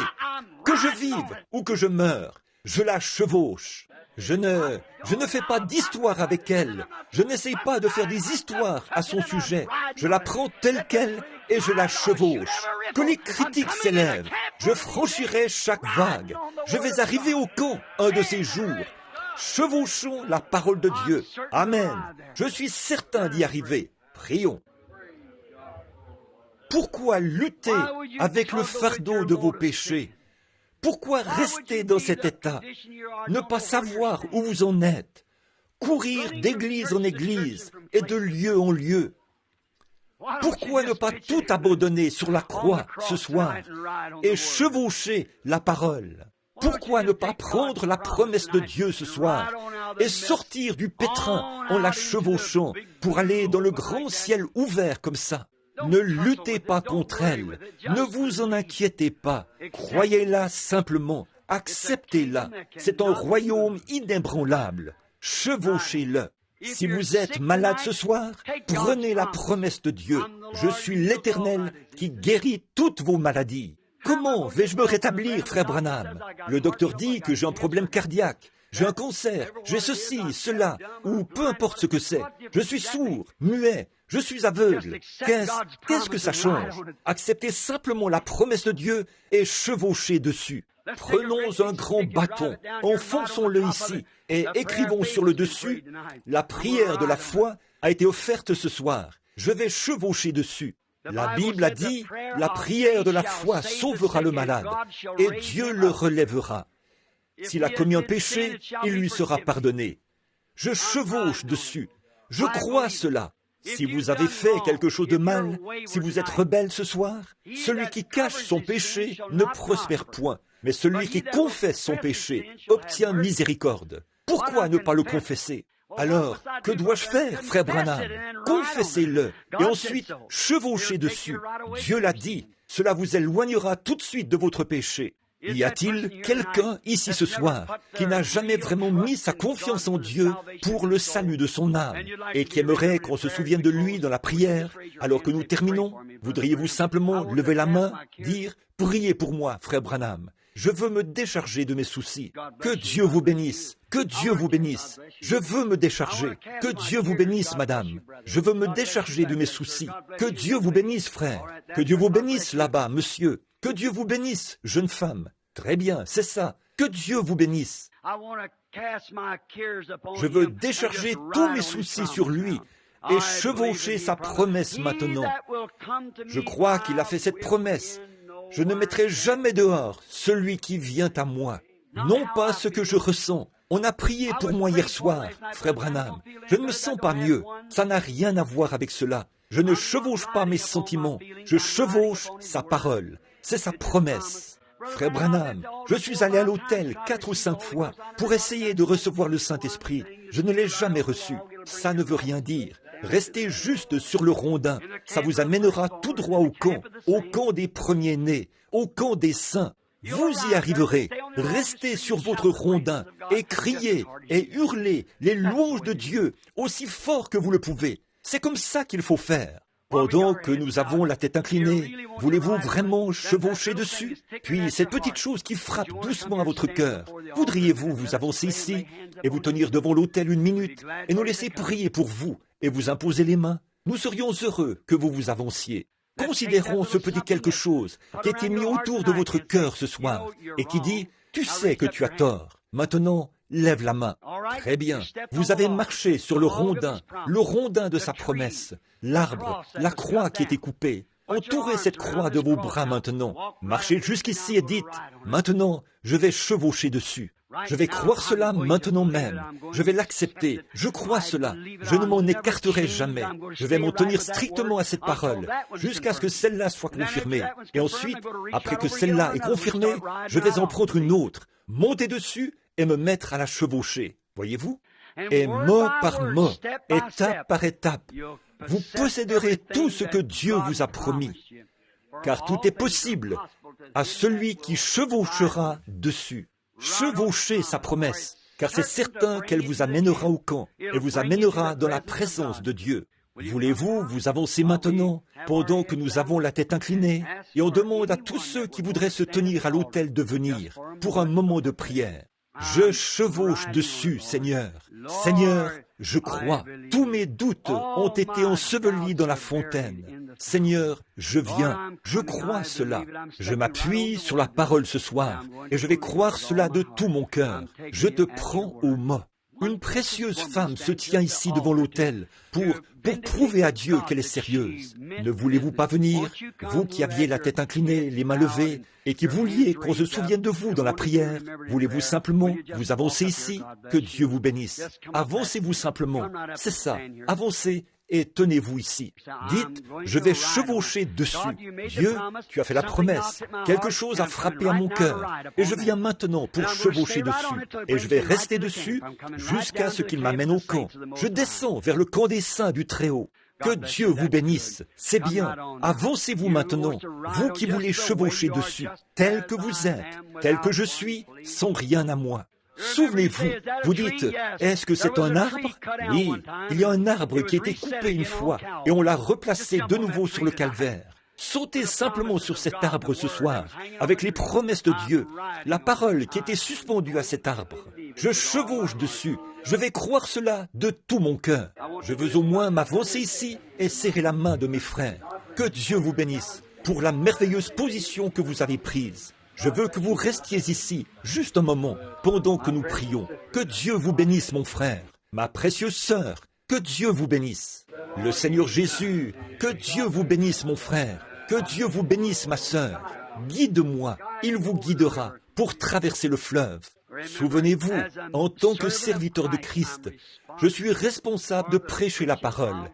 Que je vive ou que je meure, je la chevauche. Je ne fais pas d'histoire avec elle. Je n'essaye pas de faire des histoires à son sujet. Je la prends telle qu'elle et je la chevauche. Que les critiques s'élèvent. Je franchirai chaque vague. Je vais arriver au camp un de ces jours. Chevauchons la parole de Dieu. Amen. Je suis certain d'y arriver. Prions. Pourquoi lutter avec le fardeau de vos péchés? Pourquoi rester dans cet état? Ne pas savoir où vous en êtes? Courir d'église en église et de lieu en lieu? Pourquoi ne pas tout abandonner sur la croix ce soir et chevaucher la parole? Pourquoi ne pas prendre la promesse de Dieu ce soir et sortir du pétrin en la chevauchant pour aller dans le grand ciel ouvert comme ça? Ne luttez pas contre elle, ne vous en inquiétez pas, croyez-la simplement, acceptez-la. C'est un royaume inébranlable, chevauchez-le. Si vous êtes malade ce soir, prenez la promesse de Dieu. Je suis l'Éternel qui guérit toutes vos maladies. Comment vais-je me rétablir, frère Branham? Le docteur dit que j'ai un problème cardiaque, j'ai un cancer, j'ai ceci, cela, ou peu importe ce que c'est. Je suis sourd, muet, je suis aveugle. Qu'est-ce que ça change? Acceptez simplement la promesse de Dieu et chevauchez dessus. Prenons un grand bâton, enfonçons-le ici et écrivons sur le dessus, la prière de la foi a été offerte ce soir. Je vais chevaucher dessus. La Bible a dit, la prière de la foi sauvera le malade et Dieu le relèvera. S'il a commis un péché, il lui sera pardonné. Je chevauche dessus. Je crois cela. Si vous avez fait quelque chose de mal, si vous êtes rebelle ce soir, celui qui cache son péché ne prospère point, mais celui qui confesse son péché obtient miséricorde. Pourquoi ne pas le confesser? Alors, que dois-je faire, frère Branham? Confessez-le et ensuite chevauchez dessus. Dieu l'a dit, cela vous éloignera tout de suite de votre péché. Y a-t-il quelqu'un ici ce soir qui n'a jamais vraiment mis sa confiance en Dieu pour le salut de son âme et qui aimerait qu'on se souvienne de lui dans la prière alors que nous terminons? Voudriez-vous simplement lever la main, dire « Priez pour moi, frère Branham. Je veux me décharger de mes soucis. Que Dieu vous bénisse. Que Dieu vous bénisse. Je veux me décharger. Que Dieu vous bénisse, madame. Je veux me décharger de mes soucis. Que Dieu vous bénisse, frère. Que Dieu vous bénisse là-bas, monsieur. Que Dieu vous bénisse, jeune femme. Très bien, c'est ça. Que Dieu vous bénisse. Je veux décharger tous mes soucis sur lui et chevaucher sa promesse maintenant. Je crois qu'il a fait cette promesse. Je ne mettrai jamais dehors celui qui vient à moi. Non pas ce que je ressens. On a prié pour moi hier soir, frère Branham. Je ne me sens pas mieux. Ça n'a rien à voir avec cela. Je ne chevauche pas mes sentiments. Je chevauche sa parole. C'est sa promesse. Frère Branham, je suis allé à l'autel 4 ou 5 fois pour essayer de recevoir le Saint-Esprit. Je ne l'ai jamais reçu. Ça ne veut rien dire. Restez juste sur le rondin. Ça vous amènera tout droit au camp des premiers-nés, au camp des saints. Vous y arriverez. Restez sur votre rondin et criez et hurlez les louanges de Dieu aussi fort que vous le pouvez. C'est comme ça qu'il faut faire. Pendant que nous avons la tête inclinée, voulez-vous vraiment chevaucher dessus? Puis cette petite chose qui frappe doucement à votre cœur, voudriez-vous vous avancer ici et vous tenir devant l'autel 1 minute et nous laisser prier pour vous et vous imposer les mains? Nous serions heureux que vous vous avanciez. Considérons ce petit quelque chose qui a été mis autour de votre cœur ce soir et qui dit « Tu sais que tu as tort. Maintenant, lève la main. » Très bien. Vous avez marché sur le rondin de sa promesse, l'arbre, la croix qui était coupée. Entourez cette croix de vos bras maintenant. Marchez jusqu'ici et dites « Maintenant, je vais chevaucher dessus. Je vais croire cela maintenant même. Je vais l'accepter. Je crois cela. Je ne m'en écarterai jamais. Je vais m'en tenir strictement à cette parole jusqu'à ce que celle-là soit confirmée. Et ensuite, après que celle-là est confirmée, je vais en prendre une autre, monter dessus et me mettre à la chevaucher. Voyez-vous? Et mot par mot, étape par étape, vous posséderez tout ce que Dieu vous a promis. Car tout est possible à celui qui chevauchera dessus. Chevauchez sa promesse, car c'est certain qu'elle vous amènera au camp et vous amènera dans la présence de Dieu. Voulez-vous vous avancer maintenant, pendant que nous avons la tête inclinée, et on demande à tous ceux qui voudraient se tenir à l'autel de venir pour un moment de prière. Je chevauche dessus, Seigneur. Seigneur, je crois. Tous mes doutes ont été ensevelis dans la fontaine. Seigneur, je viens. Je crois cela. Je m'appuie sur la parole ce soir et je vais croire cela de tout mon cœur. Je te prends au mot. Une précieuse femme se tient ici devant l'autel pour prouver à Dieu qu'elle est sérieuse. Ne voulez-vous pas venir, vous qui aviez la tête inclinée, les mains levées, et qui vouliez qu'on se souvienne de vous dans la prière? Voulez-vous simplement vous avancer ici? Que Dieu vous bénisse. Avancez-vous simplement. C'est ça. Avancez et tenez-vous ici. Dites, je vais chevaucher dessus. Dieu, tu as fait la promesse. Quelque chose a frappé à mon cœur. Et je viens maintenant pour chevaucher dessus. Et je vais rester dessus jusqu'à ce qu'il m'amène au camp. Je descends vers le camp des saints du Très-Haut. Que Dieu vous bénisse. C'est bien. Avancez-vous maintenant, vous qui voulez chevaucher dessus, tel que vous êtes, tel que je suis, sans rien à moi. Souvenez-vous, vous dites, est-ce que c'est un arbre? Oui, il y a un arbre qui a été coupé une fois et on l'a replacé de nouveau sur le calvaire. Sautez simplement sur cet arbre ce soir, avec les promesses de Dieu, la parole qui était suspendue à cet arbre. Je chevauche dessus, je vais croire cela de tout mon cœur. Je veux au moins m'avancer ici et serrer la main de mes frères. Que Dieu vous bénisse pour la merveilleuse position que vous avez prise. Je veux que vous restiez ici, juste un moment, pendant que nous prions. Que Dieu vous bénisse, mon frère, ma précieuse sœur, que Dieu vous bénisse. Le Seigneur Jésus, que Dieu vous bénisse, mon frère, que Dieu vous bénisse, ma sœur. Guide-moi, il vous guidera pour traverser le fleuve. Souvenez-vous, en tant que serviteur de Christ, je suis responsable de prêcher la parole.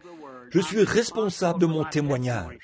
Je suis responsable de mon témoignage.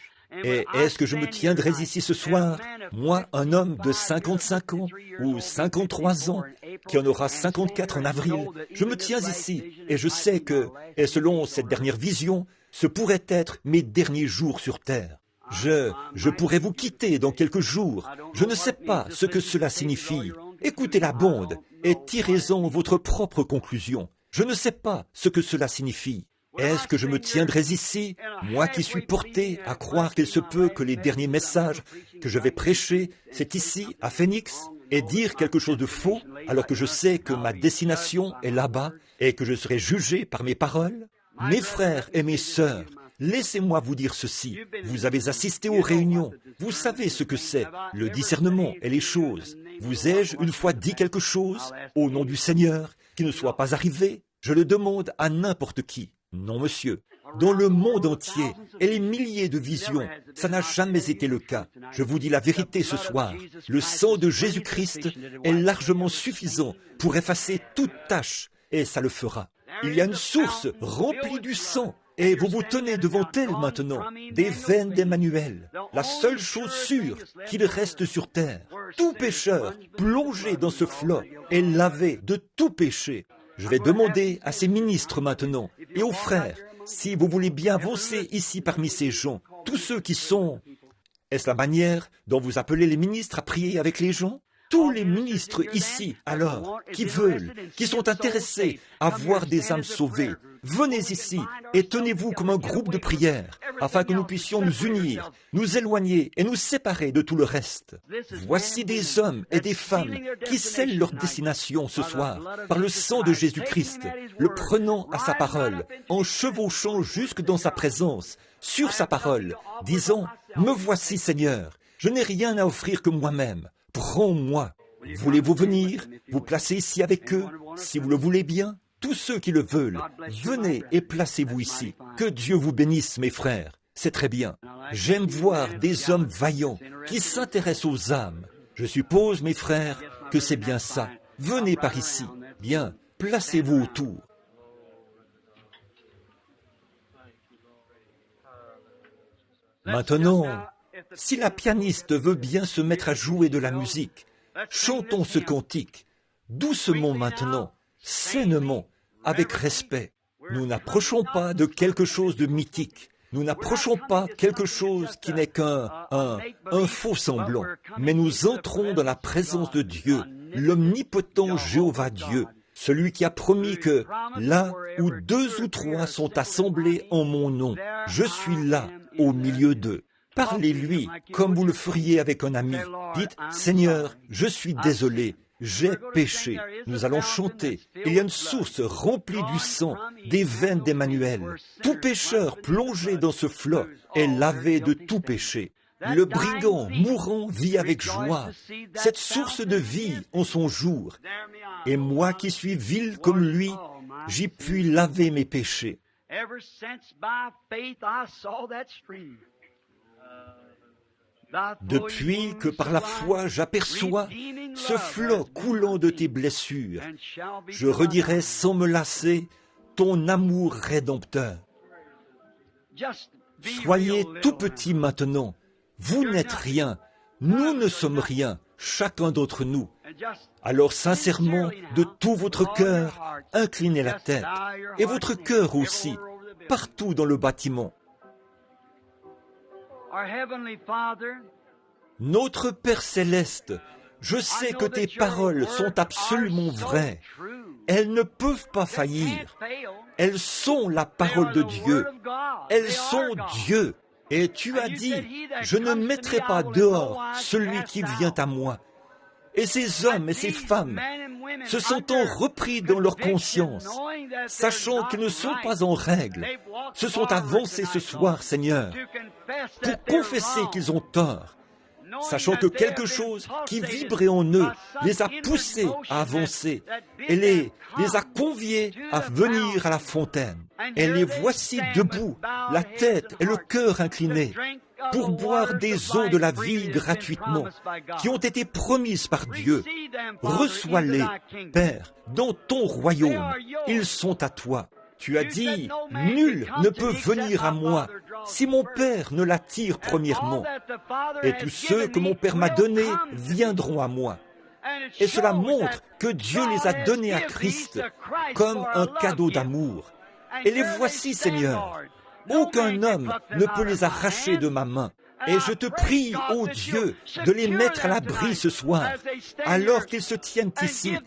Et est-ce que je me tiendrai ici ce soir, moi, un homme de 55 ans ou 53 ans, qui en aura 54 en avril, je me tiens ici et je sais que, et selon cette dernière vision, ce pourrait être mes derniers jours sur terre. Je pourrais vous quitter dans quelques jours. Je ne sais pas ce que cela signifie. Écoutez la bande et tirez-en votre propre conclusion. Je ne sais pas ce que cela signifie. Est-ce que je me tiendrai ici, moi qui suis porté à croire qu'il se peut que les derniers messages que je vais prêcher, c'est ici, à Phoenix, et dire quelque chose de faux, alors que je sais que ma destination est là-bas et que je serai jugé par mes paroles? Mes frères et mes sœurs, laissez-moi vous dire ceci. Vous avez assisté aux réunions. Vous savez ce que c'est, le discernement et les choses. Vous ai-je une fois dit quelque chose, au nom du Seigneur, qui ne soit pas arrivé? Je le demande à n'importe qui. Non, monsieur. Dans le monde entier, et les milliers de visions, ça n'a jamais été le cas. Je vous dis la vérité ce soir. Le sang de Jésus-Christ est largement suffisant pour effacer toute tache, et ça le fera. Il y a une source remplie du sang, et vous vous tenez devant elle maintenant, des veines d'Emmanuel, la seule chose sûre qu'il reste sur terre. Tout pécheur plongé dans ce flot est lavé de tout péché. Je vais demander à ces ministres maintenant, et aux frères, si vous voulez bien avancer ici parmi ces gens, tous ceux qui sont... Est-ce la manière dont vous appelez les ministres à prier avec les gens? Tous les ministres ici, alors, qui veulent, qui sont intéressés à voir des âmes sauvées, venez ici et tenez-vous comme un groupe de prière, afin que nous puissions nous unir, nous éloigner et nous séparer de tout le reste. Voici des hommes et des femmes qui scellent leur destination ce soir par le sang de Jésus-Christ, le prenant à sa parole, en chevauchant jusque dans sa présence, sur sa parole, disant « Me voici Seigneur, je n'ai rien à offrir que moi-même. Prends-moi. » Voulez-vous venir, vous placer ici avec eux, si vous le voulez bien? Tous ceux qui le veulent, venez et placez-vous ici. Que Dieu vous bénisse, mes frères. C'est très bien. J'aime voir des hommes vaillants qui s'intéressent aux âmes. Je suppose, mes frères, que c'est bien ça. Venez par ici. Bien, placez-vous autour. Maintenant, si la pianiste veut bien se mettre à jouer de la musique, chantons ce cantique, doucement maintenant, sainement, avec respect. Nous n'approchons pas de quelque chose de mythique. Nous n'approchons pas quelque chose qui n'est qu'un faux semblant. Mais nous entrons dans la présence de Dieu, l'omnipotent Jéhovah Dieu, celui qui a promis que là où 2 ou 3 sont assemblés en mon nom, je suis là, au milieu d'eux. Parlez-lui comme vous le feriez avec un ami. Dites, Seigneur, je suis désolé, j'ai péché. Nous allons chanter. Il y a une source remplie du sang, des veines d'Emmanuel. Tout pécheur plongé dans ce flot est lavé de tout péché. Le brigand mourant vit avec joie. Cette source de vie en son jour. Et moi qui suis vil comme lui, j'y puis laver mes péchés. Depuis que par la foi j'aperçois ce flot coulant de tes blessures, je redirai sans me lasser ton amour rédempteur. Soyez tout petits maintenant, vous n'êtes rien, nous ne sommes rien, chacun d'entre nous. Alors sincèrement, de tout votre cœur, inclinez la tête, et votre cœur aussi, partout dans le bâtiment. Notre Père céleste, je sais que tes paroles sont absolument vraies. Elles ne peuvent pas faillir. Elles sont la parole de Dieu. Elles sont Dieu. Et tu as dit, je ne mettrai pas dehors celui qui vient à moi. Et ces hommes et ces femmes se sentant repris dans leur conscience, sachant qu'ils ne sont pas en règle, se sont avancés ce soir, Seigneur, pour confesser qu'ils ont tort, sachant que quelque chose qui vibrait en eux les a poussés à avancer et les a conviés à venir à la fontaine. Et les voici debout, la tête et le cœur inclinés, pour boire des eaux de la vie gratuitement, qui ont été promises par Dieu. Reçois-les, Père, dans ton royaume. Ils sont à toi. Tu as dit, nul ne peut venir à moi si mon Père ne l'attire premièrement. Et tous ceux que mon Père m'a donnés viendront à moi. Et cela montre que Dieu les a donnés à Christ comme un cadeau d'amour. Et les voici, Seigneur. Aucun homme ne peut les arracher de ma main. Et je te prie, ô Dieu, de les mettre à l'abri ce soir, alors qu'ils se tiennent ici.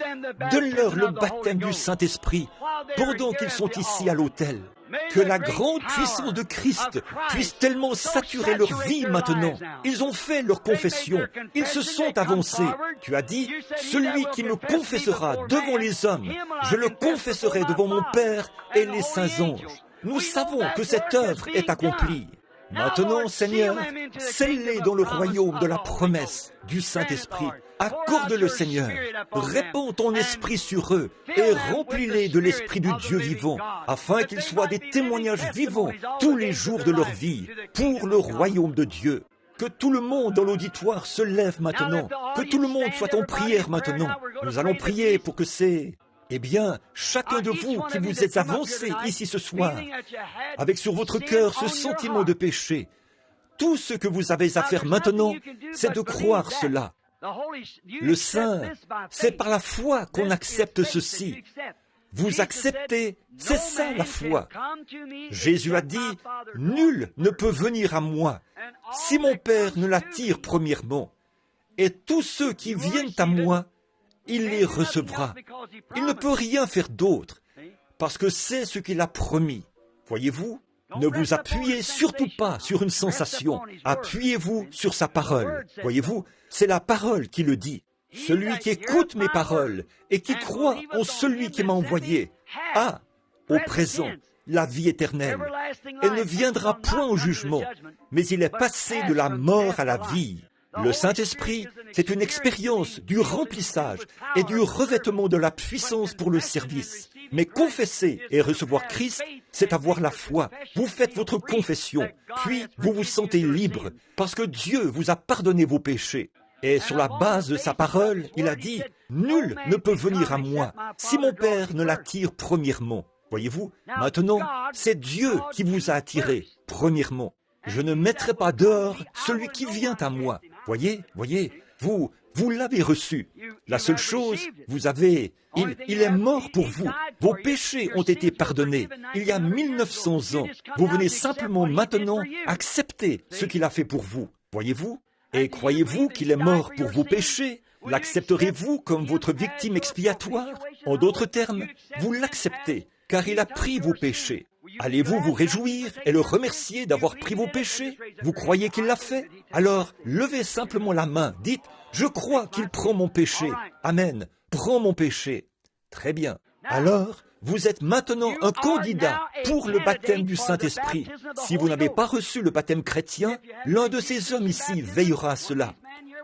Donne-leur le baptême du Saint-Esprit pendant qu'ils sont ici à l'autel. Que la grande puissance de Christ puisse tellement saturer leur vie maintenant. Ils ont fait leur confession. Ils se sont avancés. Tu as dit, celui qui me confessera devant les hommes, je le confesserai devant mon Père et les saints anges. Nous savons que cette œuvre est accomplie. Maintenant, Seigneur, scelle-les dans le royaume de la promesse du Saint-Esprit. Accorde-le, Seigneur. Répands ton esprit sur eux et remplis-les de l'esprit du Dieu vivant, afin qu'ils soient des témoignages vivants tous les jours de leur vie pour le royaume de Dieu. Que tout le monde dans l'auditoire se lève maintenant. Que tout le monde soit en prière maintenant. Nous allons prier pour que Eh bien, chacun de vous qui vous êtes avancé ici ce soir, avec sur votre cœur ce sentiment de péché, tout ce que vous avez à faire maintenant, c'est de croire cela. Le Saint, c'est par la foi qu'on accepte ceci. Vous acceptez, c'est ça la foi. Jésus a dit, « Nul ne peut venir à moi si mon Père ne l'attire premièrement. Et tous ceux qui viennent à moi, il les recevra. Il ne peut rien faire d'autre, parce que c'est ce qu'il a promis. Voyez-vous, ne vous appuyez surtout pas sur une sensation. Appuyez-vous sur sa parole. Voyez-vous, c'est la parole qui le dit. Celui qui écoute mes paroles et qui croit en celui qui m'a envoyé a, au présent, la vie éternelle. Elle ne viendra point au jugement, mais il est passé de la mort à la vie. Le Saint-Esprit, c'est une expérience du remplissage et du revêtement de la puissance pour le service. Mais confesser et recevoir Christ, c'est avoir la foi. Vous faites votre confession, puis vous vous sentez libre, parce que Dieu vous a pardonné vos péchés. Et sur la base de sa parole, il a dit, « Nul ne peut venir à moi si mon Père ne l'attire premièrement. » Voyez-vous, maintenant, c'est Dieu qui vous a attiré, premièrement. Je ne mettrai pas dehors celui qui vient à moi. Voyez, vous l'avez reçu. La seule chose, il est mort pour vous. Vos péchés ont été pardonnés il y a 1900 ans. Vous venez simplement maintenant accepter ce qu'il a fait pour vous. Voyez-vous? Et croyez-vous qu'il est mort pour vos péchés? L'accepterez-vous comme votre victime expiatoire? En d'autres termes, vous l'acceptez, car il a pris vos péchés. Allez-vous vous réjouir et le remercier d'avoir pris vos péchés? Vous croyez qu'il l'a fait? Alors, levez simplement la main, dites, « Je crois qu'il prend mon péché. Amen. Prends mon péché. » Très bien. Alors, vous êtes maintenant un candidat pour le baptême du Saint-Esprit. Si vous n'avez pas reçu le baptême chrétien, l'un de ces hommes ici veillera à cela,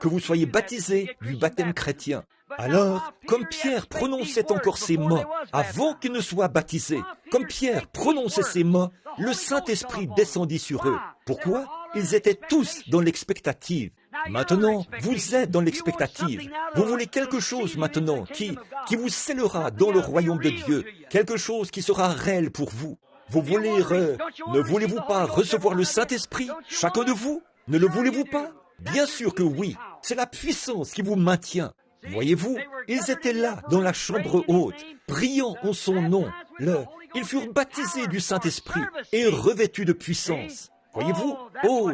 que vous soyez baptisés du baptême chrétien. Alors, comme Pierre prononçait encore ces mots avant qu'il ne soit baptisé, comme Pierre prononçait ces mots, le Saint-Esprit descendit sur eux. Pourquoi? Ils étaient tous dans l'expectative. Maintenant, vous êtes dans l'expectative. Vous voulez quelque chose maintenant qui vous scellera dans le royaume de Dieu, quelque chose qui sera réel pour vous. Vous voulez, ne voulez-vous pas recevoir le Saint-Esprit, chacun de vous? Ne le voulez-vous pas? Bien sûr que oui, c'est la puissance qui vous maintient. Voyez-vous, ils étaient là dans la chambre haute, priant en son nom. Ils furent baptisés du Saint-Esprit et revêtus de puissance. Voyez-vous,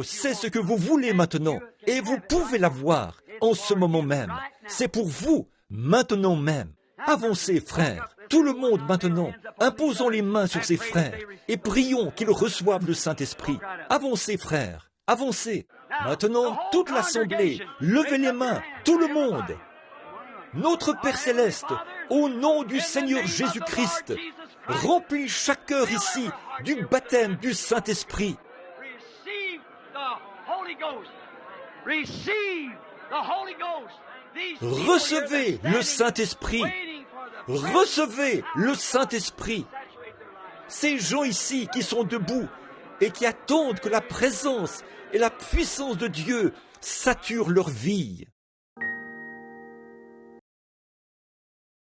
c'est ce que vous voulez maintenant, et vous pouvez l'avoir en ce moment même. C'est pour vous, maintenant même. Avancez, frères, tout le monde maintenant, imposons les mains sur ses frères et prions qu'ils reçoivent le Saint-Esprit. Avancez, frères, avancez. Maintenant, toute l'assemblée, levez les mains, tout le monde. Notre Père Céleste, au nom du Seigneur Jésus-Christ, remplis chaque cœur ici du baptême du Saint-Esprit. Recevez le Saint-Esprit. Recevez le Saint-Esprit. Ces gens ici qui sont debout et qui attendent que la présence et la puissance de Dieu sature leur vie.